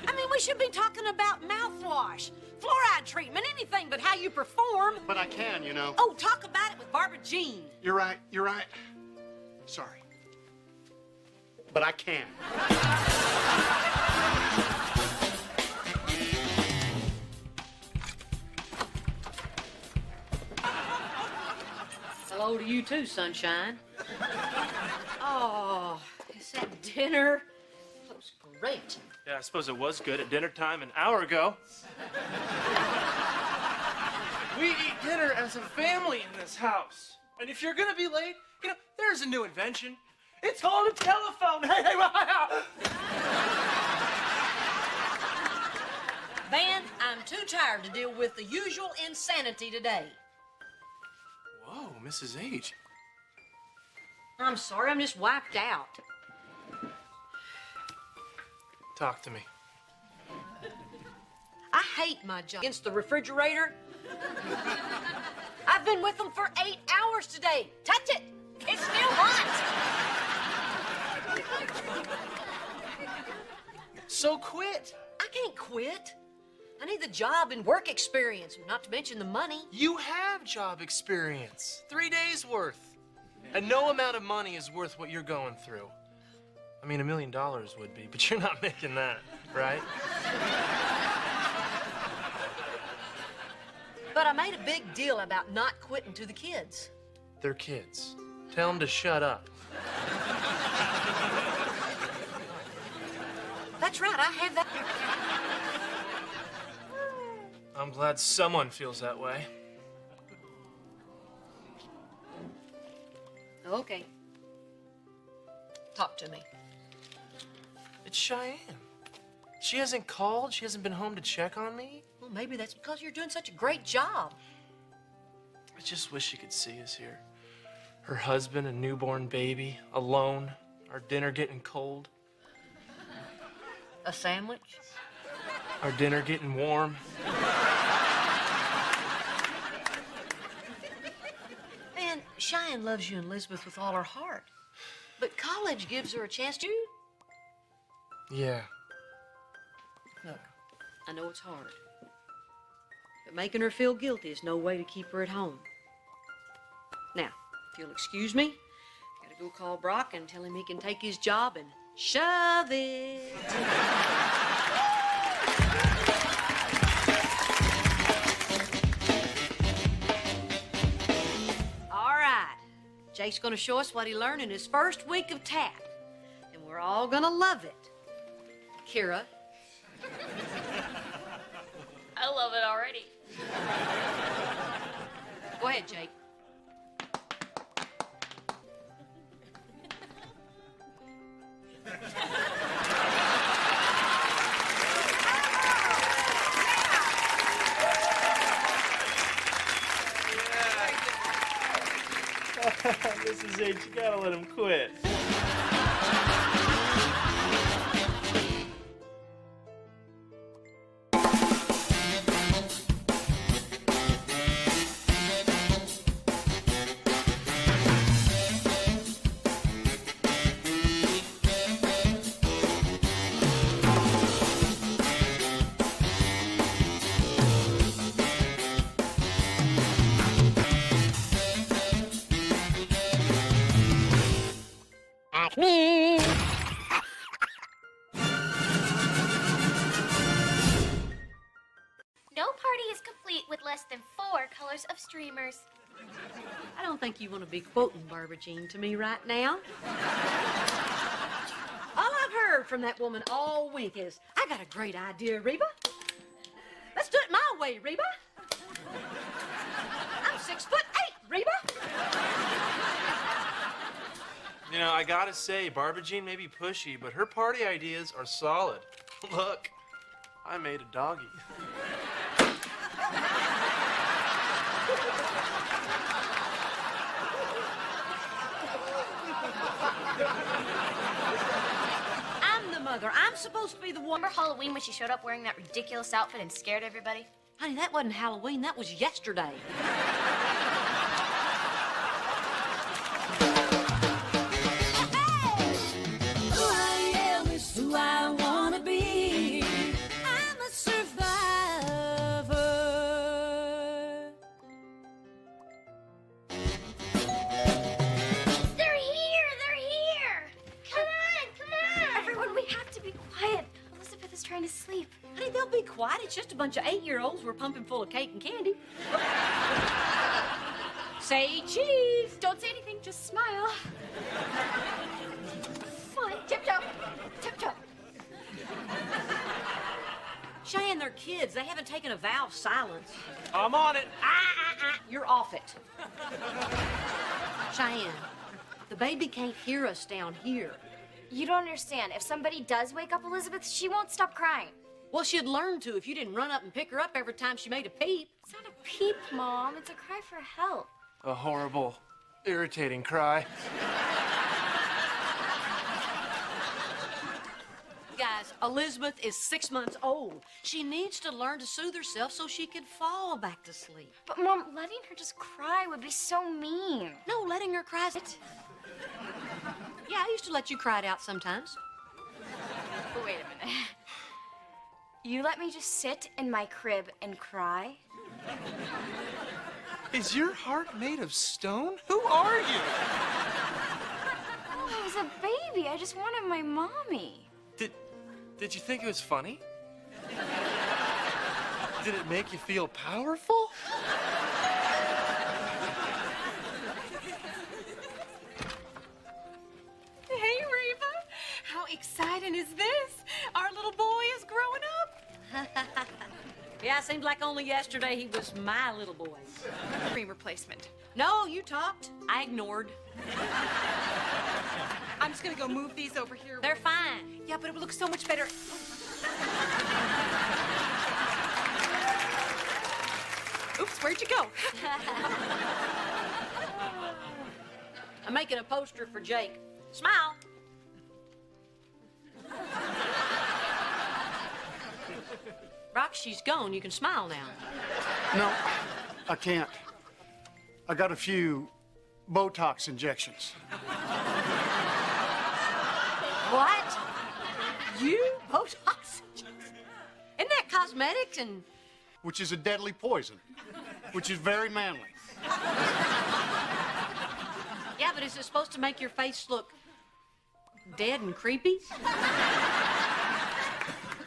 I mean, we should be talking about mouthwash, fluoride treatment, anything but how you perform. But I can, you know. Oh, talk about it with Barbara Jean. You're right. Sorry. But I can. Hello to you too, sunshine. Oh, is that dinner? That was great. Yeah, I suppose it was good at dinner time an hour ago. We eat dinner as a family in this house. And if you're gonna be late, you know, there's a new invention. It's called a telephone. Hey, wow. Van, I'm too tired to deal with the usual insanity today. Whoa, Mrs. H. I'm sorry, I'm just wiped out. Talk to me. I hate my job. Against the refrigerator. I've been with them for 8 hours today. Touch it. It's still hot. So quit. I can't quit. I need the job and work experience, not to mention the money. You have job experience. 3 days worth. And no amount of money is worth what you're going through. I mean, $1 million would be, but you're not making that, right? But I made a big deal about not quitting to the kids. They're kids. Tell them to shut up. That's right, I have that. I'm glad someone feels that way. Okay. Talk to me. It's Cheyenne. She hasn't called. She hasn't been home to check on me. Well, maybe that's because you're doing such a great job. I just wish she could see us here. Her husband, a newborn baby, alone, our dinner getting cold, A sandwich? our dinner getting warm. Man, Cheyenne loves you and Elizabeth with all her heart. But college gives her a chance to. Yeah. Look, I know it's hard. But making her feel guilty is no way to keep her at home. Now, if you'll excuse me, I gotta go call Brock and tell him he can take his job and shove it. All right. Jake's gonna show us what he learned in his first week of tap. And we're all gonna love it. Kira. I love it already. Go ahead, Jake. Mrs. H, you gotta let him quit. Me. No party is complete with less than 4 colors of streamers. I don't think you want to be quoting Barbara Jean to me right now. All I've heard from that woman all week is, I got a great idea, Reba. Let's do it my way, Reba. I'm 6'8", Reba. You know, I gotta say, Barbara Jean may be pushy, but her party ideas are solid. Look, I made a doggy. I'm the mother. I'm supposed to be the one. Remember Halloween when she showed up wearing that ridiculous outfit and scared everybody? Honey, that wasn't Halloween. That was yesterday. Who I am is who I wanna be. I'm a survivor. They're here! They're here! Come on, come on! Everyone, we have to be quiet. Elizabeth is trying to sleep. Honey, they'll be quiet. It's just a bunch of 8-year-olds we're pumping full of cake and candy. Say cheese. Don't say anything, just smile. Come on, tiptoe. Tiptoe. Cheyenne, they're kids. They haven't taken a vow of silence. I'm on it. You're off it. Cheyenne, the baby can't hear us down here. You don't understand. If somebody does wake up Elizabeth, she won't stop crying. Well, she'd learn to if you didn't run up and pick her up every time she made a peep. It's not a peep, Mom. It's a cry for help. A horrible, irritating cry. Guys, Elizabeth is 6 months old. She needs to learn to soothe herself so she can fall back to sleep. But, Mom, letting her just cry would be so mean. No, letting her cry. Yeah, I used to let you cry it out sometimes. But wait a minute. You let me just sit in my crib and cry? Is your heart made of stone? Who are you? Oh, I was a baby. I just wanted my mommy. Did you think it was funny? Did it make you feel powerful? Hey, Reba. How exciting is this? Our little boy is growing up. Yeah, seems like only yesterday he was my little boy. Cream replacement. No, you talked. I ignored. I'm just gonna go move these over here. They're fine. Yeah, but it would look so much better. Oops, where'd you go? I'm making a poster for Jake. Smile. Rock, she's gone. You can smile now. No, I can't. I got a few Botox injections. What? You? Botox? Isn't that cosmetics and... Which is a deadly poison, which is very manly. Yeah, but is it supposed to make your face look dead and creepy?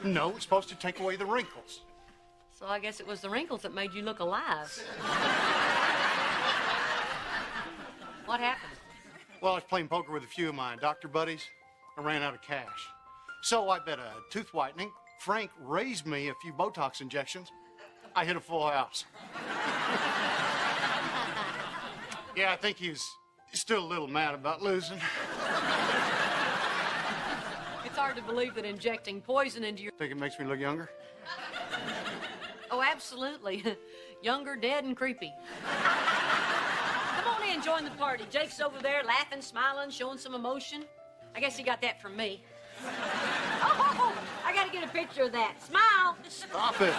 No, it's supposed to take away the wrinkles. So I guess it was the wrinkles that made you look alive. What happened? Well, I was playing poker with a few of my doctor buddies. I ran out of cash. So I bet a tooth whitening. Frank raised me a few Botox injections. I hit a full house. Yeah, I think he's still a little mad about losing. It's hard to believe that injecting poison into your... Think it makes me look younger? Oh, absolutely. Younger, dead, and creepy. Come on in, join the party. Jake's over there laughing, smiling, showing some emotion. I guess he got that from me. Oh, I gotta get a picture of that. Smile. Stop it.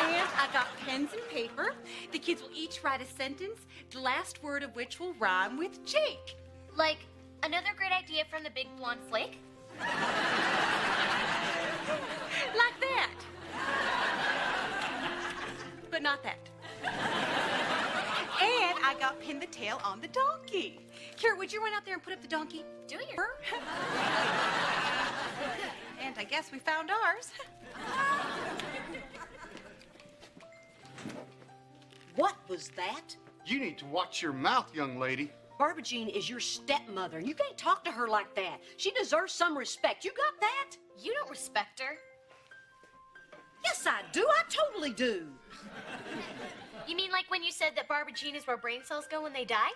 And I got pens and paper. The kids will each write a sentence, the last word of which will rhyme with Jake. Like, another great idea from the Big Blonde Flake? Like that. But not that. And I got pin the tail on the donkey. Kira, would you run out there and put up the donkey? Do you? And I guess we found ours. What was that? You need to watch your mouth, young lady. Barbara Jean is your stepmother, and you can't talk to her like that. She deserves some respect. You got that? You don't respect her. Yes, I do. I totally do. You mean like when you said that Barbara Jean is where brain cells go when they die?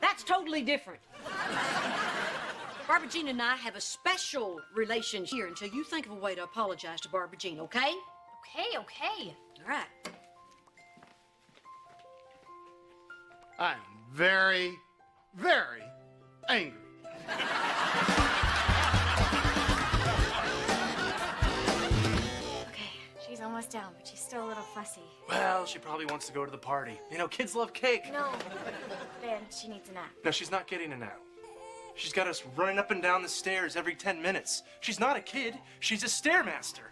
That's totally different. Barbara Jean and I have a special relationship here until you think of a way to apologize to Barbara Jean, okay? Okay. All right. I am very, very angry. Okay, she's almost down, but she's still a little fussy. Well, she probably wants to go to the party. You know, kids love cake. No, Ben, she needs a nap. No, she's not getting a nap. She's got us running up and down the stairs every 10 minutes. She's not a kid. She's a stairmaster.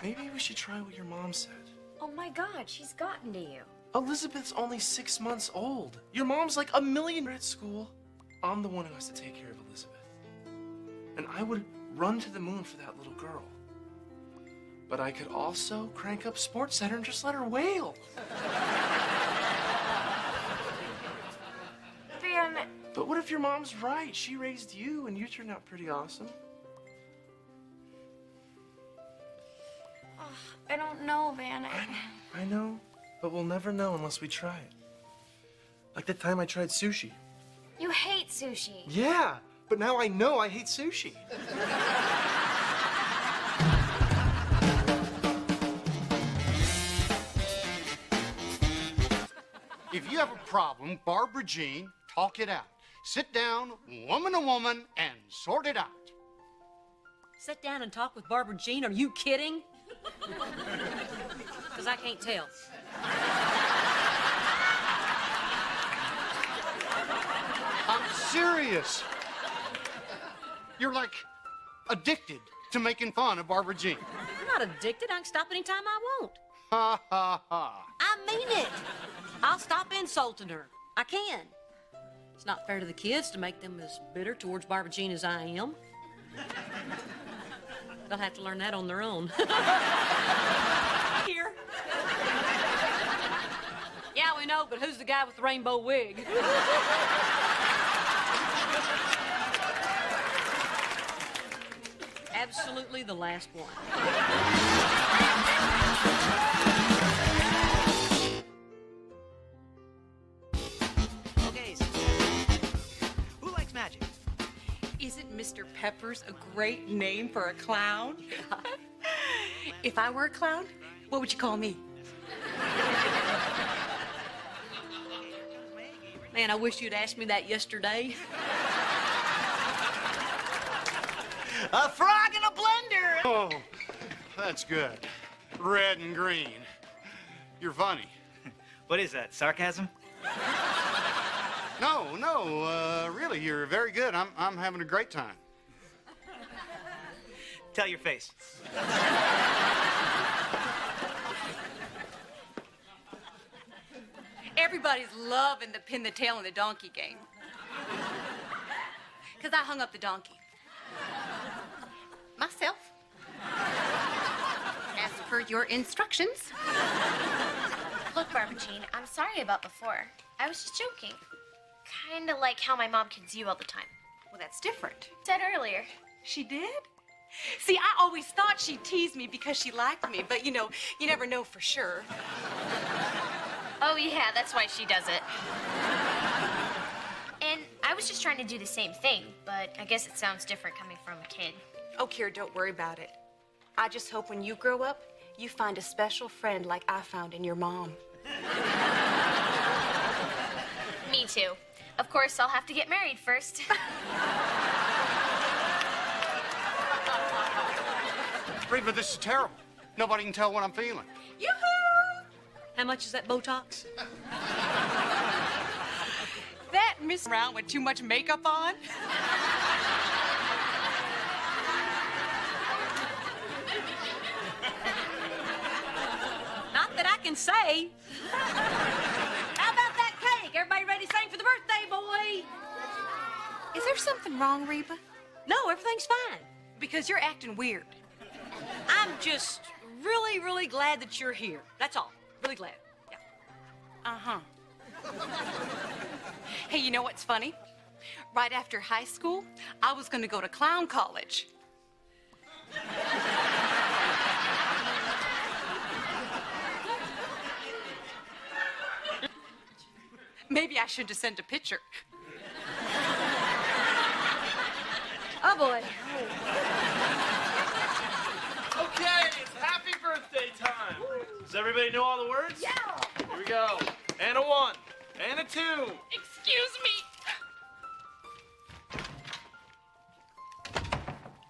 Maybe we should try what your mom said. Oh my God, she's gotten to you. Elizabeth's only 6 months old. Your mom's like a million at school. I'm the one who has to take care of Elizabeth. And I would run to the moon for that little girl. But I could also crank up Sports Center and just let her wail. Ben. But what if your mom's right? She raised you and you turned out pretty awesome. Oh, I don't know, Van. I know, but we'll never know unless we try it. Like that time I tried sushi. You hate sushi. Yeah, but now I know I hate sushi. If you have a problem, Barbara Jean, talk it out. Sit down, woman to woman, and sort it out. Sit down and talk with Barbara Jean? Are you kidding? Because I can't tell. I'm serious. You're like addicted to making fun of Barbara Jean. I'm not addicted. I can stop anytime I want. Ha, ha, ha. I mean it. I'll stop insulting her. I can. It's not fair to the kids to make them as bitter towards Barbara Jean as I am. They'll have to learn that on their own. Here. Yeah, we know, but who's the guy with the rainbow wig? Absolutely the last one. Okay, so who likes magic? Isn't Mr. Peppers a great name for a clown? If I were a clown, what would you call me? Man, I wish you'd asked me that yesterday. A frog in a blender! Oh, that's good. Red and green. You're funny. What is that, sarcasm? No, really, you're very good. I'm having a great time. Tell your face. Everybody's loving the pin the tail and the donkey game. Because I hung up the donkey. Myself. As per your instructions. Look, Barbara Jean, I'm sorry about before. I was just joking. Kind of like how my mom kids you all the time. Well, that's different. Said earlier. She did? See, I always thought she teased me because she liked me, but you know, you never know for sure. Oh, yeah, that's why she does it. And I was just trying to do the same thing, but I guess it sounds different coming from a kid. Oh, Kira, don't worry about it. I just hope when you grow up, you find a special friend like I found in your mom. Me too. Of course, I'll have to get married first. Reba, this is terrible. Nobody can tell what I'm feeling. Yoo-hoo! How much is that Botox? That miss around with too much makeup on? Not that I can say. How about that cake? Everybody ready to sing for the birthday boy? Is there something wrong, Reba? No, everything's fine. Because you're acting weird. I'm just really, really glad that you're here. That's all. Really glad. Yeah. Uh-huh. Hey, you know what's funny? Right after high school, I was going to go to clown college. Maybe I should have sent a picture. Oh, boy. Okay, it's happy birthday time. Does everybody know all the words? Yeah. Here we go. And a 1, and a 2. Excuse me.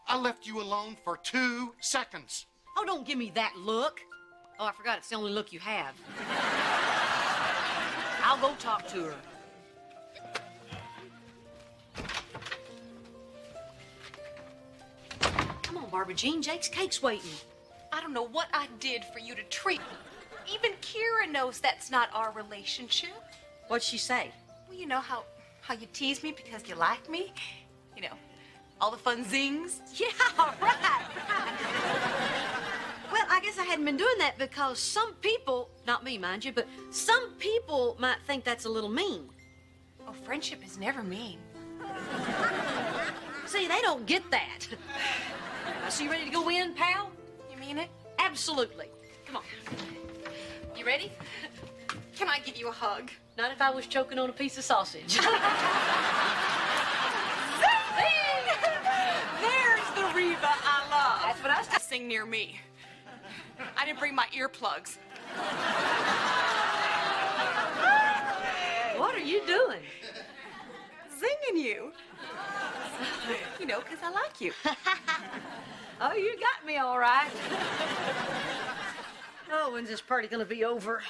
I left you alone for 2 seconds. Oh, don't give me that look. Oh, I forgot it's the only look you have. I'll go talk to her. Come on, Barbara Jean. Jake's cake's waiting. I don't know what I did for you to treat me. Even Kira knows that's not our relationship. What'd she say? Well, you know how you tease me because you like me? You know, all the fun zings? Yeah, right. Well, I guess I hadn't been doing that because some people, not me, mind you, but some people might think that's a little mean. Oh, friendship is never mean. See, they don't get that. So you ready to go in, pal? You mean it? Absolutely. Come on. You ready? Can I give you a hug? Not if I was choking on a piece of sausage. There's the Reba I love. That's what I was sing near me. I didn't bring my earplugs. What are you doing? Zinging you. You know, 'cause I like you. Oh, you got me all right. Oh, when's this party gonna be over?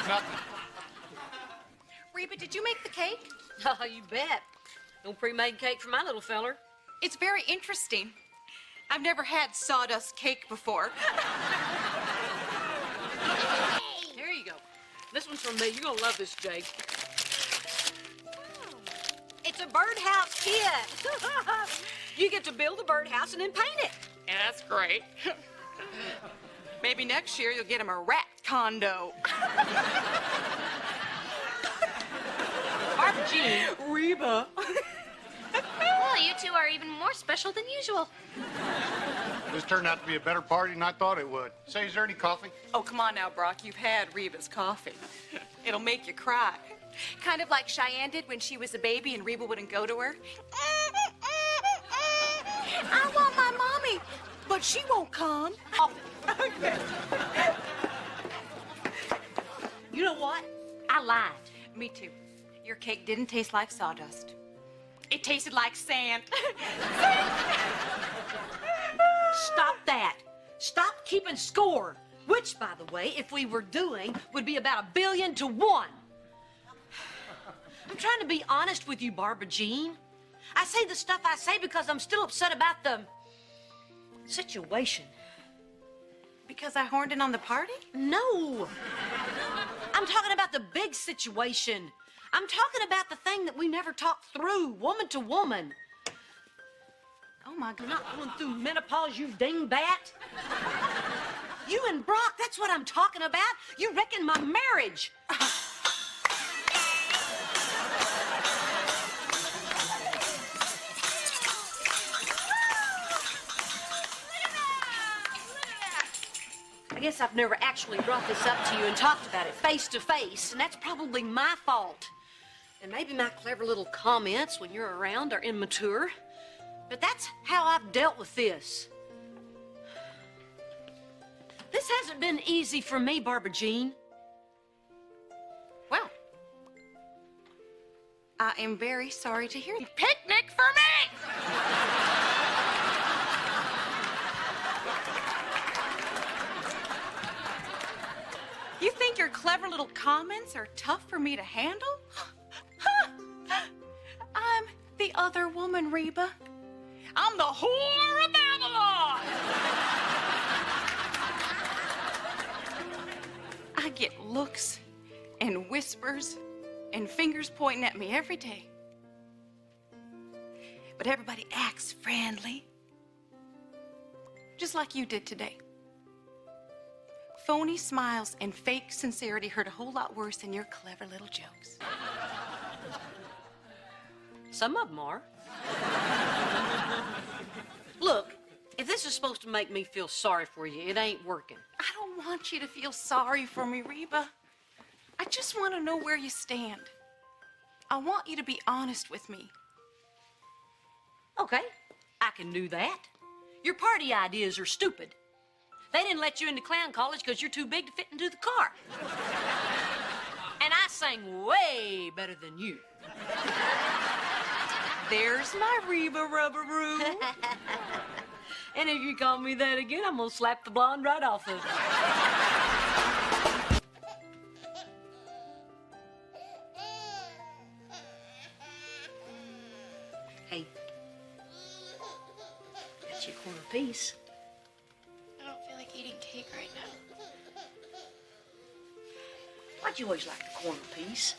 Nothing. Reba, did you make the cake? Oh, you bet. No pre-made cake for my little feller. It's very interesting. I've never had sawdust cake before. Here you go. This one's from me. You're gonna love this, Jake. It's a birdhouse kit. You get to build a birdhouse and then paint it. Yeah, that's great. Maybe next year you'll get him a rat condo. Barbara Jean. Reba. Well, you two are even more special than usual. This turned out to be a better party than I thought it would. Say, is there any coffee? Oh, come on now, Brock. You've had Reba's coffee. It'll make you cry. Kind of like Cheyenne did when she was a baby and Reba wouldn't go to her. I want my mommy, but she won't come. Oh. You know what? I lied. Me too. Your cake didn't taste like sawdust. It tasted like sand. Stop that. Stop keeping score. Which, by the way, if we were doing, would be about 1 billion to 1. I'm trying to be honest with you, Barbara Jean. I say the stuff I say because I'm still upset about the situation. Because I horned in on the party? No. I'm talking about the big situation. I'm talking about the thing that we never talked through, woman to woman. Oh, my God. Not going through menopause, you dingbat. You and Brock, that's what I'm talking about. You wrecking my marriage. I guess I've never actually brought this up to you and talked about it face to face, and that's probably my fault. And maybe my clever little comments when you're around are immature, but that's how I've dealt with this. This hasn't been easy for me, Barbara Jean. Well, I am very sorry to hear that. Picnic for me! You think your clever little comments are tough for me to handle? I'm the other woman, Reba. I'm the whore of Babylon! I get looks and whispers and fingers pointing at me every day. But everybody acts friendly. Just like you did today. Phony smiles and fake sincerity hurt a whole lot worse than your clever little jokes. Some of them are. Look, if this is supposed to make me feel sorry for you, it ain't working. I don't want you to feel sorry for me, Reba. I just want to know where you stand. I want you to be honest with me. Okay, I can do that. Your party ideas are stupid. They didn't let you into clown college because you're too big to fit into the car. And I sang way better than you. There's my Reba Rubberoo. And if you call me that again, I'm gonna slap the blonde right off of you. Hey, got you a corner piece. I don't feel like eating cake right now. Why'd you always like the corner piece?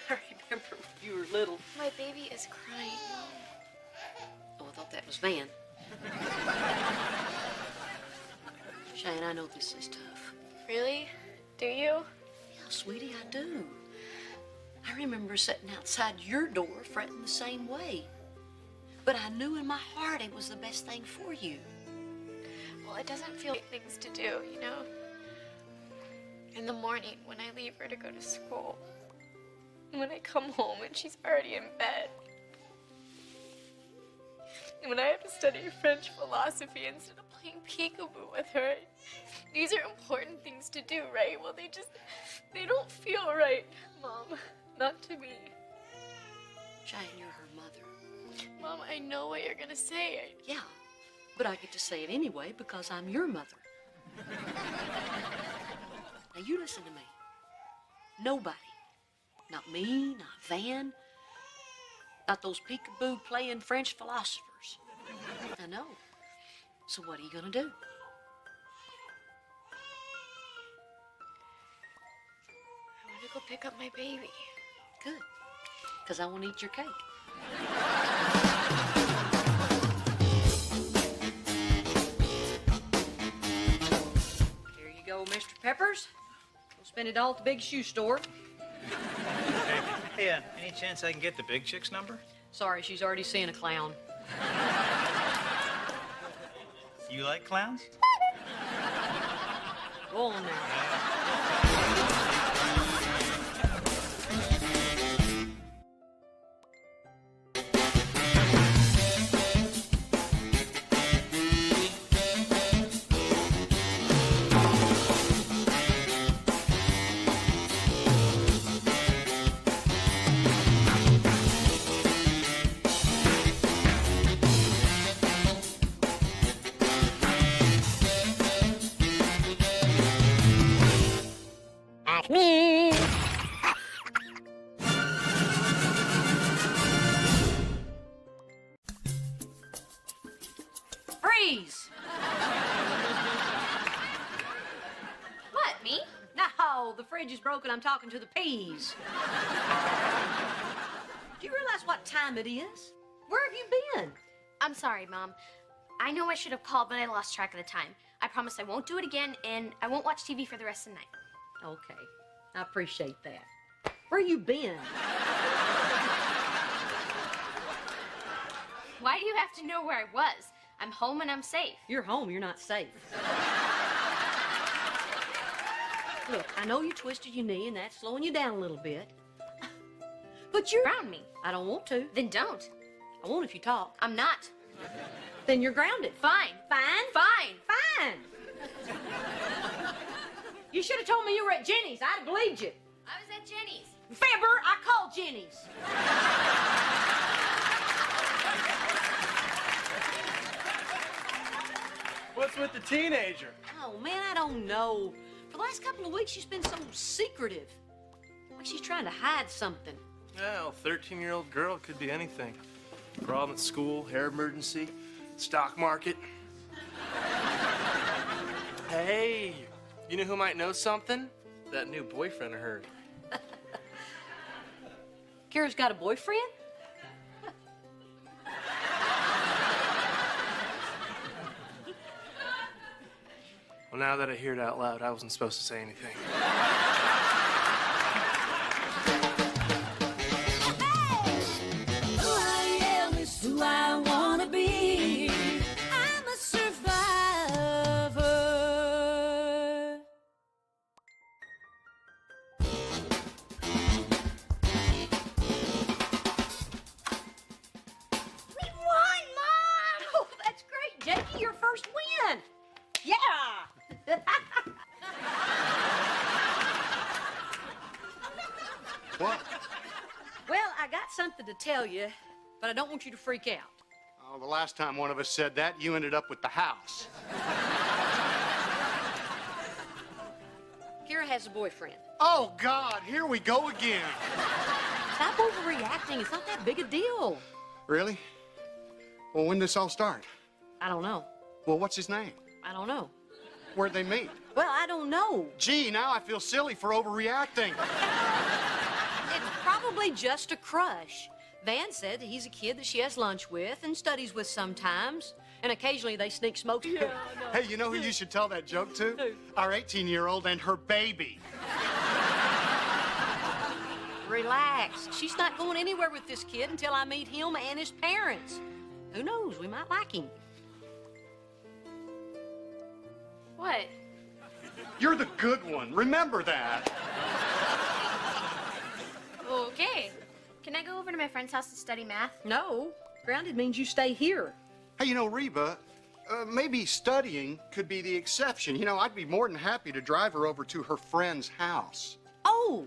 I remember when you were little. My baby is crying. Oh, I thought that was Van. Cheyenne, I know this is tough. Really? Do you? Yeah, sweetie, I do. I remember sitting outside your door fretting the same way. But I knew in my heart it was the best thing for you. Well, it doesn't feel like things to do, you know? In the morning when I leave her to go to school. When I come home and she's already in bed. when I have to study French philosophy instead of playing peekaboo with her. These are important things to do, right? Well, they don't feel right, Mom. Not to me. Jane, you're her mother. Mom, I know what you're gonna say. Yeah, but I get to say it anyway because I'm your mother. Now, you listen to me. Nobody, not me, not Van, not those peekaboo playing French philosophers. I know. So what are you gonna do? I want to go pick up my baby. Good, because I want to eat your cake. Here you go, Mr. Peppers. We'll spend it all at the big shoe store. Hey, any chance I can get the big chick's number? Sorry, she's already seen a clown. You like clowns? Go on now. Me. Freeze! What, me? No, the fridge is broken. I'm talking to the peas. Do you realize what time it is? Where have you been? I'm sorry, Mom. I know I should have called, but I lost track of the time. I promise I won't do it again, and I won't watch TV for the rest of the night. Okay, I appreciate that. Where you been? Why do you have to know where I was? I'm home and I'm safe. You're home, you're not safe. Look, I know you twisted your knee and that's slowing you down a little bit. But you're around me. I don't want to. Then don't. I won't if you talk. I'm not. Then you're grounded. Fine. Fine? Fine. Fine. You should have told me you were at Jenny's. I'd have believed you. I was at Jenny's. Fibber, I called Jenny's. What's with the teenager? Oh, man, I don't know. For the last couple of weeks, she's been so secretive. Like she's trying to hide something. Well, 13-year-old girl could be anything. Problem at school, hair emergency, stock market. Hey, you know who might know something? That new boyfriend of hers. Kara's got a boyfriend? Well, now that I hear it out loud, I wasn't supposed to say anything. Who I am is who I wanna be. I'm a survivor. We won, Mom! Oh, that's great, Jakey. Your first win. Yeah. What? Well, I got something to tell you, but I don't want you to freak out. Oh, the last time one of us said that, you ended up with the house. Kara has a boyfriend. Oh, God, here we go again. Stop overreacting. It's not that big a deal. Really? Well, when did this all start? I don't know. Well, what's his name? I don't know. Where'd they meet? Well, I don't know. Gee, now I feel silly for overreacting. It's probably just a crush. Van said that he's a kid that she has lunch with and studies with sometimes. And occasionally they sneak smoke. Yeah, Hey, you know who you should tell that joke to? Who? Our 18-year-old and her baby. Relax. She's not going anywhere with this kid until I meet him and his parents. Who knows? We might like him. What? You're the good one. Remember that. Okay. Can I go over to my friend's house to study math? No. Grounded means you stay here. Hey, you know, Reba, maybe studying could be the exception. You know, I'd be more than happy to drive her over to her friend's house. Oh!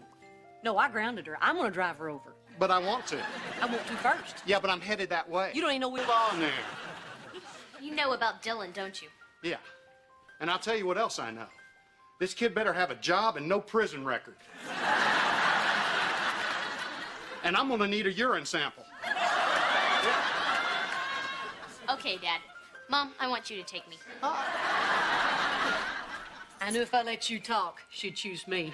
No, I grounded her. I'm gonna drive her over. But I want to. I want to first. Yeah, but I'm headed that way. You don't even know where. Hold on there. You know about Dylan, don't you? Yeah. And I'll tell you what else I know. This kid better have a job and no prison record. And I'm gonna need a urine sample. Okay, Dad. Mom, I want you to take me. I knew if I let you talk, she'd choose me.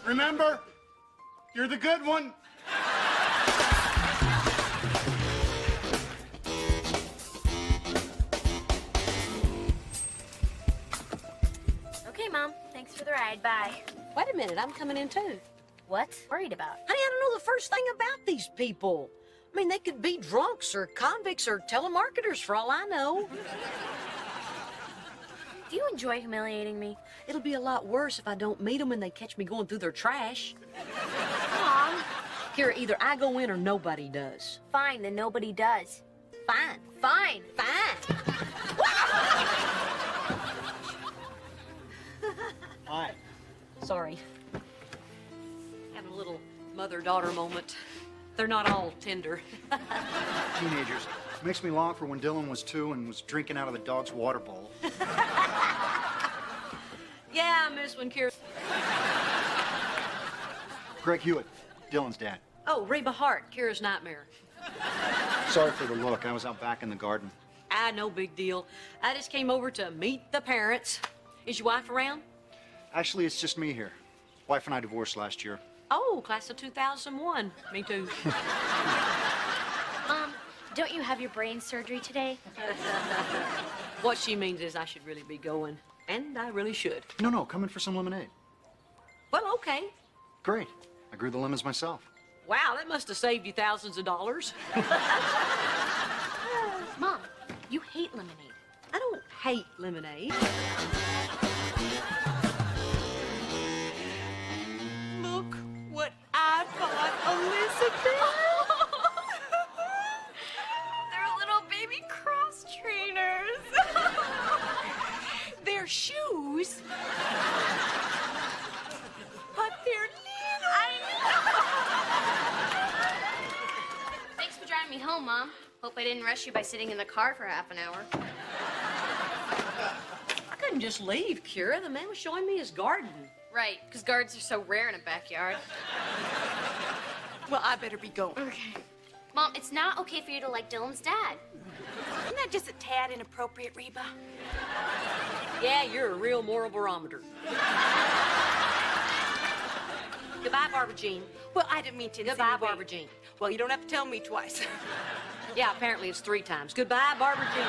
Remember, you're the good one. Okay, Mom. Thanks for the ride. Bye. Wait a minute, I'm coming in too. What? Worried about? Honey, I don't know the first thing about these people. I mean, they could be drunks or convicts or telemarketers for all I know. Do you enjoy humiliating me? It'll be a lot worse if I don't meet them and they catch me going through their trash. Mom. Kira, either I go in or nobody does. Fine, then nobody does. Fine. Fine. Fine. Hi. Sorry. Having a little mother-daughter moment. They're not all tender. Teenagers. Makes me long for when Dylan was 2 and was drinking out of the dog's water bowl. Yeah, I miss when Kira... Greg Hewitt, Dylan's dad. Oh, Reba Hart, Kira's nightmare. Sorry for the look. I was out back in the garden. Ah, no big deal. I just came over to meet the parents. Is your wife around? Actually, it's just me here. Wife and I divorced last year. Oh, class of 2001. Me too. Mom, don't you have your brain surgery today? What she means is I should really be going. And I really should. No, come in for some lemonade. Well, okay. Great. I grew the lemons myself. Wow, that must have saved you thousands of dollars. Mom, you hate lemonade. I don't hate lemonade. Look what I bought Elizabeth. They're little baby cross trainers. They're shoes. But they're little. Thanks for driving me home, Mom. Hope I didn't rush you by sitting in the car for half an hour. I couldn't just leave, Kira. The man was showing me his garden. Right, because gardens are so rare in a backyard. Well, I better be going. Okay. Mom, it's not okay for you to like Dylan's dad. Isn't that just a tad inappropriate, Reba? Yeah, you're a real moral barometer. Goodbye, Barbara Jean. Well, I didn't mean to Goodbye, insinuate. Barbara Jean. Well, you don't have to tell me twice. Yeah, apparently it's 3 times. Goodbye, Barbara Jean.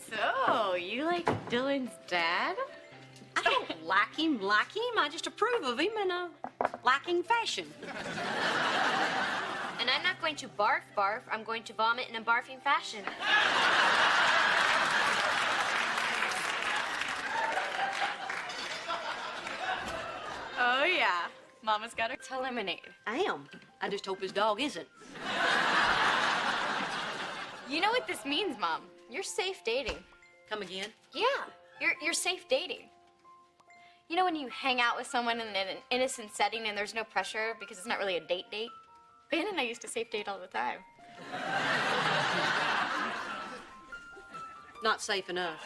So, you like Dylan's dad? I don't like him. I just approve of him in a liking fashion. And I'm not going to barf. I'm going to vomit in a barfing fashion. Oh, yeah. Mama's got her lemonade. I am. I just hope his dog isn't. You know what this means, Mom? You're safe dating. Come again? Yeah, you're safe dating. You know when you hang out with someone in an innocent setting and there's no pressure because it's not really a date? Ben and I used to safe date all the time. Not safe enough.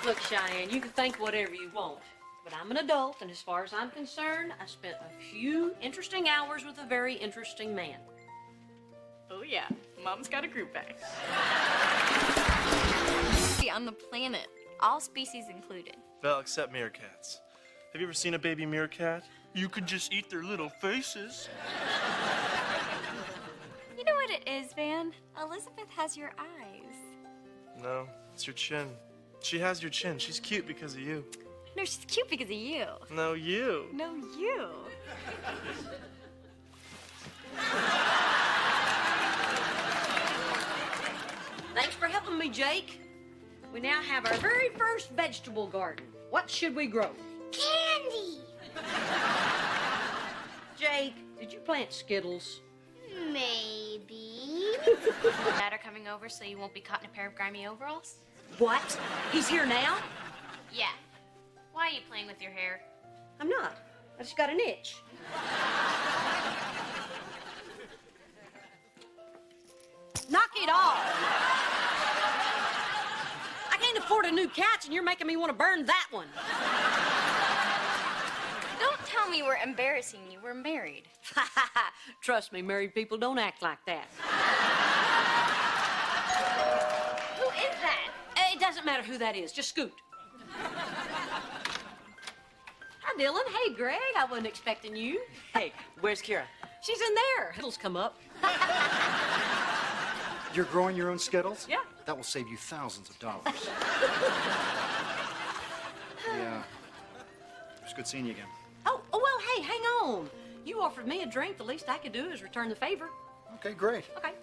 Look, Cheyenne, you can think whatever you want, but I'm an adult, and as far as I'm concerned, I spent a few interesting hours with a very interesting man. Oh, yeah. Mom's got a group bag. On the planet, all species included. Well, except meerkats. Have you ever seen a baby meerkat? You can just eat their little faces. You know what it is, Van? Elizabeth has your eyes. No, it's your chin. She has your chin. She's cute because of you. No, she's cute because of you. No, you. No, you. Thanks for helping me, Jake. We now have our very first vegetable garden. What should we grow? Candy! Jake, did you plant Skittles? Maybe. Dad are coming over so you won't be caught in a pair of grimy overalls? What? He's here now? Yeah. Why are you playing with your hair? I'm not. I just got an itch. Knock it off! I can't afford a new couch and you're making me want to burn that one. Don't tell me we're embarrassing you. We're married. Trust me, married people don't act like that. Who is that? It doesn't matter who that is. Just scoot. Hi, Dylan. Hey, Greg. I wasn't expecting you. Hey, where's Kira? She's in there. Skittles come up. You're growing your own Skittles? Yeah. That will save you thousands of dollars. Yeah. It was good seeing you again. Oh, well, hey, hang on. You offered me a drink. The least I could do is return the favor. Okay, great. Okay.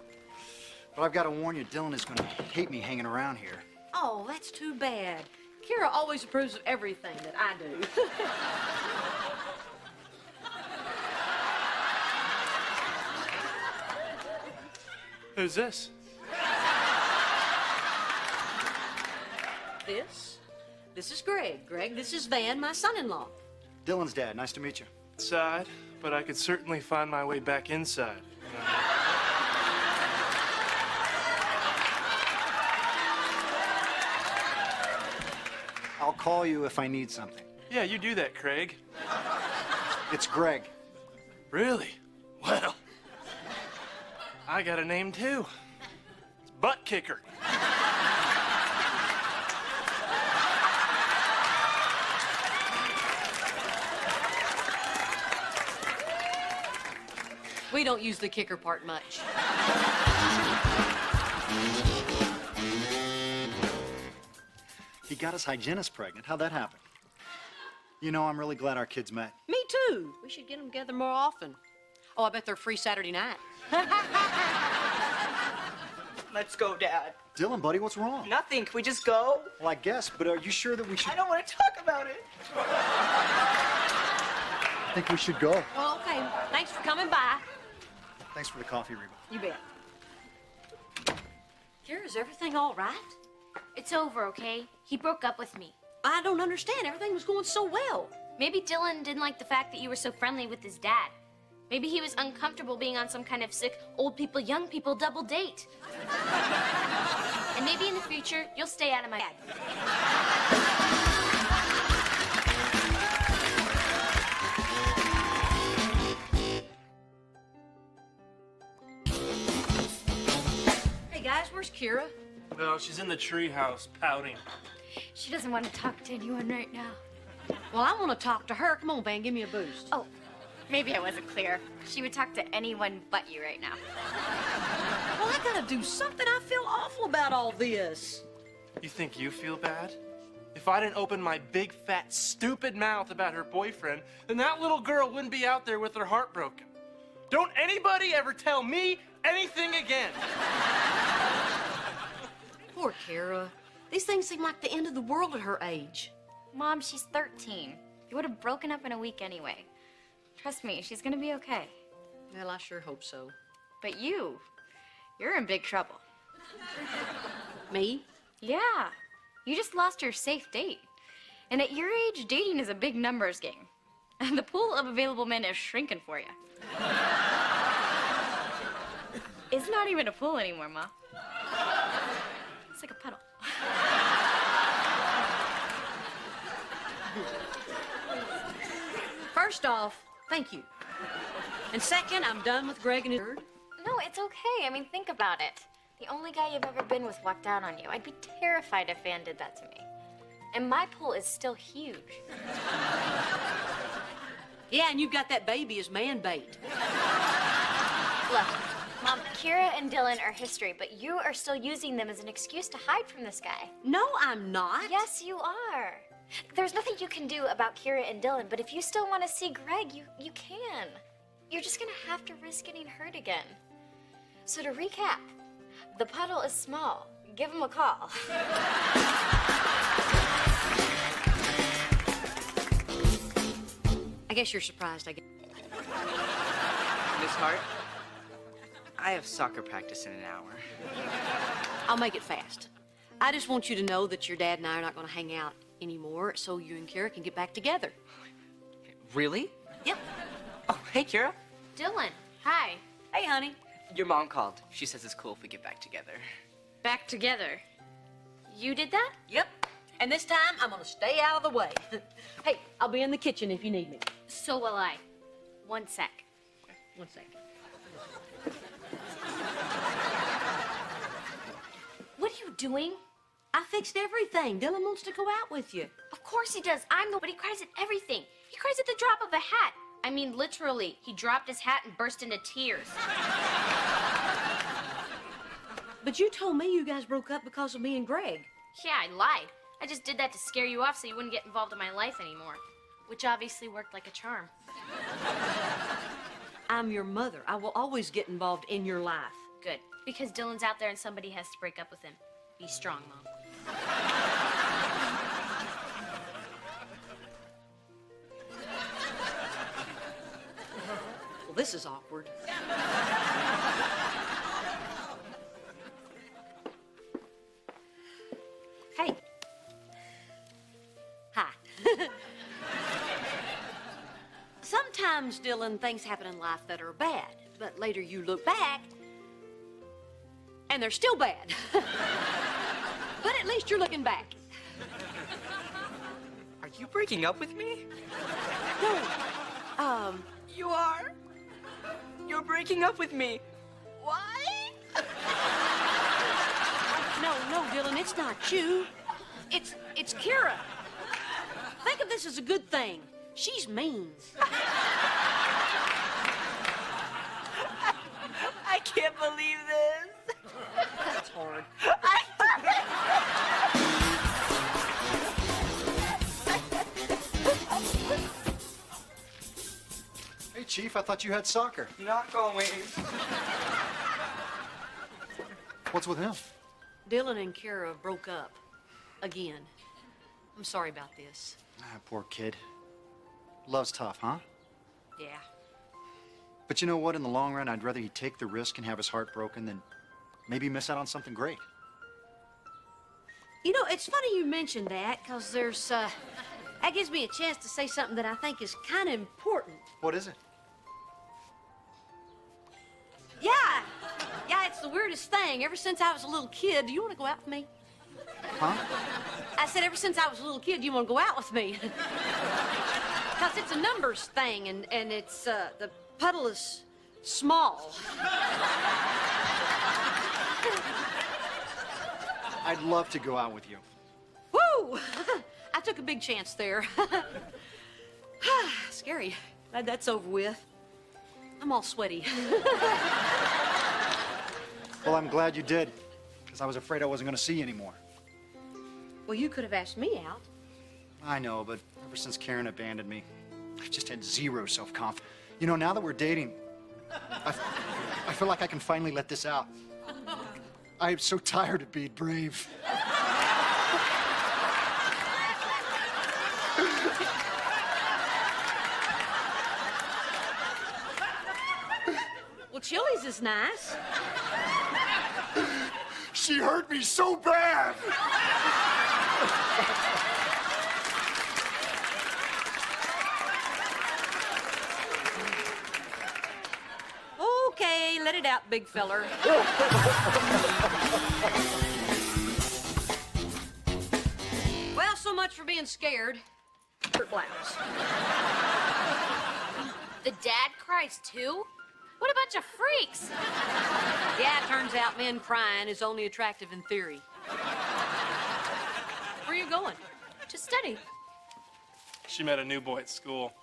But I've got to warn you, Dylan is going to hate me hanging around here. Oh, that's too bad. Kira always approves of everything that I do. Who's this? This is Greg. Greg, this is Van, my son-in-law. Dylan's dad. Nice to meet you. Outside, but I could certainly find my way back inside. I'll call you if I need something. Yeah, you do that, Craig. It's Greg. Really? Well, I got a name too. It's Butt Kicker. We don't use the kicker part much. He got his hygienist pregnant. How'd that happen? You know, I'm really glad our kids met. Me too. We should get them together more often. Oh, I bet they're free Saturday night. Let's go, Dad. Dylan, buddy, what's wrong? Nothing. Can we just go? Well, I guess, but are you sure that we should... I don't want to talk about it. I think we should go. Well, okay. Thanks for coming by. Thanks for the coffee, Reba. You bet. Kira, is everything all right? It's over, okay? He broke up with me. I don't understand. Everything was going so well. Maybe Dylan didn't like the fact that you were so friendly with his dad. Maybe he was uncomfortable being on some kind of sick old people, young people double date. And maybe in the future, you'll stay out of my head. Hey, guys, where's Kira? Well, she's in the treehouse pouting. She doesn't want to talk to anyone right now. Well, I want to talk to her. Come on, Van, give me a boost. Oh, maybe I wasn't clear. She would talk to anyone but you right now. Well, I gotta do something. I feel awful about all this. You think you feel bad? If I didn't open my big, fat, stupid mouth about her boyfriend, then that little girl wouldn't be out there with her heart broken. Don't anybody ever tell me anything again. Poor Kara. These things seem like the end of the world at her age. Mom, she's 13. You would have broken up in a week anyway. Trust me, she's gonna be okay. Well, I sure hope so. But you're in big trouble. Me? Yeah. You just lost your safe date. And at your age, dating is a big numbers game. And the pool of available men is shrinking for you. It's not even a pool anymore, Ma. It's like a puddle. First off, thank you. And second, I'm done with Greg and his... No, it's okay. I mean, think about it. The only guy you've ever been with walked out on you. I'd be terrified if Van did that to me. And my pool is still huge. Yeah, and you've got that baby as man bait. Look, Mom, Kira and Dylan are history, but you are still using them as an excuse to hide from this guy. No, I'm not. Yes, you are. There's nothing you can do about Kira and Dylan, but if you still want to see Greg, you can. You're just gonna have to risk getting hurt again. So to recap, the puddle is small. Give him a call. guess you're surprised, I guess. Miss Hart, I have soccer practice in an hour. I'll make it fast. I just want you to know that your dad and I are not going to hang out anymore, so you and Kira can get back together. Really? Yep. Oh, hey, Kira. Dylan, hi. Hey, honey. Your mom called. She says it's cool if we get back together. Back together. You did that? Yep. And this time, I'm going to stay out of the way. Hey, I'll be in the kitchen if you need me. So will I. One sec. One sec. What are you doing? I fixed everything. Dylan wants to go out with you. Of course he does. I'm the, but he cries at everything. He cries at the drop of a hat. I mean, literally. He dropped his hat and burst into tears. But you told me you guys broke up because of me and Greg. Yeah, I lied. I just did that to scare you off so you wouldn't get involved in my life anymore. Which obviously worked like a charm. I'm your mother. I will always get involved in your life. Good. Because Dylan's out there and somebody has to break up with him. Be strong, Mom. Well, this is awkward. Hey. Hi. Sometimes, Dylan, things happen in life that are bad, but later you look back and they're still bad. But at least you're looking back. Are you breaking up with me? No. You are? You're breaking up with me. Why? No, Dylan, it's not you. It's Kira. Think of this as a good thing. She's mean. I can't believe this. That's hard. Hey, Chief, I thought you had soccer. Not going. What's with him? Dylan and Kara broke up. Again. I'm sorry about this. Ah, poor kid. Love's tough, huh? Yeah. But you know what? In the long run, I'd rather he take the risk and have his heart broken than maybe miss out on something great. You know, it's funny you mentioned that, because there's, that gives me a chance to say something that I think is kind of important. What is it? Yeah, it's the weirdest thing. Ever since I was a little kid, do you want to go out with me? Huh? I said ever since I was a little kid, you want to go out with me? Because it's a numbers thing, and it's, the puddle is small. I'd love to go out with you. Woo! I took a big chance there. Scary. Glad that's over with. I'm all sweaty. Well, I'm glad you did, because I was afraid I wasn't going to see you anymore. Well, you could have asked me out. I know, but ever since Karen abandoned me, I've just had zero self-confidence. You know, now that we're dating, I feel like I can finally let this out. I am so tired of being brave. Well, Chili's is nice. She hurt me so bad. Okay, let it out, big feller. Well, so much for being scared. Shirt blouse. The dad cries too? What a bunch of freaks! Yeah, it turns out men crying is only attractive in theory. Where are you going? To study. She met a new boy at school.